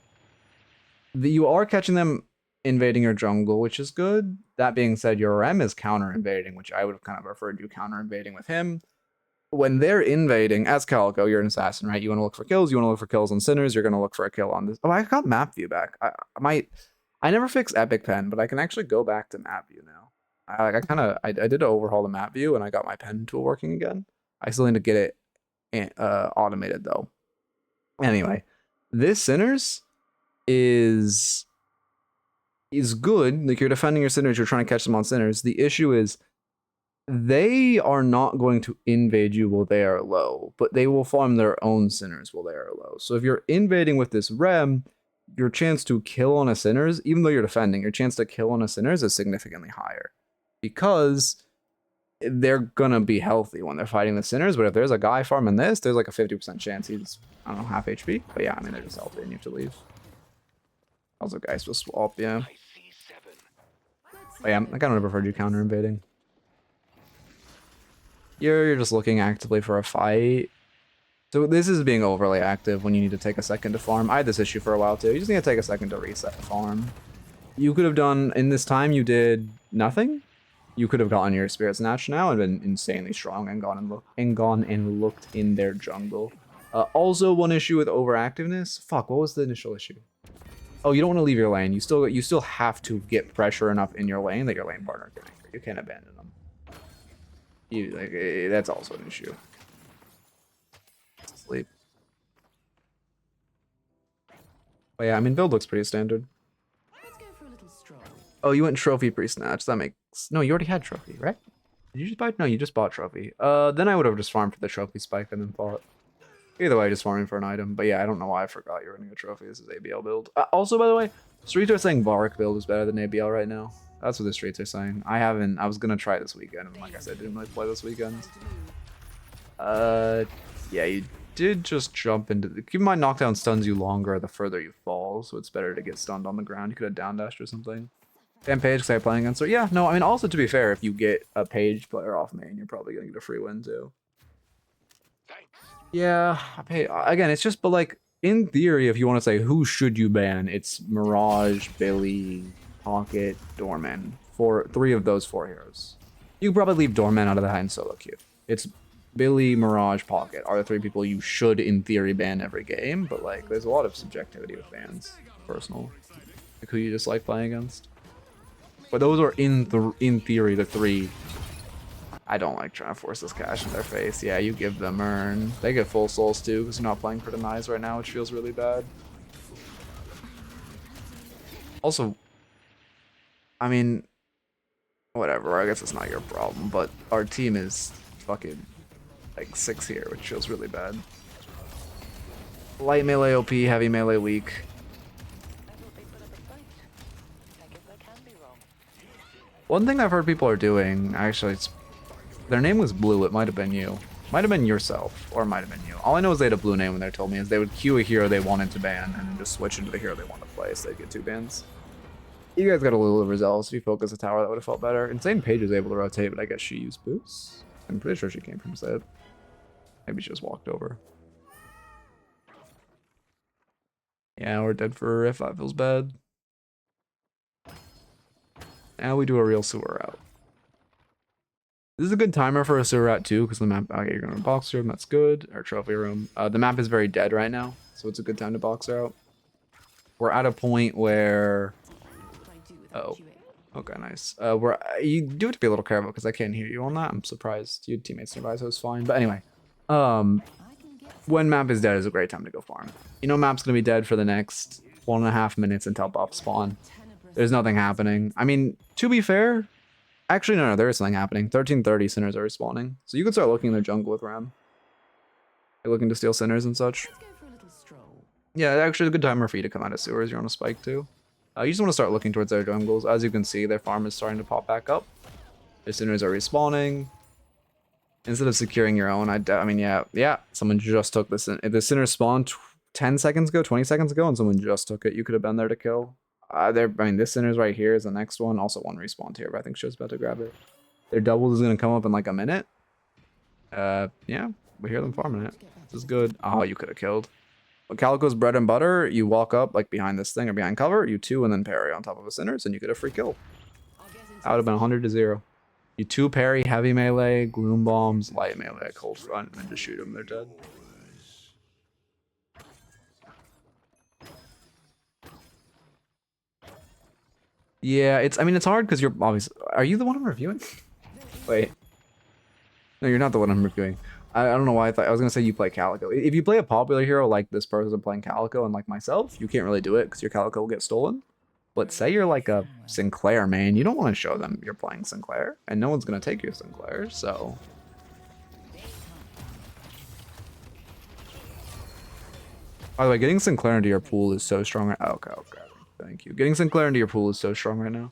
You are catching them invading your jungle, which is good. That being said, your RM is counter invading, which I would have kind of preferred you counter invading with him. when they're invading, as Calico, you're an assassin, right? You want to look for kills. You want to look for kills on sinners. You're going to look for a kill on this. Oh, I got map view back. I never fixed Epic Pen, but I can actually go back to map view now. I did overhaul the map view and I got my pen tool working again. I still need to get it automated though. Anyway, this sinners is good. Like, you're defending your sinners, you're trying to catch them on sinners. The issue is they are not going to invade you while they are low, but they will farm their own sinners while they are low. So if you're invading with this rem, your chance to kill on a sinners, even though you're defending, your chance to kill on a sinners is significantly higher because they're gonna be healthy when they're fighting the sinners. But if there's a guy farming this, there's like a 50% chance he's, I don't know, half HP. But yeah, I mean, they're just healthy and you have to leave. Also, guys will swap, yeah. But yeah, I kind of preferred you counter invading. You're just looking actively for a fight. So this is being overly active when you need to take a second to farm. I had this issue for a while too. You just need to take a second to reset the farm. You could have done, in this time you did nothing. You could have gotten your Spirit Snatch now and been insanely strong and gone and looked in their jungle. Also, one issue with overactiveness. Fuck, what was the initial issue? Oh, you don't want to leave your lane. You still have to get pressure enough in your lane that your lane partner can anchor. You can't abandon them. That's also an issue. Sleep. But yeah, I mean, build looks pretty standard. Let's go for a little stroll. Oh, you went trophy pre-snatch. That makes... No, you already had trophy, right? Did you just buy... No, you just bought trophy. Then I would have just farmed for the trophy spike and then fought. Either way, just farming for an item. But yeah, I don't know why I forgot you're running a trophy. This is ABL build. Also, by the way, streets are saying Varric build is better than ABL right now. That's what the streets are saying. I was gonna try this weekend, and like I said, didn't really play this weekend. Yeah, you did just jump into the... Keep in mind, knockdown stuns you longer the further you fall, so it's better to get stunned on the ground. You could have down dashed or something. And Page, because I'm playing against her. Yeah, no, I mean, also to be fair, if you get a Page player off main, you're probably gonna get a free win too. Yeah, again, it's just, but like, in theory, if you want to say who should you ban, it's Mirage, Billy, Pocket, Doorman. Three of those 4 heroes. You could probably leave Doorman out of the high and solo queue. It's Billy, Mirage, Pocket are the 3 people you should, in theory, ban every game, but like, there's a lot of subjectivity with bans. Personal. Like, who you just like playing against. But those are, in theory, the 3. I don't like trying to force this cash in their face. Yeah, you give them Earn. They get full souls too, because they're not playing for denies right now, which feels really bad. Also, I mean, whatever, I guess it's not your problem, but our team is fucking like 6 here, which feels really bad. Light melee OP, heavy melee weak. One thing I've heard people are doing, actually, their name was Blue, it might have been you. Might have been yourself, or might have been you. All I know is they had a blue name when they told me is they would queue a hero they wanted to ban and then just switch into the hero they want to play, so they'd get 2 bans. You guys got a little overzealous. If you focus a tower, that would have felt better. Insane Page was able to rotate, but I guess she used boosts. I'm pretty sure she came from Zed. Maybe she just walked over. Yeah, we're dead for a riff. That feels bad. Now we do a real sewer route. This is a good timer for a sewer route too, because the map... Okay, you're going to box room. That's good. Or trophy room. The map is very dead right now, so it's a good time to box out. We're at a point where... Oh. Okay, nice. You do have to be a little careful because I can't hear you on that. I'm surprised your teammates nearby, so it's fine. But anyway, when map is dead is a great time to go farm. You know map's gonna be dead for the next 1.5 minutes until buffs spawn. There's nothing happening. I mean, to be fair, actually no, there is something happening. 1330 sinners are respawning, so you can start looking in their jungle with Ram. You're looking to steal sinners and such. Yeah, actually a good timer for you to come out of sewers. You're on a spike too. You just want to start looking towards their jungles. As you can see, their farm is starting to pop back up. Their sinners are respawning. Instead of securing your own, I mean, yeah, someone just took this. The sinner spawned 10 seconds ago, 20 seconds ago, and someone just took it. You could have been there to kill. I mean, this sinner's right here is the next one. Also, one respawned here, but I think Show's about to grab it. Their double is going to come up in like a minute. Yeah, we hear them farming it. This is good. Oh, you could have killed. Calico's bread and butter, you walk up like behind this thing or behind cover, you 2 and then parry on top of a sinners, and you get a free kill. That would have been 100 to 0. You 2 parry, heavy melee, gloom bombs, light melee, cold front, and then just shoot them, they're dead. Yeah, I mean, it's hard because you're obviously, are you the one I'm reviewing? Wait. No, you're not the one I'm reviewing. I don't know why I was gonna say you play Calico. If you play a popular hero like this person playing Calico and like myself, you can't really do it because your Calico will get stolen. But say you're like a Sinclair main, you don't want to show them you're playing Sinclair, and no one's gonna take your Sinclair, so. By the way, getting Sinclair into your pool is so strong. Oh, okay, okay. Thank you. Getting Sinclair into your pool is so strong right now.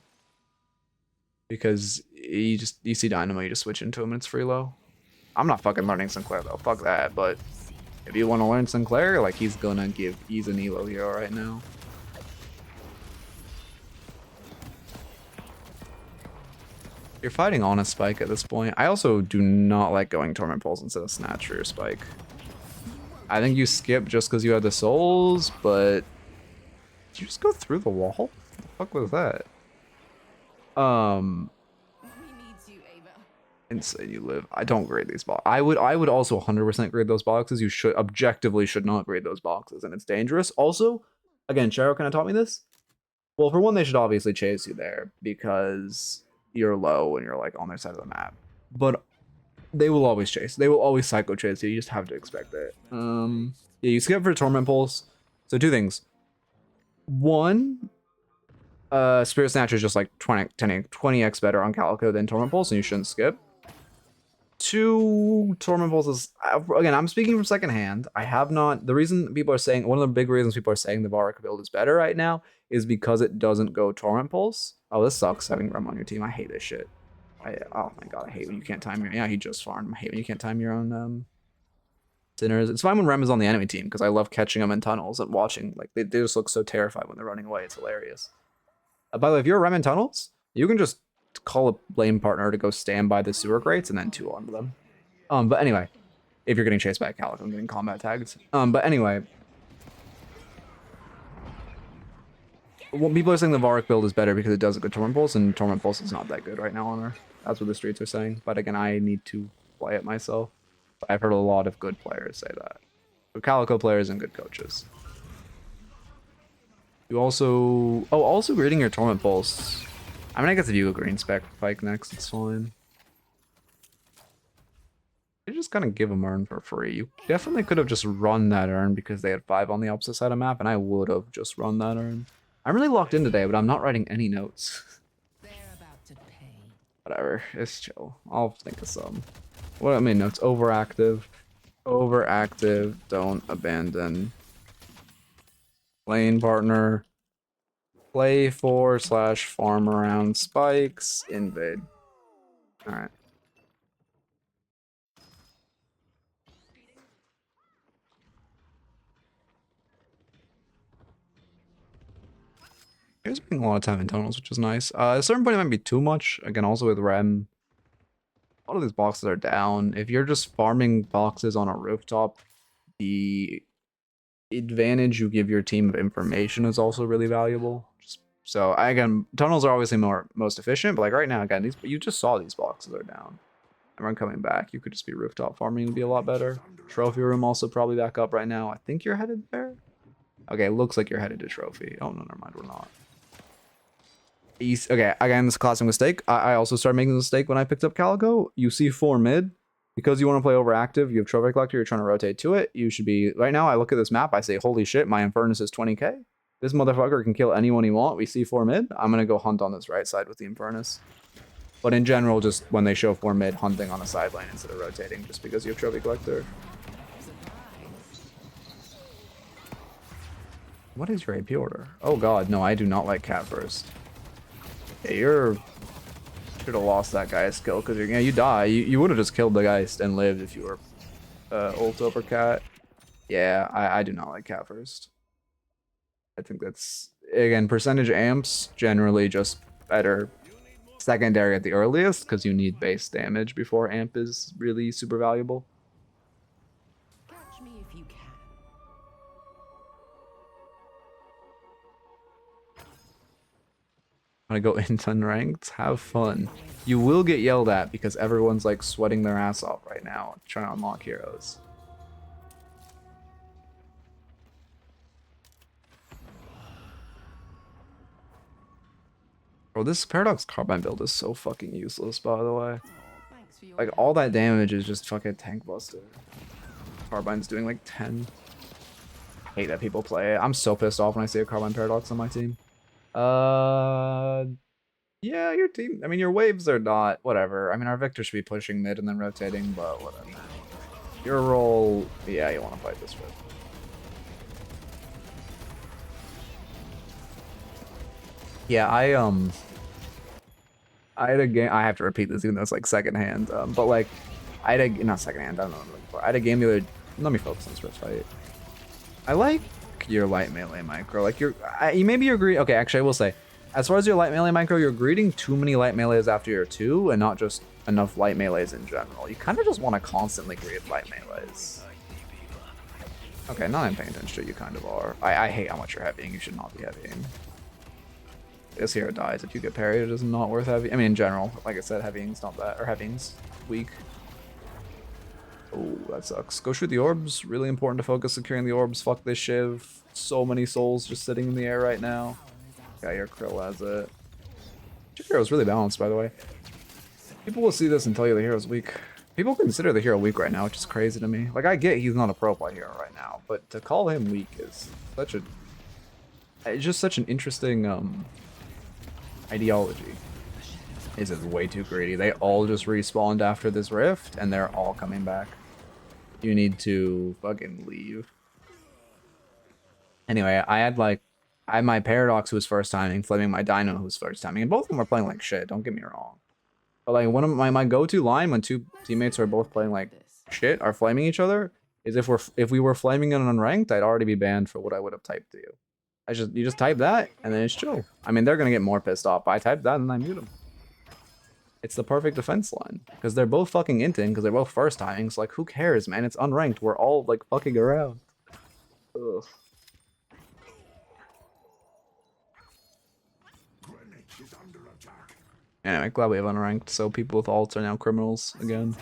Because you see Dynamo, you just switch into him and it's free low. I'm not fucking learning Sinclair though, fuck that, but if you want to learn Sinclair, like he's an elo hero right now. You're fighting on a Spike at this point. I also do not like going Torment Pulse instead of Snatch for your Spike. I think you skip just because you had the souls, but did you just go through the wall? What the fuck was that? Insane you live. I don't grade these boxes. I would also 100% grade those boxes. You should objectively should not grade those boxes, and it's dangerous. Also, again, Sharo kind of taught me this. Well, for one, they should obviously chase you there because you're low and you're like on their side of the map. But they will always chase. They will always psycho chase you. You just have to expect it. Yeah, you skip for Torment Pulse. So 2 things. 1, Spirit Snatcher is just like 20x better on Calico than Torment Pulse, and you shouldn't skip. 2, Torment Pulse is, again, I'm speaking from secondhand. I have not, the reason people are saying, one of the big reasons people are saying the Varrock build is better right now is because it doesn't go Torment Pulse. Oh, this sucks having Rem on your team. I hate this shit. Oh my god, I hate when you can't time your, yeah, he just farmed. I hate when you can't time your own, Sinners. It's fine when Rem is on the enemy team because I love catching them in tunnels and watching, like, they just look so terrified when they're running away. It's hilarious. By the way, if you're a Rem in tunnels, you can just call a lane partner to go stand by the sewer grates and then 2 onto them. But anyway, if you're getting chased by a Calico and getting combat tagged. But anyway, well, people are saying the Varrock build is better because it does a good Torment Pulse, and Torment Pulse is not that good right now on her. That's what the streets are saying. But again, I need to play it myself. I've heard a lot of good players say that. So Calico players and good coaches. You also... Oh, also grading your Torment Pulse. I mean, I guess if you go green spec Pike next, it's fine. You just kind of give them urn for free. You definitely could have just run that urn because they had 5 on the opposite side of the map, and I would have just run that urn. I'm really locked in today, but I'm not writing any notes. They're about to pay. Whatever, it's chill. I'll think of some. What I mean, notes: overactive, overactive, don't abandon. Lane partner, play for/farm around spikes, invade. All right. You're spending a lot of time in tunnels, which is nice. At a certain point, it might be too much. Again, also with Rem, a lot of these boxes are down. If you're just farming boxes on a rooftop, the advantage you give your team of information is also really valuable. So again, tunnels are obviously most efficient, but like right now, again, you just saw these boxes are down. Everyone coming back, you could just be rooftop farming would be a lot better. Trophy room also probably back up right now. I think you're headed there. Okay, looks like you're headed to trophy. Oh no, never mind, we're not. Okay, again, this is a classic mistake. I also started making the mistake when I picked up Calico. You see 4 mid. Because you want to play overactive, you have Trophy Collector, you're trying to rotate to it. You should be... Right now, I look at this map, I say, holy shit, my Infernus is 20k. This motherfucker can kill anyone he wants. We see 4 mid. I'm going to go hunt on this right side with the Infernus. But in general, just when they show 4 mid, hunting on a side lane instead of rotating, just because you have Trophy Collector. What is your AP order? Oh god, no, I do not like cat first. Yeah, you're... Should have lost that guy's skill because you die. You would have just killed the guy and lived if you were ult over cat. Yeah, I do not like cat first. I think that's, again, percentage amps generally just better secondary at the earliest because you need base damage before amp is really super valuable. Catch me if you can. Want to go into unranked? Have fun. You will get yelled at because everyone's like sweating their ass off right now trying to unlock heroes. Bro, this Paradox Carbine build is so fucking useless, by the way. Thanks for your Like, all that damage is just fucking tank buster. Carbine's doing like 10. Hate that people play it. I'm so pissed off when I see a Carbine Paradox on my team. Yeah, your team. I mean, your waves are not. Whatever. I mean, our Victor should be pushing mid and then rotating, but whatever. Your role. Yeah, you want to fight this Rift. Yeah, I had a game. I have to repeat this, even though it's like secondhand. But like, I had a not secondhand. I don't know what I'm looking for. I had a game the other. Let me focus on this Rift fight. I like your light melee micro. Like you maybe you're greedy. Okay, actually, I will say, as far as your light melee micro, you're greeting too many light melees after your 2, and not just enough light melees in general. You kind of just want to constantly greed light melees. Okay, now I'm paying attention to you. Kind of are. I hate how much you're heavying. You should not be heavying. This hero dies if you get parried. It is not worth heavy. I mean, in general, like I said, heavying's not bad, or heavying's weak. Oh, that sucks. Go shoot the orbs. Really important to focus securing the orbs. Fuck this Shiv. So many souls just sitting in the air right now. Yeah, your Krill has it. Your hero's really balanced, by the way. People will see this and tell you the hero's weak. People consider the hero weak right now, which is crazy to me. Like, I get he's not a pro play hero right now, but to call him weak is such a... It's just such an interesting ideology. This is way too greedy. They all just respawned after this rift, and they're all coming back. You need to fucking leave. Anyway, I had my Paradox who was first timing, Flaming my Dino who was first timing, and both of them were playing like shit, don't get me wrong. But like one of my go-to line when two teammates are both playing like shit, are flaming each other, is if we were flaming in unranked, I'd already be banned for what I would have typed to you. You just type that and then it's chill. I mean, they're gonna get more pissed off. I typed that and I mute them. It's the perfect defense line because they're both fucking inting because they're both first timings. Like, who cares, man? It's unranked. We're all like fucking around. Ugh. Anyway, glad we have unranked, so people with alts are now criminals again.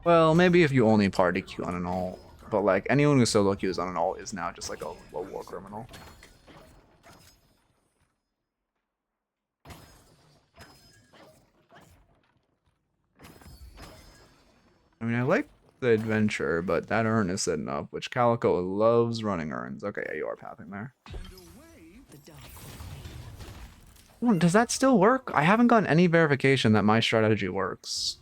Well, maybe if you only party queue on an alt, but like anyone who solo queues on an alt is now just like a war criminal. I mean, I like the adventure, but that urn is setting up, which Calico loves running urns. Okay, yeah, you are pathing there. Does that still work? I haven't gotten any verification that my strategy works.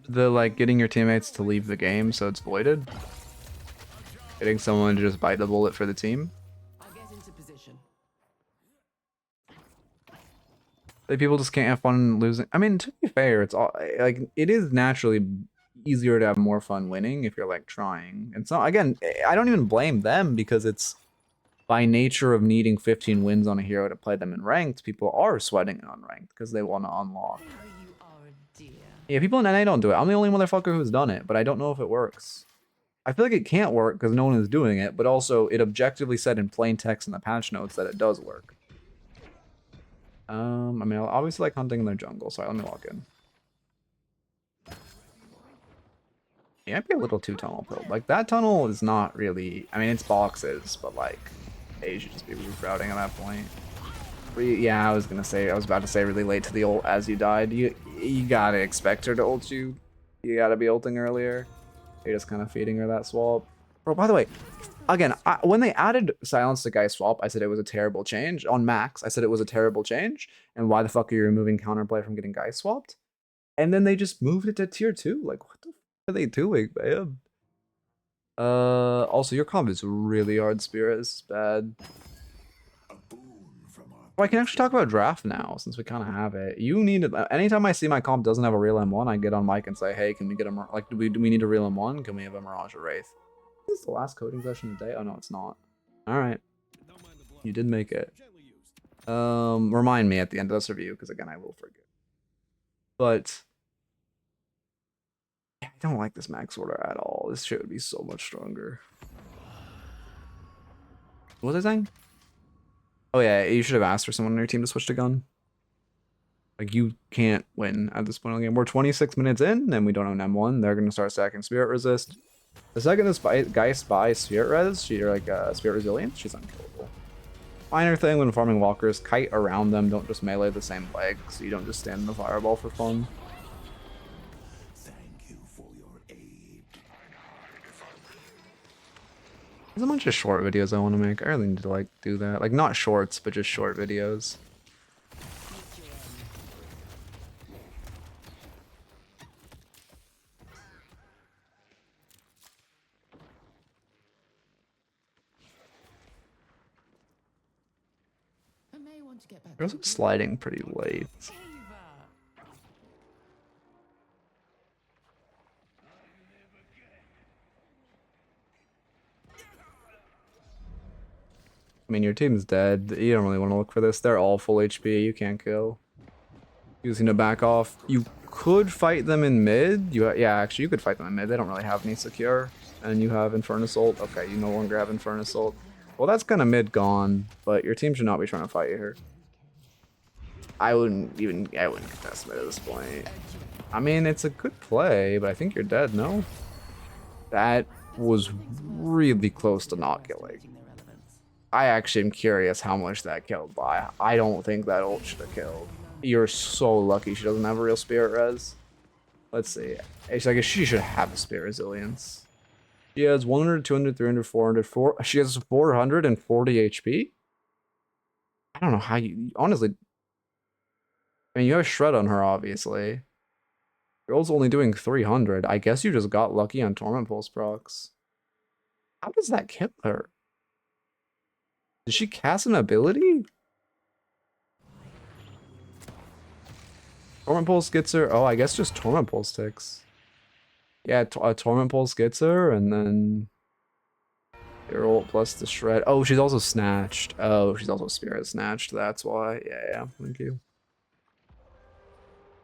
The like getting your teammates to leave the game so it's voided? Getting someone to just bite the bullet for the team? I'll get into position. Like, people just can't have fun losing. I mean, to be fair, it's all like it is naturally easier to have more fun winning if you're like trying. And so again, I don't even blame them because it's by nature of needing 15 wins on a hero to play them in ranked, people are sweating in unranked because they want to unlock. You are a dear. Yeah, people in NA don't do it. I'm the only motherfucker who's done it, but I don't know if it works. I feel like it can't work because no one is doing it, but also it objectively said in plain text in the patch notes that it does work. I mean, I obviously like hunting in their jungle. Sorry, let me walk in. It might be a little too tunnel build. Like, that tunnel is not really... I mean, it's boxes, but, like, they should just be roof routing at that point. Yeah, I was about to say really late to the ult as you died. You gotta expect her to ult you. You gotta be ulting earlier. You're just kind of feeding her that swap. Bro, by the way, again, when they added Silence to Guy Swap, I said it was a terrible change. On Max, I said it was a terrible change. And why the fuck are you removing counterplay from getting Guy Swapped? And then they just moved it to tier 2. Like, what the fuck are they doing, man? Also, your comp is really hard, Spirit. This is bad. Oh, I can actually talk about draft now, since we kind of have it. You need to, anytime I see my comp doesn't have a real M1, I get on mic and say, hey, can we get a, like, do we need a real M1? Can we have a Mirage or Wraith? Is this the last coding session of the day? Oh, no, it's not. All right. You did make it. Remind me at the end of this review, because again, I will forget. But I don't like this max order at all. This shit would be so much stronger. What was I saying? Oh yeah, you should have asked for someone on your team to switch to gun. Like, you can't win at this point in the game. We're 26 minutes in, and we don't have an M1. They're gonna start stacking Spirit Resist. The second this guy buys Spirit Res, or like Spirit Resilience, she's unkillable. Minor thing when farming walkers, kite around them, don't just melee the same leg, so you don't just stand in the fireball for fun. Thank you for your aid. There's a bunch of short videos I want to make. I really need to like do that. Like, not shorts, but just short videos. I may want to get back. There's some sliding pretty late. I mean, your team's dead. You don't really want to look for this. They're all full HP. You can't kill. Using to back off. You could fight them in mid. Yeah, actually, you could fight them in mid. They don't really have any secure. And you have Infernus ult. Okay, you no longer have Infernus ult. Well, that's kind of mid gone, but your team should not be trying to fight here. I wouldn't contest mid at this point. I mean, it's a good play, but I think you're dead, no? That was really close to not killing. I actually am curious how much that killed by. I don't think that ult should have killed. You're so lucky she doesn't have a real Spirit Res. Let's see. Actually, I guess she should have a Spirit Resilience. She has 100, 200, 300, 400, she has 440 HP? I don't know how you... Honestly... I mean, you have Shred on her, obviously. Your ult's only doing 300. I guess you just got lucky on Torment Pulse procs. How does that kill her? Did she cast an ability? Torment Pulse gets her... Oh, I guess just Torment Pulse ticks. Yeah, a Torment Pulse gets her, and then... Your ult plus the Shred. Oh, she's also Snatched. Oh, she's also Spirit Snatched. That's why. Yeah, thank you.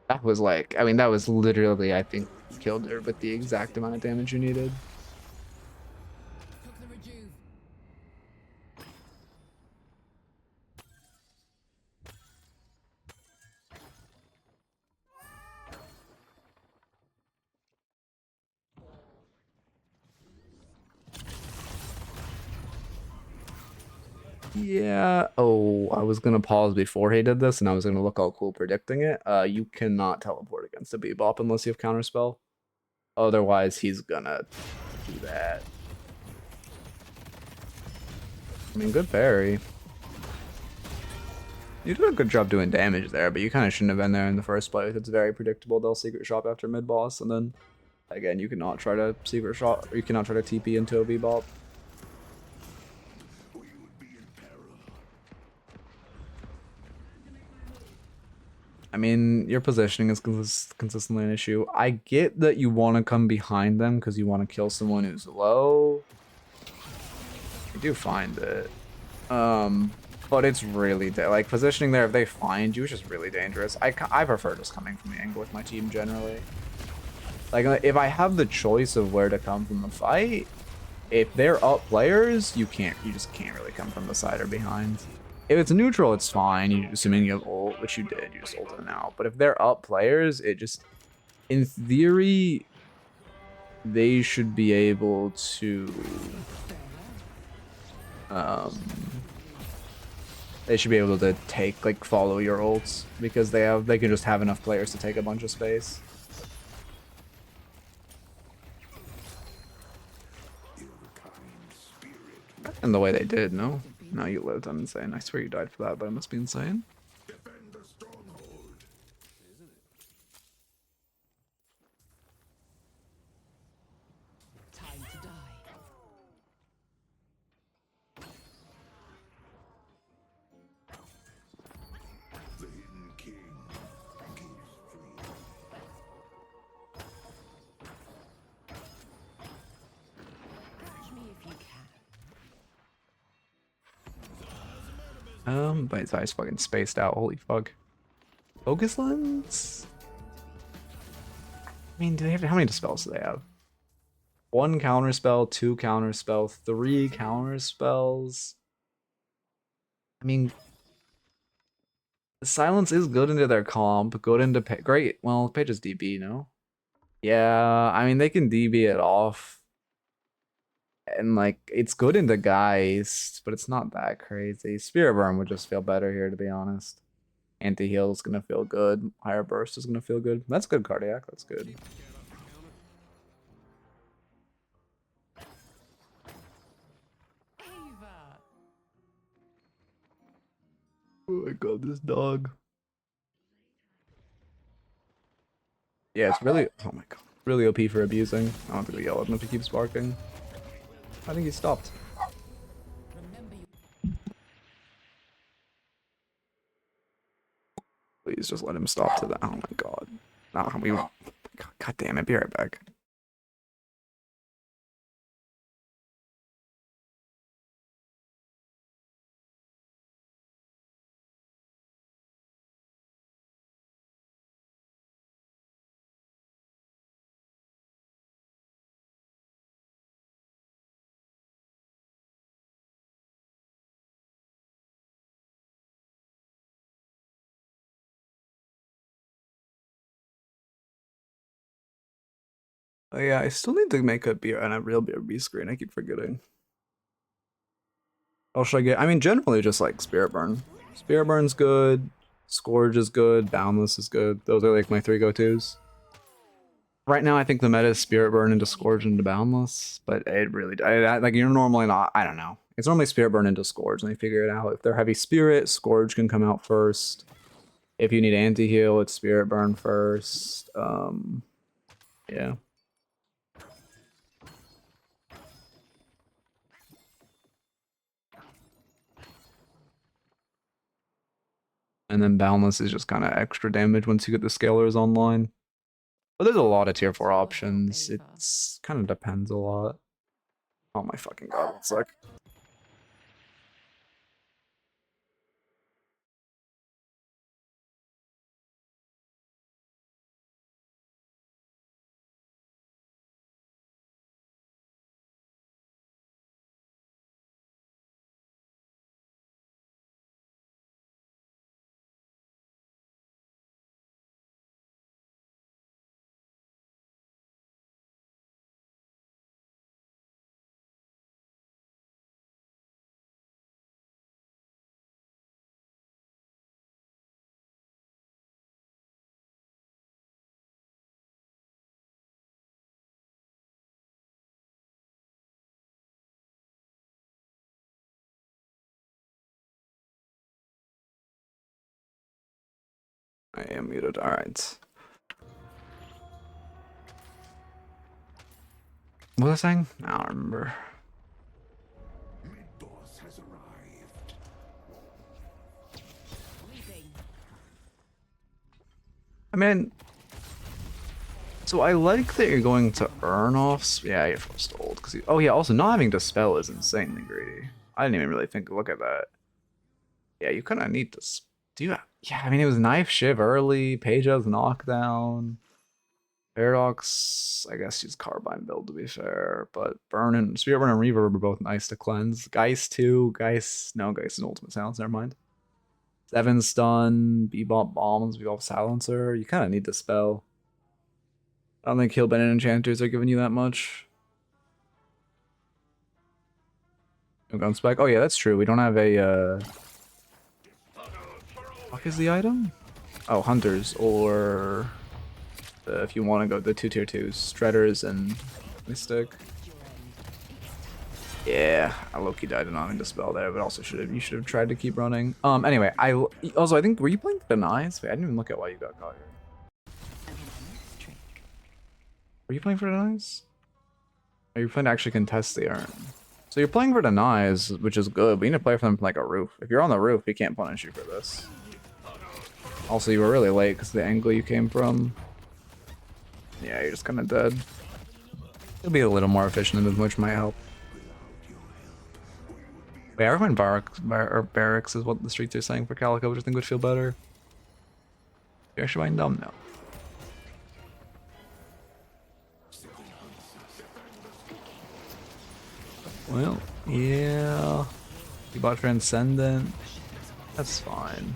That was like... I mean, that was literally, I think, killed her with the exact amount of damage you needed. Yeah. Oh, I was gonna pause before he did this, and I was gonna look all cool predicting it. You cannot teleport against a Bebop unless you have Counterspell. Otherwise, he's gonna do that. I mean, good parry. You did a good job doing damage there, but you kind of shouldn't have been there in the first place. It's very predictable. They'll secret shop after mid boss, and then again, you cannot try to secret shop, or you cannot try to TP into a Bebop. I mean, your positioning is consistently an issue. I get that you want to come behind them because you want to kill someone who's low. I do find it. But it's really, like, positioning there, if they find you, is just really dangerous. I prefer just coming from the angle with my team generally. Like, if I have the choice of where to come from the fight, if they're up players, you just can't really come from the side or behind. If it's neutral, it's fine. Assuming you have ult, which you did, you just ulted them out. But if they're up players, it just, in theory, they should be able to, they should be able to take, like, follow your ults because they can just have enough players to take a bunch of space. And the way they did, no? No, you lived. I'm insane. I swear you died for that, but it must be insane. Defend the stronghold. Time to die. The hidden king gives free. Catch me if you can. But his eyes fucking spaced out. Holy fuck. Focus lens? I mean, do they have how many spells do they have? 1 counter spell, 2 counter spell, 3 counter spells. I mean, silence is good into their comp, good into great. Well, Page is DB, no? Yeah, I mean they can DB it off, and like it's good into Geist, but it's not that crazy. Spirit Burn would just feel better here, to be honest. Anti-heal is gonna feel good. Higher burst is gonna feel good. That's good cardiac. That's good. Ava. Oh my god, this dog. Yeah, it's really. Oh my god, really OP for abusing. I don't think we yell at him if he keeps barking. I think he stopped. Remember you. Please just let him stop to that. Oh my god. Nah, we. God damn it. Be right back. Oh yeah, I still need to make a beer and a real BRB screen. I keep forgetting. Oh, should I get? I mean, generally just like Spirit Burn. Spirit Burn's good. Scourge is good. Boundless is good. Those are like my 3 go-tos. Right now, I think the meta is Spirit Burn into Scourge into Boundless, but it really, like you're normally not. I don't know. It's normally Spirit Burn into Scourge, and they figure it out. If they're heavy Spirit, Scourge can come out first. If you need anti-heal, it's Spirit Burn first. Yeah. And then Boundless is just kind of extra damage once you get the Scalers online. But there's a lot of tier 4 options. It's kind of depends a lot. Oh my fucking god, one sec. I am muted. Alright. What was I saying? I don't remember. I mean, so I like that you're going to earn off. Yeah, you're forced to hold. Oh yeah, also not having Dispel is insanely greedy. I didn't even really look at that. Yeah, you kind of need to. Yeah, I mean, it was Knife Shiv early. Page has knockdown. Paradox, I guess she's Carbine build to be fair, but Spirit Burn and Reverb are both nice to cleanse. Geist too. Geist is Ultimate Silence, never mind. 7 stun, Bebop bombs, Bebop silencer. You kind of need the spell. I don't think Heal Bennett enchanters are giving you that much. No gun spec. Oh yeah, that's true. We don't have a What is the item? Oh, Hunters, or if you want to go the 2 tier 2s, Stredders and Mystic. Yeah, I low-key died to not having Dispel there, but also you should have tried to keep running. Anyway, I think, were you playing for Denies? Wait, I didn't even look at why you got caught here. Were you playing for Denies? Or you playing to actually contest the urn? So you're playing for Denies, which is good, but you need to play for them from like a roof. If you're on the roof, he can't punish you for this. Also, you were really late because the angle you came from. Yeah, you're just kind of dead. It'll be a little more efficient, which might help. Wait, I recommend Barracks is what the streets are saying for Calico, which I think would feel better. You actually buying dumb? No. Well, yeah. You bought Transcendent. That's fine.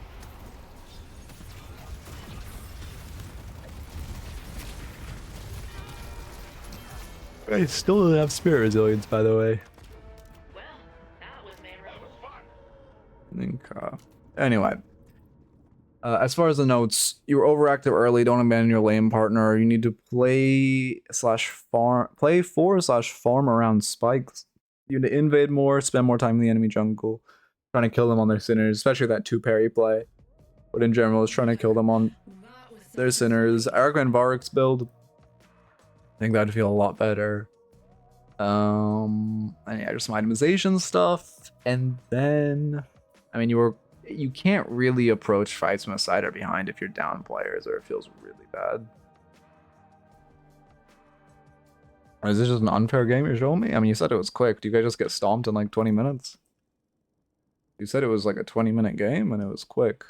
I still don't have spirit resilience, by the way. Well, that was made right. I think, anyway. As far as the notes, you were overactive early. Don't abandon your lane partner. You need to play for/farm around spikes. You need to invade more, spend more time in the enemy jungle, trying to kill them on their sinners, especially that 2 parry play. But in general, it's trying to kill them on their sinners. I recommend Varric's build. I think that'd feel a lot better. And yeah, just some itemization stuff, and then, I mean, you can't really approach fights from a side or behind if you're down players, or it feels really bad. Or is this just an unfair game you're showing me? I mean, you said it was quick. Do you guys just get stomped in like 20 minutes? You said it was like a 20-minute game and it was quick.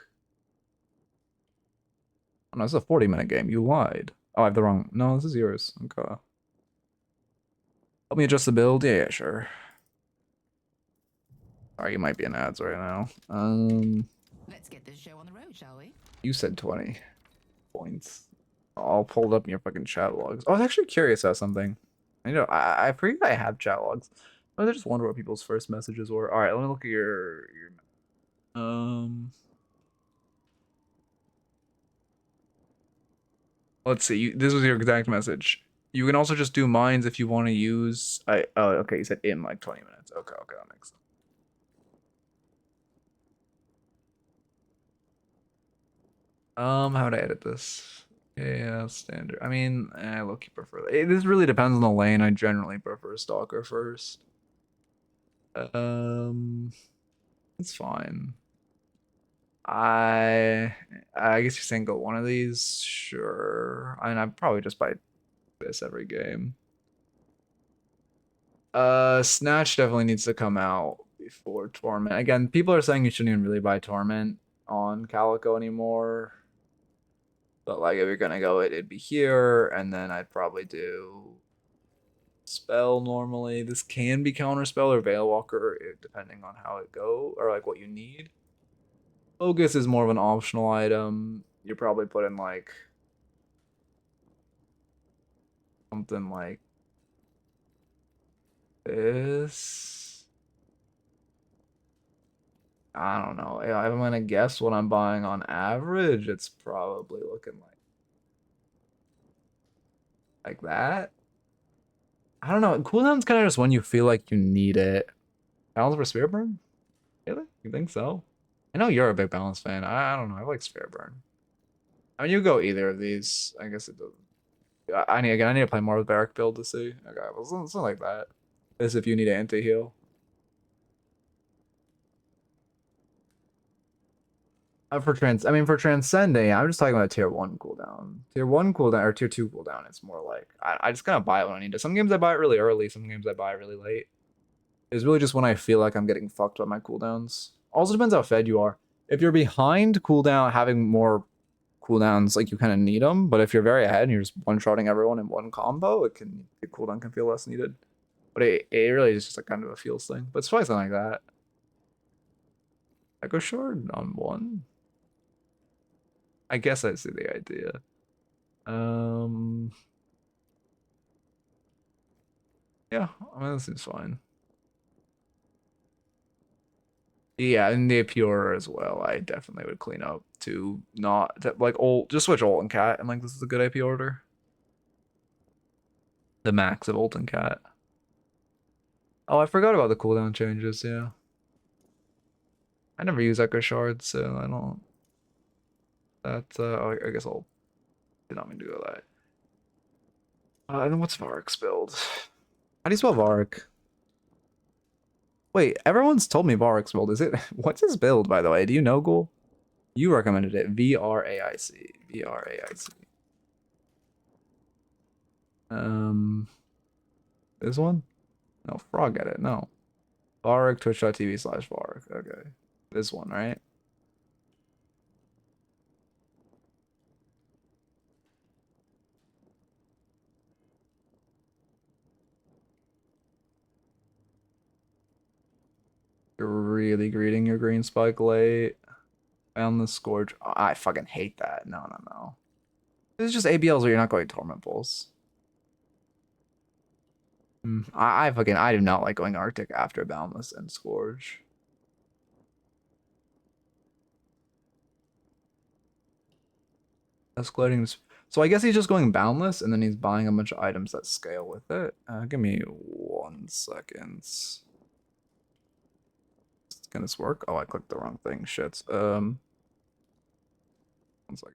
Oh no, it's a 40-minute game. You lied. Oh, I have the wrong. No, this is yours. Okay. Help me adjust the build? Yeah, sure. Sorry, you might be in ads right now. Let's get this show on the road, shall we? You said 20 points. I'll pull it up in your fucking chat logs. I was actually curious about something. I forget I have chat logs. I just wonder what people's first messages were. All right, let me look at your let's see. This was your exact message. You can also just do mines if you want to use. Oh, okay. You said in like 20 minutes. Okay, that makes sense. How would I edit this? Yeah, standard. I mean, I low-key prefer. This really depends on the lane. I generally prefer Stalker first. It's fine. I guess you're saying go one of these, sure. I mean, I'd probably just buy this every game. Snatch definitely needs to come out before Torment. Again, people are saying you shouldn't even really buy Torment on Calico anymore. But like if you're gonna go it'd be here, and then I'd probably do Spell normally. This can be Counterspell or Veilwalker, depending on how it go, or like what you need. Focus is more of an optional item. You probably put in like something like this. I don't know. If I'm gonna guess what I'm buying on average, it's probably looking like that. I don't know. Cooldown's kind of just when you feel like you need it. Balance for Spirit Burn? Really? You think so? I know you're a big Balance fan. I don't know. I like Spirit Burn. I mean, you go either of these. I guess it doesn't. I need to play more with Barrack build to see. Okay, well, something like that. This if you need anti-heal. For Transcending, I'm just talking about tier 1 cooldown. Tier 1 cooldown or tier 2 cooldown, it's more like I just kind of buy it when I need to. Some games I buy it really early, some games I buy it really late. It's really just when I feel like I'm getting fucked by my cooldowns. Also depends how fed you are. If you're behind cooldown, having more cooldowns, like you kind of need them. But if you're very ahead and you're just one-shotting everyone in one combo, the cooldown can feel less needed. But it really is just a kind of a feels thing. But it's probably something like that. Echo Shard on 1. I guess I see the idea. Yeah, I mean, this seems fine. Yeah, and the pure as well. I definitely would clean up to not to, like ult. Just switch ult and cat, and like this is a good IP order. The max of ult and cat. Oh, I forgot about the cooldown changes. Yeah, I never use Echo Shards, so I don't. I guess I'll. Did not mean to go that. And then what's Varric's build? How do you spell Varric? Wait, everyone's told me Varric's build. Is it? What's his build, by the way? Do you know, Ghoul? You recommended it. VRAIC. VRAIC. This one? No, Frog at it. No. Varric, twitch.tv/Varric. Okay. This one, right? really greeting your green spike late. Found the Scourge. Oh, I fucking hate that. No, no, no. This is just ABLs where you're not going Torment Pulse. I do not like going Arctic after Boundless and Scourge. Escalating. So I guess he's just going Boundless and then he's buying a bunch of items that scale with it. Give me 1 second. Can this work? Oh, I clicked the wrong thing. Shit. 1 second.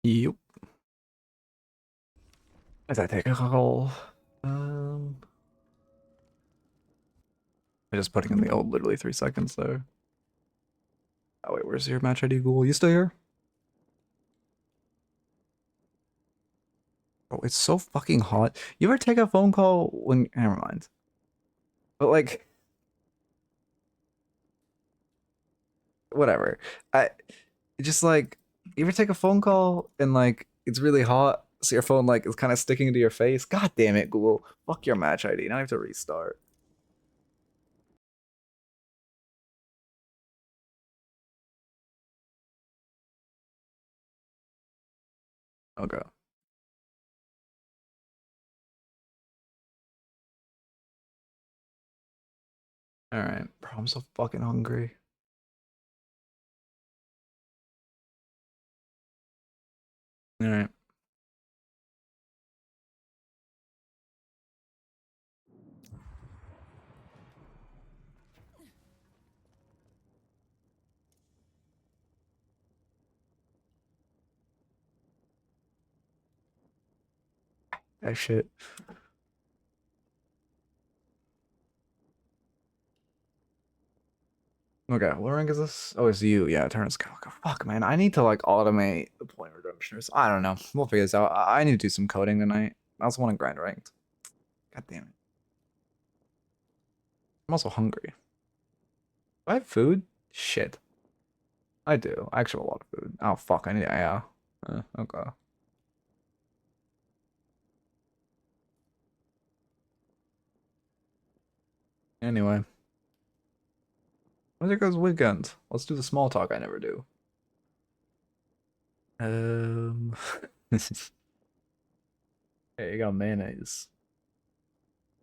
Yep. As I take a call. I'm just putting in the old literally 3 seconds there. Oh wait, where's your match ID, Google? You still here? Oh, it's so fucking hot. You ever take a phone call when... Never mind. But like... Whatever. Just like... You ever take a phone call and like it's really hot, so your phone like is kind of sticking to your face? God damn it, Google. Fuck your match ID. Now I have to restart. Okay. Alright. Bro, I'm so fucking hungry. Alright. That shit. Okay, what rank is this? Oh, it's you. Yeah, Eternus Calico. Fuck, man. I need to, like, automate the point redemptioners. I don't know. We'll figure this out. I need to do some coding tonight. I also want to grind ranked. God damn it. I'm also hungry. Do I have food? Shit. I do. I actually have a lot of food. Oh, fuck. I need... Yeah. Okay. Anyway. When's it goes weekend? Let's do the small talk I never do. Hey, you got mayonnaise.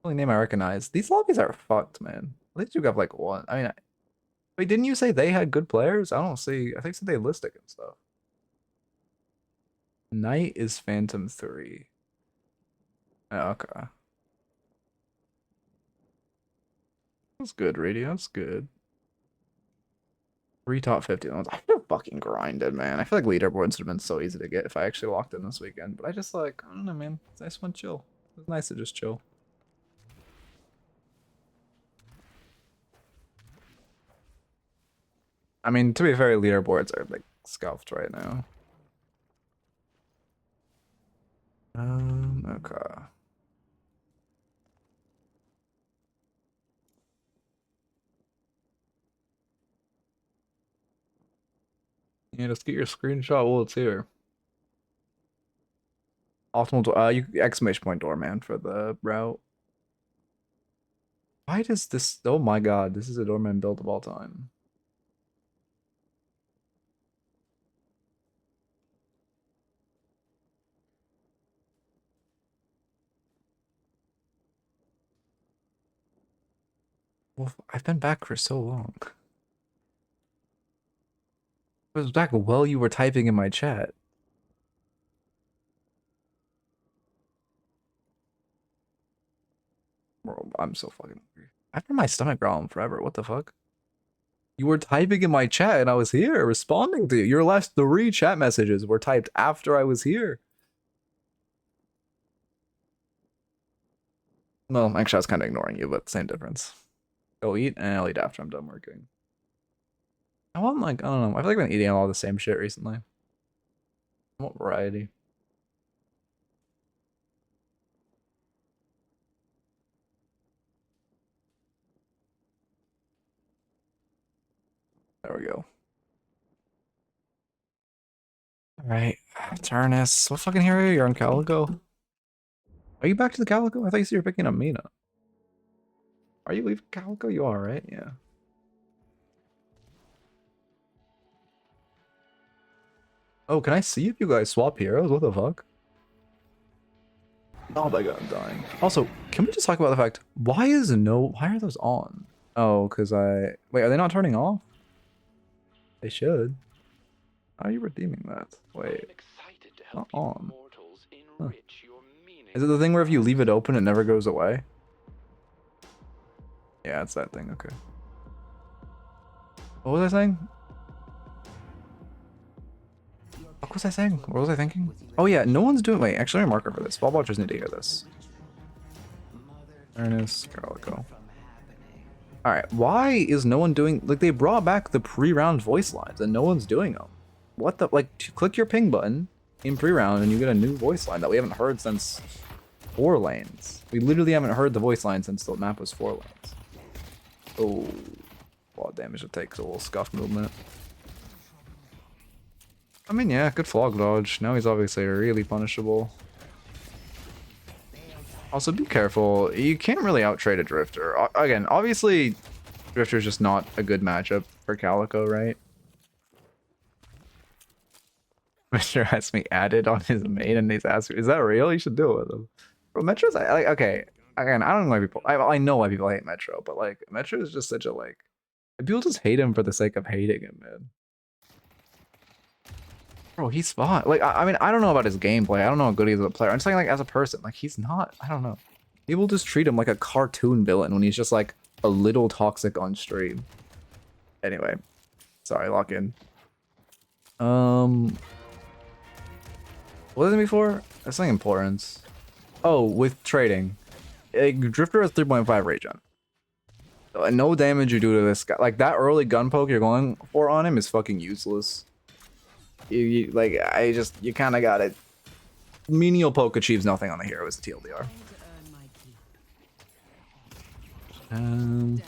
Only name I recognize. These lobbies are fucked, man. At least you got like one. I mean, wait, didn't you say they had good players? I don't see. I think so they listed and stuff. Knight is Phantom 3. Oh, okay. That's good, radio. That's good. 3 top 50 ones. I feel fucking grinded, man. I feel like leaderboards would have been so easy to get if I actually locked in this weekend. But I just like, I don't know, man. I just want to chill. It's nice to just chill. I mean, to be fair, leaderboards are like scuffed right now. Okay. Yeah, just get your screenshot while it's here. Optimal door, you exclamation point doorman for the route. Why does this, oh my god, this is a doorman build of all time. Well, I've been back for so long. I was back while you were typing in my chat. Bro, I'm so fucking hungry. I've had my stomach growling forever. What the fuck? You were typing in my chat and I was here responding to you. Your last 3 chat messages were typed after I was here. Well, actually, I was kind of ignoring you, but same difference. Go eat, and I'll eat after I'm done working. I want, like, I don't know. I feel like I've been eating all the same shit recently. I want variety. There we go. Alright. Eternus. What fucking hero are you? You're on Calico? Are you back to the Calico? I thought you said you were picking up Mina. Are you leaving Calico? You are, right? Yeah. Oh, can I see if you guys swap heroes? What the fuck? Oh my god, I'm dying. Also, can we just talk about the fact, why are those on? Oh, because wait, are they not turning off? They should. How are you redeeming that? Wait, not on. Huh. Is it the thing where if you leave it open, it never goes away? Yeah, it's that thing, okay. What was I saying? What was I saying? What was I thinking? Oh yeah, no one's doing. Wait, actually, I'm a marker for this. Ball watchers need to hear this. Eternus Calico. All right, why is no one doing? Like they brought back the pre-round voice lines and no one's doing them. What the? Like, click your ping button in pre-round and you get a new voice line that we haven't heard since 4 lanes. We literally haven't heard the voice line since the map was 4 lanes. Oh, a lot of damage it takes a little scuff movement. I mean, yeah, good flog dodge. Now he's obviously really punishable. Also, be careful. You can't really out-trade a Drifter. Again, obviously, Drifter is just not a good matchup for Calico, right? Mr. has me added on his main and he's asking, is that real? You should do it with him. Bro, Metro's, like, okay. Again, I don't know why people, I know why people hate Metro, but, like, Metro is just such a, like, people just hate him for the sake of hating him, man. Bro, he's fine. Like, I mean, I don't know about his gameplay. I don't know how good he is as a player. I'm just saying, like, as a person, like, he's not, I don't know. People just treat him like a cartoon villain when he's just, like, a little toxic on stream. Anyway. Sorry, lock in. What was it before? That's something important. Oh, with trading. Drifter has 3.5 regen. No damage you do to this guy. Like, that early gun poke you're going for on him is fucking useless. You kind of got it. Menial poke achieves nothing on the hero as a TLDR. I'm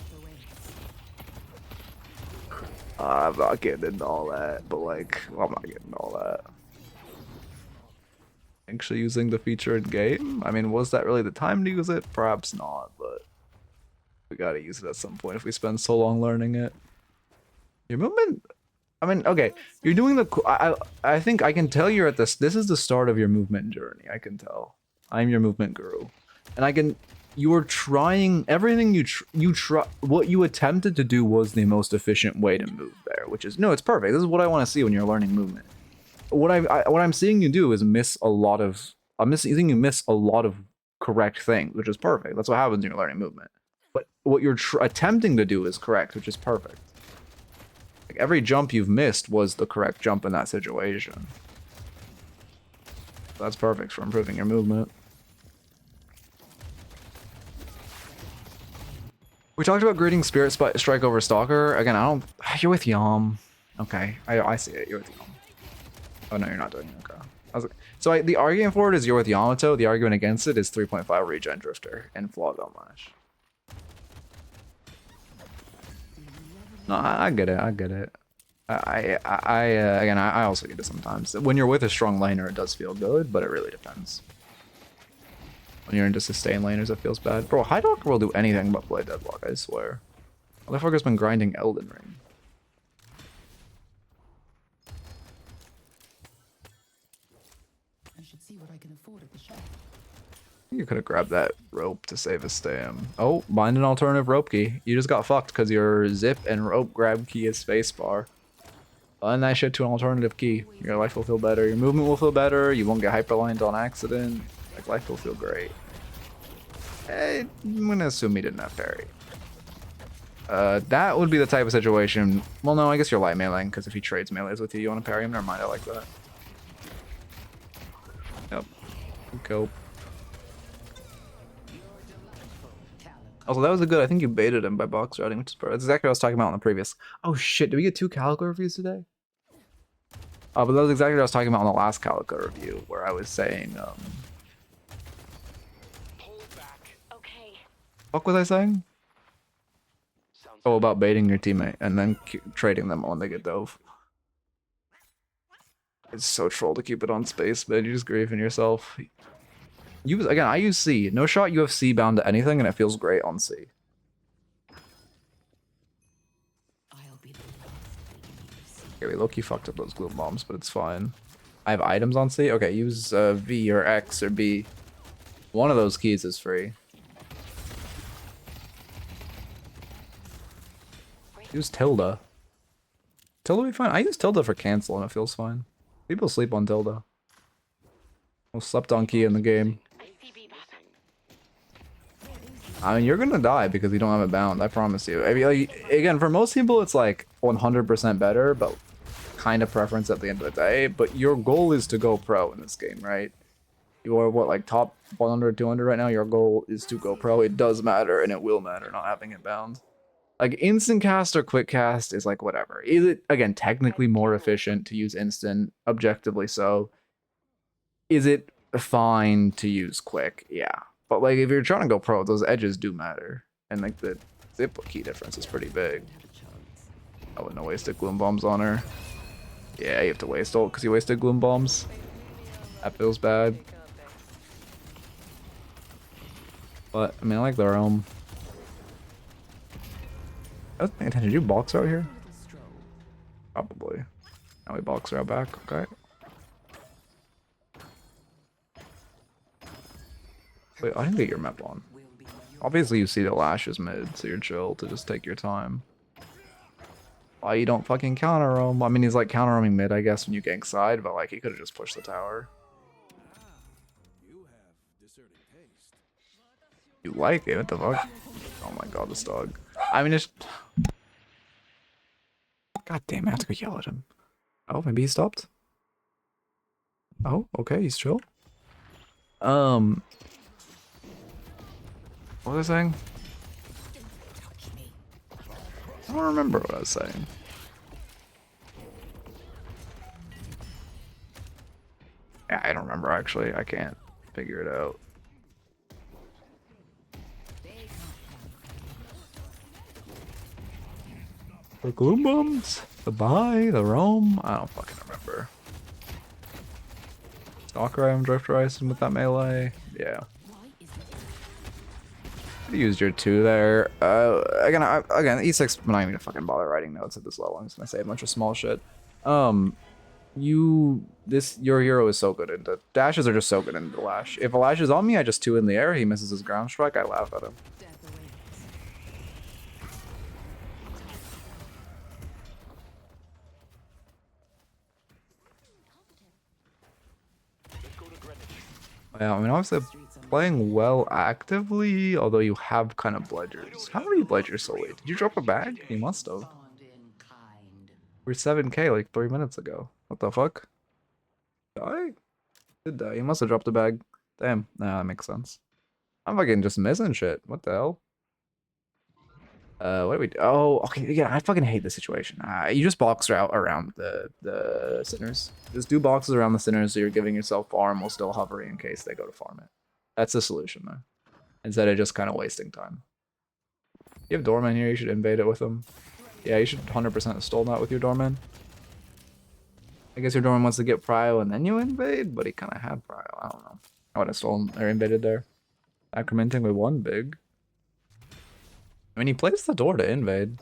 not getting into all that, but like, well, I'm not getting into all that. Actually using the feature in game? I mean, was that really the time to use it? Perhaps not, but we gotta use it at some point if we spend so long learning it. Your movement... I mean, okay, you're doing the... I think I can tell you're at this... This is the start of your movement journey, I can tell. I'm your movement guru. And I can... You are trying... Everything you try... What you attempted to do was the most efficient way to move there, which is... No, it's perfect. This is what I want to see when you're learning movement. What I'm seeing you do is miss a lot of... I'm seeing you miss a lot of correct things, which is perfect. That's what happens when you're learning movement. But what you're attempting to do is correct, which is perfect. Like, every jump you've missed was the correct jump in that situation. That's perfect for improving your movement. We talked about grading Spirit Strike over Stalker. Again, I don't... You're with Yom. Okay, I see it. You're with Yom. Oh, no, you're not doing it. Okay. So the argument for it is you're with Yamato. The argument against it is 3.5 regen Drifter and Flog on Lash. No, I get it. I get it. Again, I also get it sometimes. When you're with a strong laner, it does feel good, but it really depends. When you're into sustain laners, it feels bad. Bro, High Doctor will do anything but play Deadlock, I swear. Motherfucker's been grinding Elden Ring. I should see what I can afford at the shop. You could have grabbed that rope to save a stam. Oh, bind an alternative rope key. You just got fucked because your zip and rope grab key is spacebar. Bind that shit to an alternative key. Your life will feel better. Your movement will feel better. You won't get hyperlined on accident. Like, life will feel great. I'm gonna assume he didn't have parry. That would be the type of situation. Well, no, I guess you're light meleeing because if he trades melees with you, you want to parry him. Never mind, I like that. Yep. Go. Also, that was a good... I think you baited him by box routing, which is perfect. That's exactly what I was talking about in the previous... Oh, shit. Did we get 2 Calico reviews today? But that was exactly what I was talking about in the last Calico review, where I was saying... Pull back. Okay. What was I saying? Oh, about baiting your teammate and then trading them when they get dove. It's so troll to keep it on space, man. You're just griefing yourself. Again, I use C. No shot UFC bound to anything, and it feels great on C. I'll be the last. Okay, we low-key fucked up those glue bombs, but it's fine. I have items on C? Okay, use V or X or B. One of those keys is free. Use Tilda. Tilda will be fine. I use Tilda for cancel and it feels fine. People sleep on Tilda. Most slept on key in the game. I mean, you're gonna die because you don't have it bound. I promise you. I mean, like, again, for most people, it's like 100% better, but kind of preference at the end of the day, but your goal is to go pro in this game, right? You are what, like top 100, 200 right now? Your goal is to go pro. It does matter, and it will matter not having it bound. Like instant cast or quick cast is like whatever. Is it, again, technically more efficient to use instant? Objectively so. Is it fine to use quick? Yeah. But like if you're trying to go pro, those edges do matter. And like the zip key difference is pretty big. I wouldn't have wasted gloom bombs on her. Yeah, you have to waste ult because you wasted gloom bombs. That feels bad. But I mean, I like the realm. I was paying attention. Did you box out here? Probably. Now we box her out back. Okay. Wait, I didn't get your map on. Obviously, you see the lashes mid, so you're chill to just take your time. Why you don't fucking counter him? I mean, he's like counter roaming mid, I guess, when you gank side, but like he could have just pushed the tower. You like it? What the fuck? Oh my god, this dog. I mean, it's. God damn it, I have to go yell at him. Oh, maybe he stopped? Oh, okay, he's chill. What was I saying? I don't remember what I was saying. Yeah, I don't remember actually. I can't figure it out. The gloom bombs, the buy, the roam. I don't fucking remember. Stalker item, Drifter Icing with that melee. Yeah. I used your 2 there. Again, E6, I'm not even gonna fucking bother writing notes at this level. I'm just gonna say a bunch of small shit. Your hero is so good into dashes are just so good into the lash. If a lash is on me, I just 2 in the air. He misses his ground strike. I laugh at him. Yeah, I mean, obviously playing well actively, although you have kind of bludgers. How are you bludgers so late? Did you drop a bag? You must have. We're 7k like 3 minutes ago. What the fuck? Die? Did die. You must have dropped a bag. Damn. Nah, that makes sense. I'm fucking just missing shit. What the hell? What do we do? Oh, okay. Yeah, I fucking hate this situation. You just box out around the sinners. Just do boxes around the sinners so you're giving yourself farm while still hovering in case they go to farm it. That's the solution, though. Instead of just kind of wasting time. You have Doorman here. You should invade it with them. Yeah, you should 100% have stolen that with your Doorman. I guess your Doorman wants to get Prio and then you invade, but he kind of had Prio. I don't know. I would have stolen or invaded there. Acromenting with 1 big. I mean, he plays the door to invade.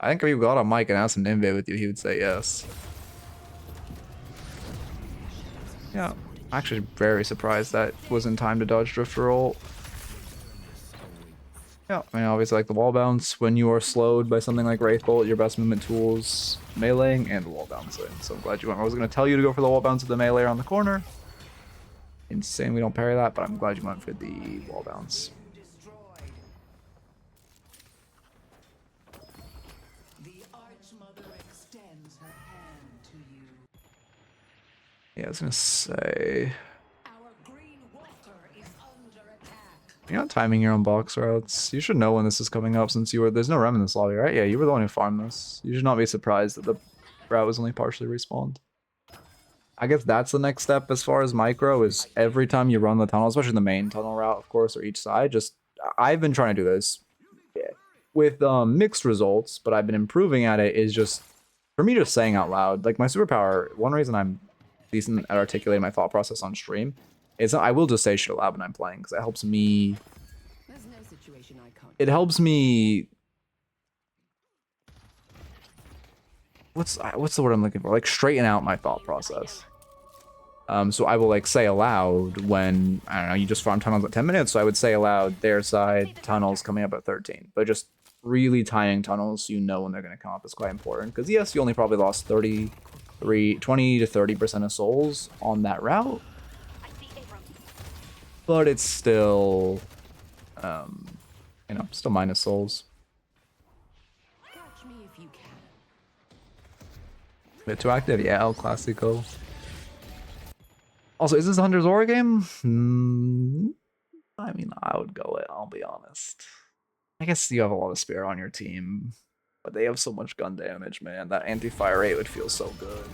I think if you got a mic and asked him to invade with you, he would say yes. Yeah, I'm actually very surprised that was in time to dodge Drifter roll. Yeah, I mean, obviously, like the wall bounce, when you are slowed by something like Wraith Bolt, your best movement tools, meleeing, and the wall bouncing. So I'm glad you went. I was going to tell you to go for the wall bounce with the melee around the corner. Insane we don't parry that, but I'm glad you went for the wall bounce. Yeah, I was gonna say. You're not timing your own box routes. You should know when this is coming up since there's no rem in this lobby, right? Yeah, you were the one who farmed this. You should not be surprised that the route was only partially respawned. I guess that's the next step as far as micro is every time you run the tunnel, especially the main tunnel route, of course, or each side. I've been trying to do this with mixed results, but I've been improving at it. Is just for me just saying out loud, like my superpower. One reason I'm decent at articulating my thought process on stream is I will just say shit aloud when I'm playing because it helps me. It helps me. What's the word I'm looking for? Like straighten out my thought process. So I will like say aloud when I don't know you just farm tunnels at 10 minutes. So I would say aloud their side tunnels coming up at 13, but just really timing tunnels so you know when they're going to come up is quite important because yes, you only probably lost 20 to 30% of souls on that route, but it's still still minus souls. Bit too active? Yeah, El Clasico. Also, is this a Hunter's Aura game? I mean, I would go it, I'll be honest. I guess you have a lot of spare on your team, but they have so much gun damage, man. That anti-fire rate would feel so good.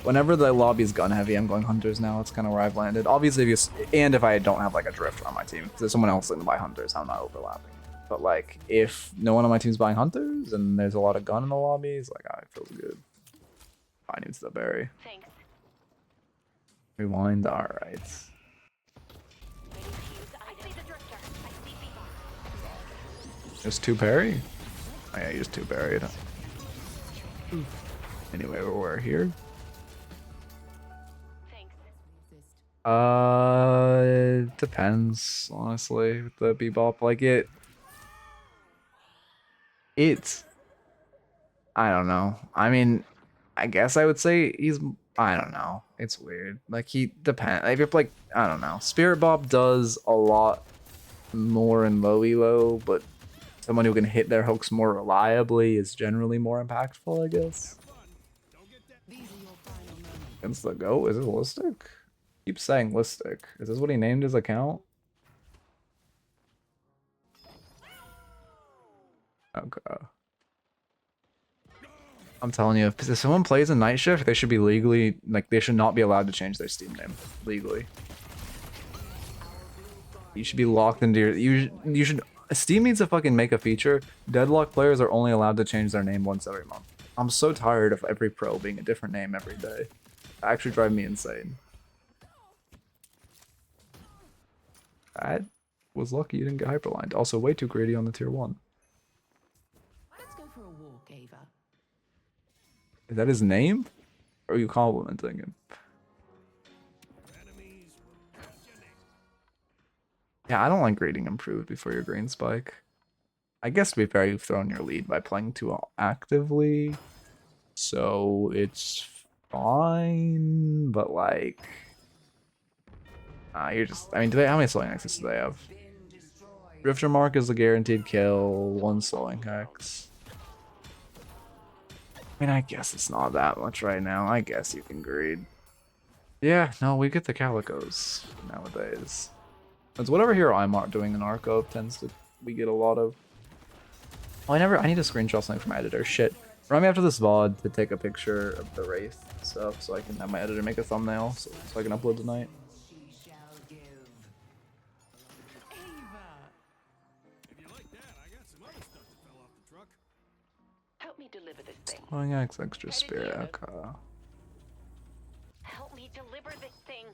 Whenever the lobby's gun heavy, I'm going Hunters now. It's kind of where I've landed. Obviously, if I don't have like a drift on my team, if there's someone else looking to buy Hunters, I'm not overlapping. But like, if no one on my team's buying Hunters and there's a lot of gun in the lobbies, like, it feels good. I need the berry. Thanks. Rewind. All right. I see the drifter. I see people. Just two parry. Oh yeah, just two parried. Anyway, we're here. Thanks. Depends, honestly, with the bebop. Like it's I don't know. I mean, I guess I would say I don't know. It's weird. Like he depends. If you're like, I don't know. Spirit Bob does a lot more in low elo, but someone who can hit their hooks more reliably is generally more impactful, I guess. Against the goat? Is it Listic? Keep saying Listic. Is this what he named his account? Okay. I'm telling you, if someone plays a night shift, they should be legally, like, they should not be allowed to change their Steam name legally. You should be locked into your. You should. Steam needs to fucking make a feature. Deadlock players are only allowed to change their name once every month. I'm so tired of every pro being a different name every day. It actually drive me insane. I was lucky you didn't get hyperlined. Also, way too greedy on the tier 1. Let's go for a walk, Ava. Is that his name? Or are you complimenting him? Yeah, I don't like grading improved before your green spike. I guess to be fair, you've thrown your lead by playing too actively. So it's fine, but like... you're just... I mean, how many slowing hexes do they have? Drifter Mark is a guaranteed kill, 1 slowing hex. I mean, I guess it's not that much right now. I guess you can greed. Yeah, no, we get the Calicos nowadays. It's whatever hero I'm doing an arc of tends to we get a lot of. Oh, I need to screenshot something from my editor. Shit. Remind me after this VOD to take a picture of the Wraith stuff so I can have my editor make a thumbnail so I can upload tonight. Help me deliver this thing. Slowing X, extra spirit. Okay. Help me deliver this thing.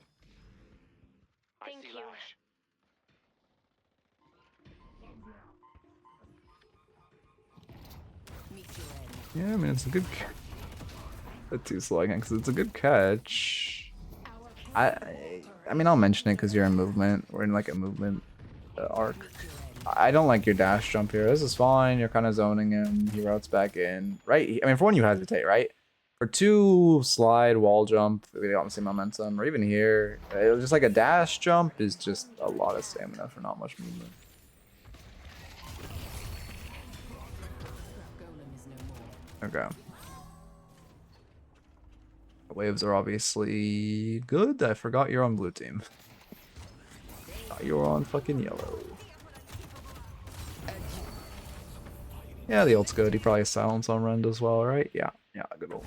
Thank you. Yeah, I mean, it's a good the 2 slowing hexes. It's a good catch. I mean, I'll mention it because you're in movement. We're in like a movement arc. I don't like your dash jump here. This is fine. You're kind of zoning him. He routes back in. Right? I mean, for one, you hesitate, right? For 2, slide, wall jump, we don't see momentum. Or even here, just like a dash jump is just a lot of stamina for not much movement. Okay. The waves are obviously good. I forgot you're on blue team. Thought you were on fucking yellow. Yeah, the ult's good. He probably has silence on Rend as well, right? Yeah, good ult.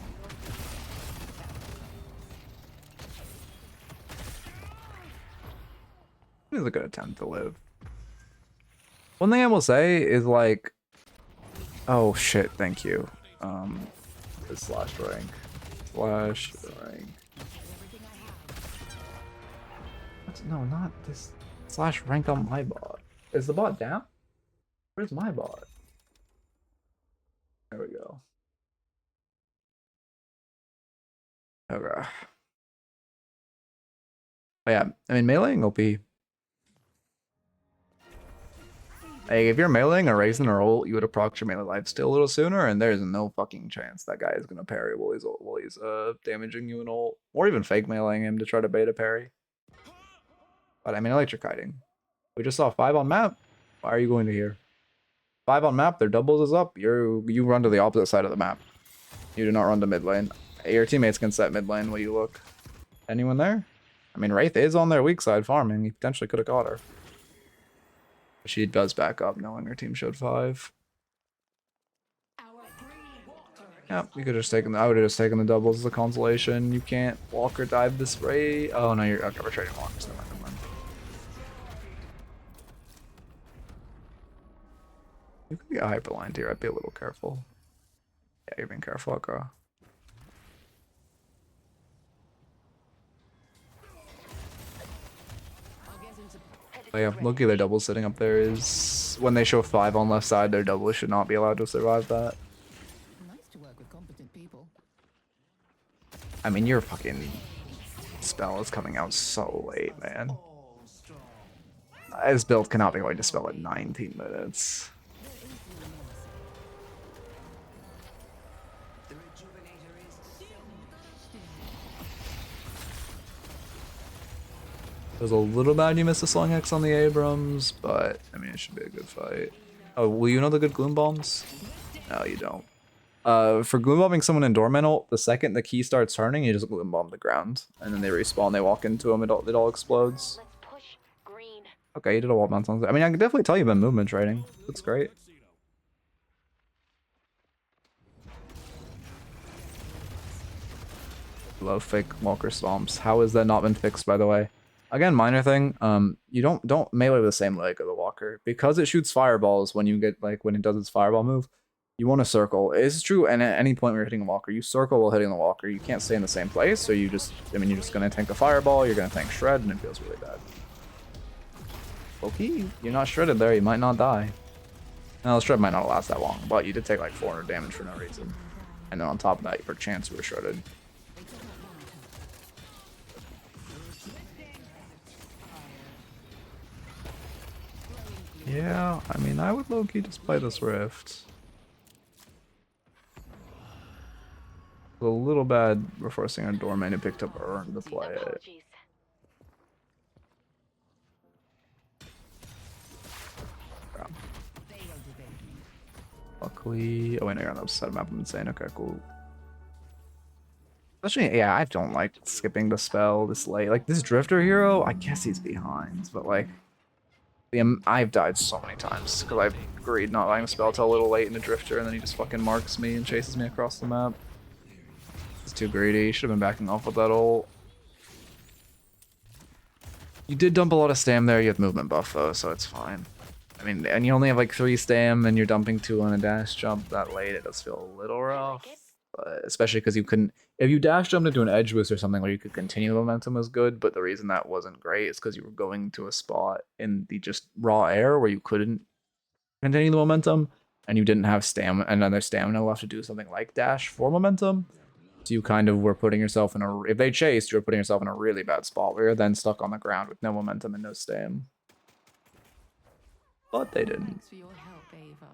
It was a good attempt to live. One thing I will say is like, oh shit, thank you. The slash rank. Slash rank. No, not this. Slash rank on my bot. Is the bot down? Where's my bot? There we go. Okay. Oh yeah, I mean meleeing OP. Hey, if you're meleeing or raising or ult, you would have procced your melee lifesteal a little sooner, and there's no fucking chance that guy is gonna parry while he's damaging you in ult, or even fake meleeing him to try to bait a parry. But I mean, electrocuting. We just saw 5 on map. Why are you going to here? 5 on map. Their doubles is up. You run to the opposite side of the map. You do not run to mid lane. Your teammates can set mid lane while you look. Anyone there? I mean, Wraith is on their weak side farming. He potentially could have caught her. She does back up knowing her team showed 5. Yeah, you could have just taken. I would have just taken the doubles as a consolation. You can't walk or dive this Wraith. Oh no, you're okay. We're trading walkers. Never mind, never mind. You could get hyperlined here. I'd be a little careful. Yeah, you're being careful, okay. Oh yeah, lucky their double sitting up there is when they show 5 on left side, their double should not be allowed to survive that. Nice to work with competent people. I mean, your fucking spell is coming out so late, man. This build cannot be going to spell in 19 minutes. It was a little bad you missed the Slung X on the Abrams, but I mean, it should be a good fight. Oh, will you know the good Gloom Bombs? No, you don't. For Gloom Bombing someone in Dormant ult, the second the key starts turning, you just Gloom Bomb the ground. And then they respawn, they walk into them, it all explodes. Let's push green. Okay, you did a wall bounce on. I mean, I can definitely tell you've been movement trading. Looks great. Love fake Walker Stomps. How has that not been fixed, by the way? Again, minor thing. You don't melee with the same leg of the Walker because it shoots fireballs when you get when it does its fireball move. You want to circle. It's true, and at any point when you're hitting a Walker, you circle while hitting the Walker. You can't stay in the same place, so you're just gonna tank a fireball. You're gonna tank shred, and it feels really bad. Okay, you're not shredded there. You might not die. Now the shred might not last that long, but you did take like 400 damage for no reason. And then on top of that, for chance you were shredded. Yeah, I mean, I would low-key just play this Rift. A little bad we're forcing a Doorman who picked up Urn to play it. Apologies. Yeah. Luckily... Oh wait, no, you're on the other side of the map. I'm insane. Okay, cool. Especially, yeah, I don't like skipping the spell this late. Like, this Drifter hero, I guess he's behind, but like... I've died so many times because I've agreed not letting the spell till a little late in the Drifter, and then he just fucking marks me and chases me across the map. It's too greedy. Should have been backing off with that ult. You did dump a lot of stam there. You have movement buff though, so it's fine. I mean, and you only have like 3 stam, and you're dumping 2 on a dash jump that late. It does feel a little rough, but especially because you couldn't. If you dash jumped into an edge boost or something where you could continue the momentum was good, but the reason that wasn't great is because you were going to a spot in the just raw air where you couldn't continue the momentum, and you didn't have another stamina left to do something like dash for momentum. So you kind of were putting yourself in a. If they chased, you were putting yourself in a really bad spot where you're then stuck on the ground with no momentum and no stam. But they didn't. Thanks for your help, Ava.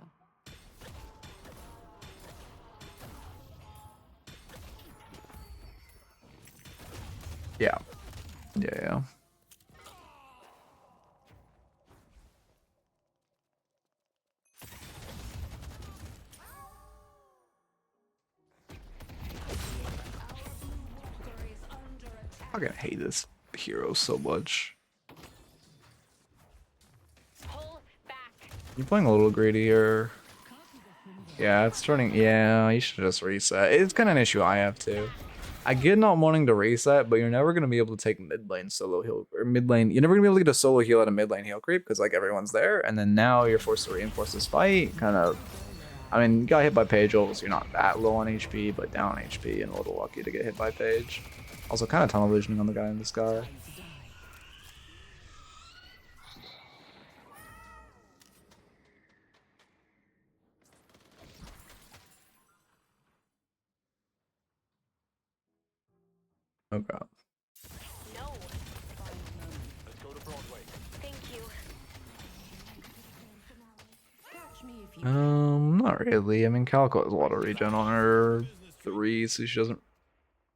Yeah. Yeah. I fucking hate this hero so much. Pull back. You're playing a little greedy here. Yeah, it's turning. Yeah, you should just reset. It's kind of an issue I have too. I get not wanting to reset, but you're never gonna be able to take mid lane solo heal or mid lane. You're never gonna be able to get a solo heal at a mid lane heal creep because like everyone's there, and then now you're forced to reinforce this fight. Kind of. I mean, you got hit by Page ult, so you're not that low on HP, but down on HP and a little lucky to get hit by Page. Also, kind of tunnel visioning on the guy in the sky. Oh god. No. Let's go to Broadway. Thank you. Catch me if you Not really. I mean, Calico has a lot of regen on her 3, so she doesn't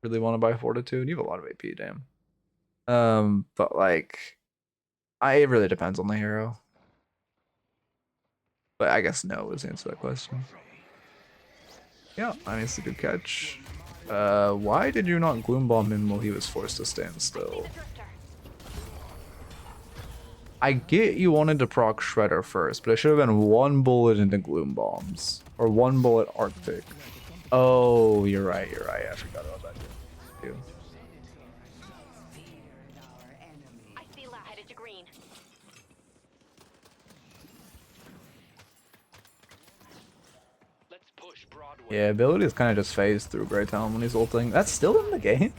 really want to buy Fortitude. You have a lot of AP, damn. But like, it really depends on the hero. But I guess no is the answer to that question. Yeah, I mean, it's a good catch. Why did you not gloom bomb him while he was forced to stand still? I get you wanted to proc Shredder first, but it should have been one bullet into gloom bombs or one bullet Arctic. Oh, you're right. You're right. I forgot about that. Too. I see La headed to green. Let's push Broadway. Yeah, ability is kind of just phased through Grey Talon when he's ulting. That's still in the game?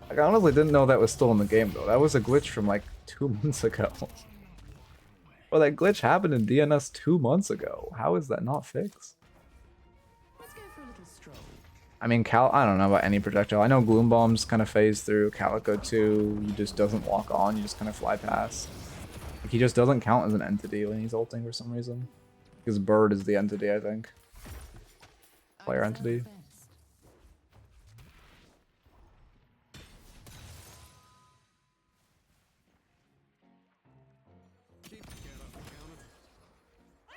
Like, I honestly didn't know that was still in the game, though. That was a glitch from, like, 2 months ago. Well, that glitch happened in DNS 2 months ago. How is that not fixed? Let's go for a little stroll. I mean, I don't know about any projectile. I know Gloom Bombs kind of phase through. Calico too. He just doesn't lock on. You just kind of fly past. Like, he just doesn't count as an entity when he's ulting for some reason. Because Bird is the entity, I think. Player entity.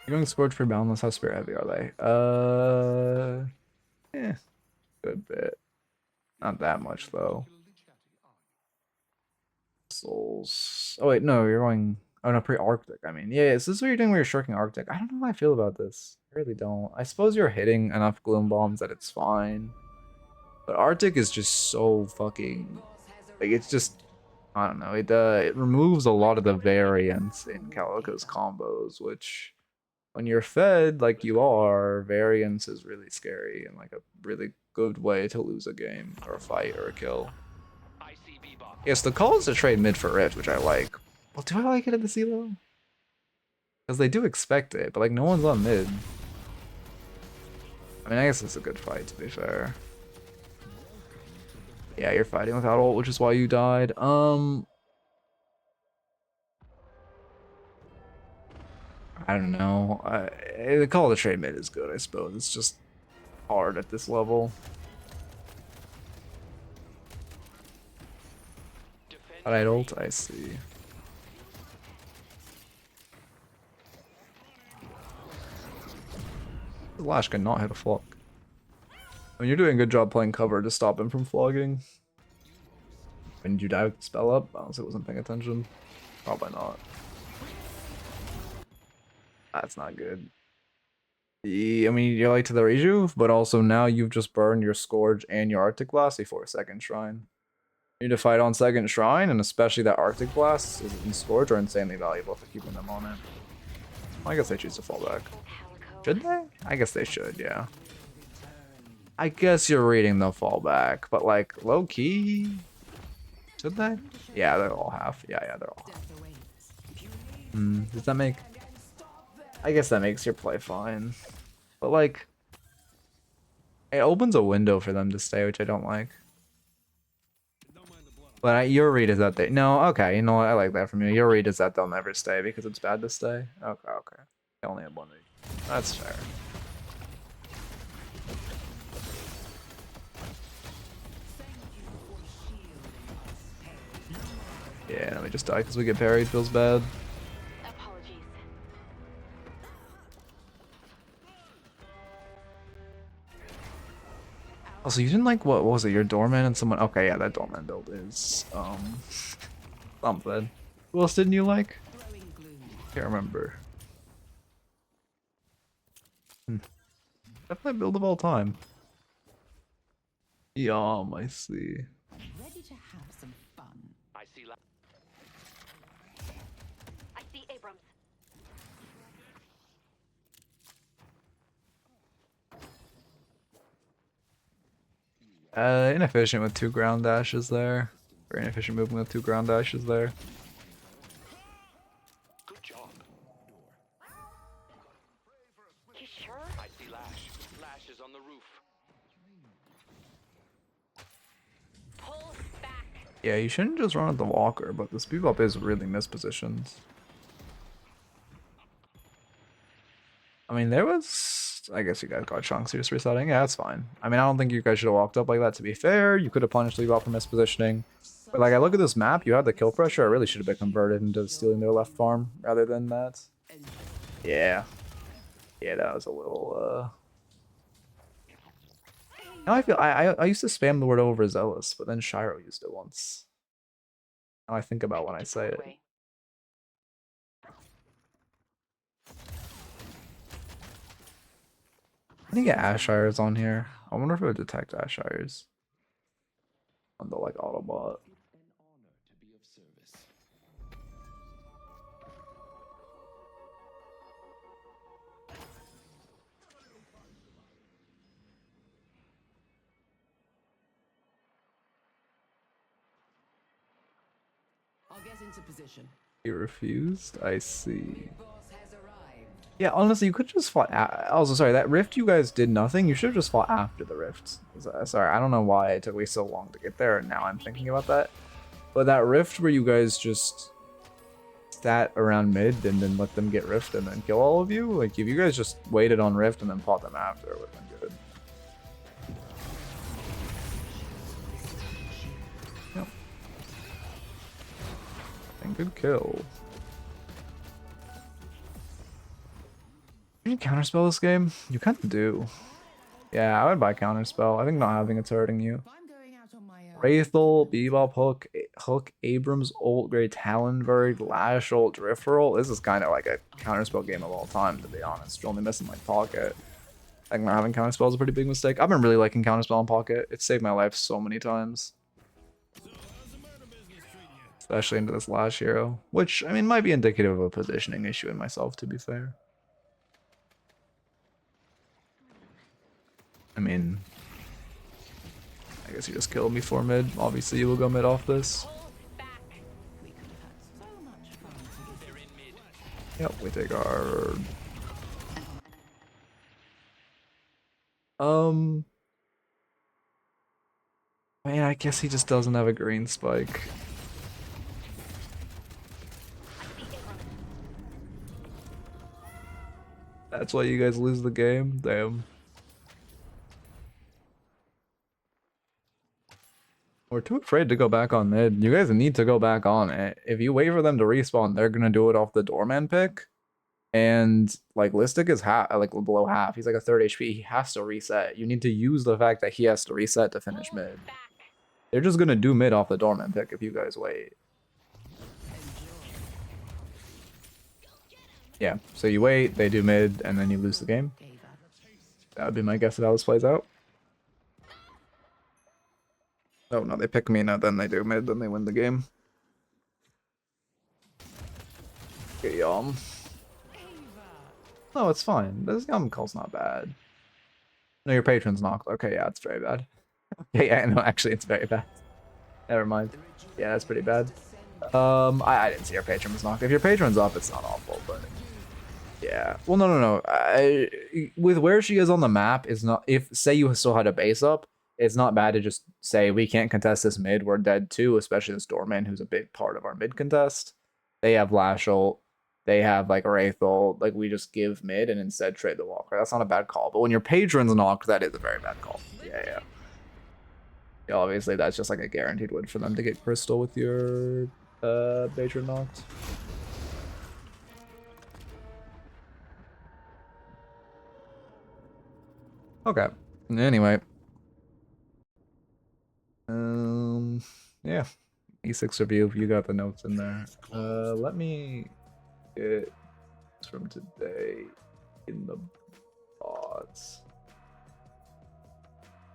You're going Scourge for Boundless. How spirit heavy are they? Good bit. Not that much though. Souls. Oh wait, no, you're going. Oh no, pre-Arctic. I mean, yeah. Is this what you're doing when you're shirking Arctic? I don't know how I feel about this. I really don't. I suppose you're hitting enough gloom bombs that it's fine. But Arctic is just so fucking. Like it's just. I don't know. It removes a lot of the variance in Calico's combos, which. When you're fed like you are, variance is really scary and like a really good way to lose a game or a fight or a kill. Yes, the call is to trade mid for Rift, which I like. Well, do I like it at the CLO? Because they do expect it, but like no one's on mid. I mean, I guess it's a good fight to be fair. Yeah, you're fighting without ult, which is why you died. I don't know. The call to trade mid is good, I suppose. It's just hard at this level. But I ult, I see. Lash cannot hit a flog. I mean, you're doing a good job playing cover to stop him from flogging. When did you die with the spell up? I honestly wasn't paying attention. Probably not. That's not good. I mean, you're late to the rejuve, but also now you've just burned your Scourge and your Arctic Blast before second Shrine. You need to fight on second Shrine, and especially that Arctic Blast and Scourge are insanely valuable for keeping them on it. Well, I guess they choose to fall back. Should they? I guess they should, yeah. I guess you're reading the fall back, but like, low-key... Should they? Yeah, they're all half. Yeah, they're all half. Does that make... I guess that makes your play fine. But like... It opens a window for them to stay, which I don't like. But your read is that they... No, okay, you know what? I like that from you. Your read is that they'll never stay because it's bad to stay. Okay. They only have one read. That's fair. Yeah, let me just die because we get parried. Feels bad. Apologies. Also, you didn't like what was it? Your doorman and someone? Okay, yeah, that doorman build is something. Who else didn't you like? Can't remember. Definitely build of all time. Yum, I see. Ready to have some fun. I see Abrams. Inefficient with 2 ground dashes there. Very inefficient movement with 2 ground dashes there. Good job. You sure? I see Lash. Lash is on the roof. Pull back. Yeah, you shouldn't just run at the walker, but the speed up is really mispositioned. I mean, there was... I guess you guys got chunks just resetting. Yeah, that's fine. I mean, I don't think you guys should have walked up like that, to be fair. You could have punished Leave Out for mispositioning. But like, I look at this map, you had the kill pressure. It really should have been converted into stealing their left farm rather than that. Yeah. Yeah, that was a little, Now I feel I used to spam the word overzealous, but then Shiro used it once. Now I think about when I say it. Way. I think Ashires on here. I wonder if it would detect Ashires on the like Autobot. An honor to be of service. I'll get into position. He refused. I see. Boss has arrived. Yeah, honestly, you could just fought. Also, sorry, that rift you guys did nothing. You should have just fought after the rift. Sorry, I don't know why it took me so long to get there. And now I'm thinking about that. But that rift where you guys just sat around mid and then let them get rift and then kill all of you. Like if you guys just waited on rift and then fought them after, it would have been good. Yep. And good kill. You can counterspell this game? You kind of do. Yeah, I would buy counterspell. I think not having it's hurting you. If I'm going out on my own. Wraithel, Bebop, Hook, Abrams, Ult, Grey, Talonberg, Lash Ult, Drifferol. This is kind of like a counterspell game of all time, to be honest. You're only missing like Pocket. I think not having counterspell is a pretty big mistake. I've been really liking counterspell on Pocket. It saved my life so many times. Especially into this last hero. Which, I mean, might be indicative of a positioning issue in myself, to be fair. I mean, I guess you just killed me for mid. Obviously, you will go mid off this. We could have had so much fun together. Yep, we take our... Man, I guess he just doesn't have a green spike. That's why you guys lose the game? Damn. We're too afraid to go back on mid. You guys need to go back on it. If you wait for them to respawn, they're gonna do it off the doorman pick. And like Listic is like below half. He's like a 3rd HP. He has to reset. You need to use the fact that he has to reset to finish mid. They're just gonna do mid off the doorman pick if you guys wait. Yeah, so you wait, they do mid, and then you lose the game. That would be my guess of how this plays out. Oh no, they pick me, now then they do mid, then they win the game. Okay, Yum. No, it's fine. This Yum call's not bad. No, your patron's knocked. Okay, yeah, it's very bad. Okay, yeah, no, actually, it's very bad. Never mind. Yeah, that's pretty bad. I didn't see your patron was knocked. If your patron's up, it's not awful, but yeah. Well, no. With where she is on the map, is not. If say you still had a base up, it's not bad to just say we can't contest this mid. We're dead too, especially this doorman who's a big part of our mid contest. They have Lash Ult. They have like Wraith Ult. Like we just give mid and instead trade the Walker. That's not a bad call. But when your patron's knocked, that is a very bad call. Yeah. Yeah, obviously that's just like a guaranteed win for them to get Crystal with your patron knocked. Okay. Anyway. Yeah. E6 review, you got the notes in there. Let me get this from today in the bots.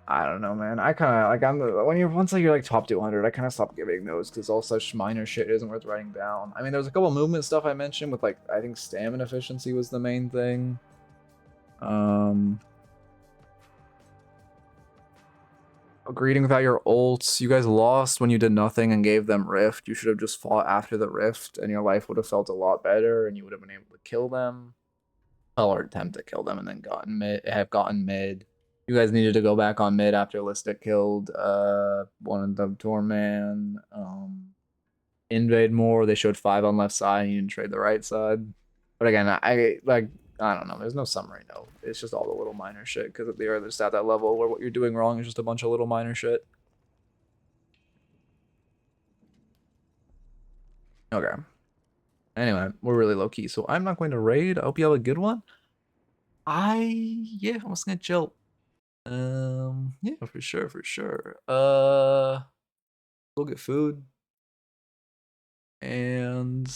I don't know, man. I kind of like once you're like top 200, I kind of stop giving those because all such minor shit isn't worth writing down. I mean, there's a couple movement stuff I mentioned with like I think stamina efficiency was the main thing. Greeting without your ults. You guys lost when you did nothing and gave them rift. You should have just fought after the rift, and your life would have felt a lot better, and you would have been able to kill them, or attempt to kill them, and then gotten mid. You guys needed to go back on mid after Listic killed one of the doorman. Invade more. They showed 5 on left side, and you didn't trade the right side. But again, I don't know. There's no summary note. It's just all the little minor shit because they're just at that level where what you're doing wrong is just a bunch of little minor shit. Okay. Anyway, we're really low key, so I'm not going to raid. I hope you have a good one. Yeah, I'm just gonna chill. Yeah, for sure, for sure. We'll get food. And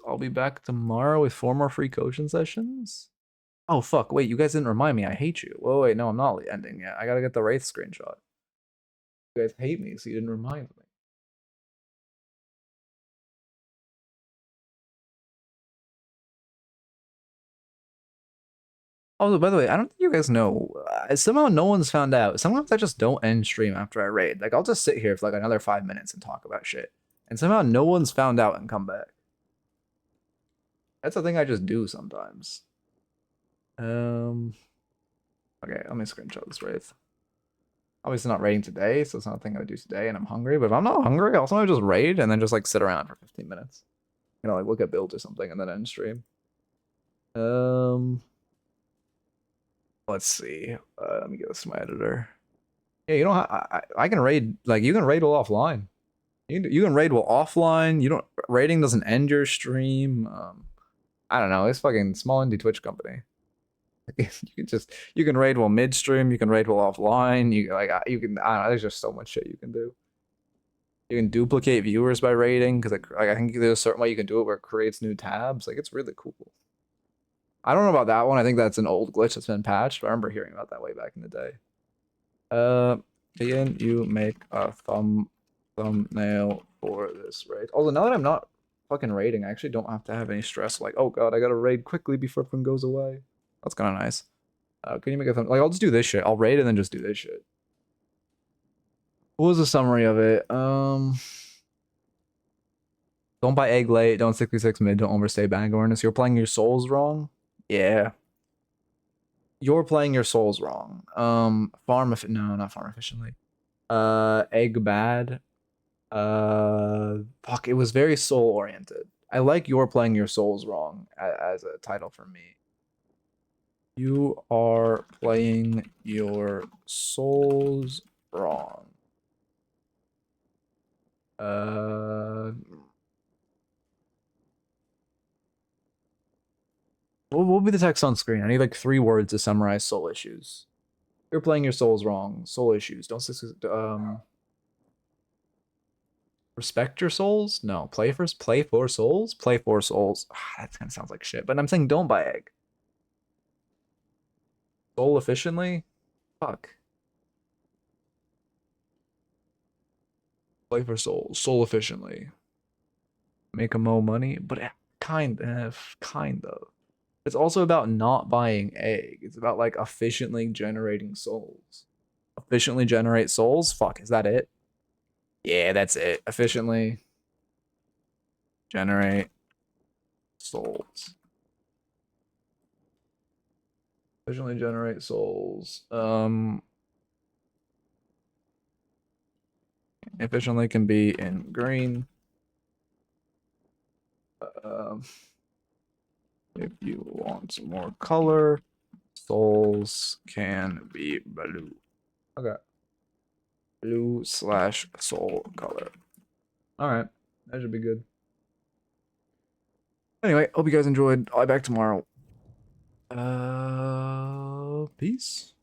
I'll be back tomorrow with 4 more free coaching sessions. Oh fuck, wait, you guys didn't remind me. I hate you. Whoa, wait, no, I'm not ending yet. I gotta get the Wraith screenshot. You guys hate me, so you didn't remind me. Oh, by the way, I don't think you guys know. Somehow no one's found out. Sometimes I just don't end stream after I raid. Like, I'll just sit here for like another 5 minutes and talk about shit. And somehow no one's found out and come back. That's a thing I just do sometimes. Okay, let me screenshot this Wraith. Obviously not raiding today, so it's not a thing I would do today, and I'm hungry. But if I'm not hungry, I'll sometimes just raid and then just like sit around for 15 minutes. You know, like look at builds or something and then end stream. Let's see. Let me get this to my editor. Yeah, you don't. I can raid. Like you can raid while offline. You can raid while offline. You don't. Raiding doesn't end your stream. I don't know. It's fucking small indie Twitch company. You can raid while midstream. You can raid while offline. You can. I don't know. There's just so much shit you can do. You can duplicate viewers by raiding because like I think there's a certain way you can do it where it creates new tabs. Like it's really cool. I don't know about that one. I think that's an old glitch that's been patched. But I remember hearing about that way back in the day. Can you make a thumbnail for this raid? Although now that I'm not fucking raiding, I actually don't have to have any stress. Like, oh god, I gotta raid quickly before everyone goes away. That's kind of nice. Can you make a thumbnail? Like, I'll just do this shit. I'll raid and then just do this shit. What was the summary of it? Don't buy egg late. Don't 66 mid. Don't overstay bag awareness. You're playing your souls wrong. Yeah. You're playing your souls wrong. No, not farm efficiently. Egg bad. Fuck, it was very soul oriented. I like you're playing your souls wrong as a title for me. You are playing your souls wrong. What will be the text on screen? I need like 3 words to summarize soul issues. You're playing your souls wrong. Soul issues. Don't respect your souls? No. Play for souls? Play for souls. That kind of sounds like shit. But I'm saying don't buy egg. Soul efficiently? Fuck. Play for souls. Soul efficiently. Make a mo money? But kind of. It's also about not buying egg. It's about like efficiently generating souls. Efficiently generate souls? Fuck, is that it? Yeah, that's it. Efficiently generate souls. Efficiently generate souls. Efficiently can be in green. If you want some more color, souls can be blue. Okay. Blue/soul color. Alright. That should be good. Anyway, hope you guys enjoyed. I'll be back tomorrow. Peace.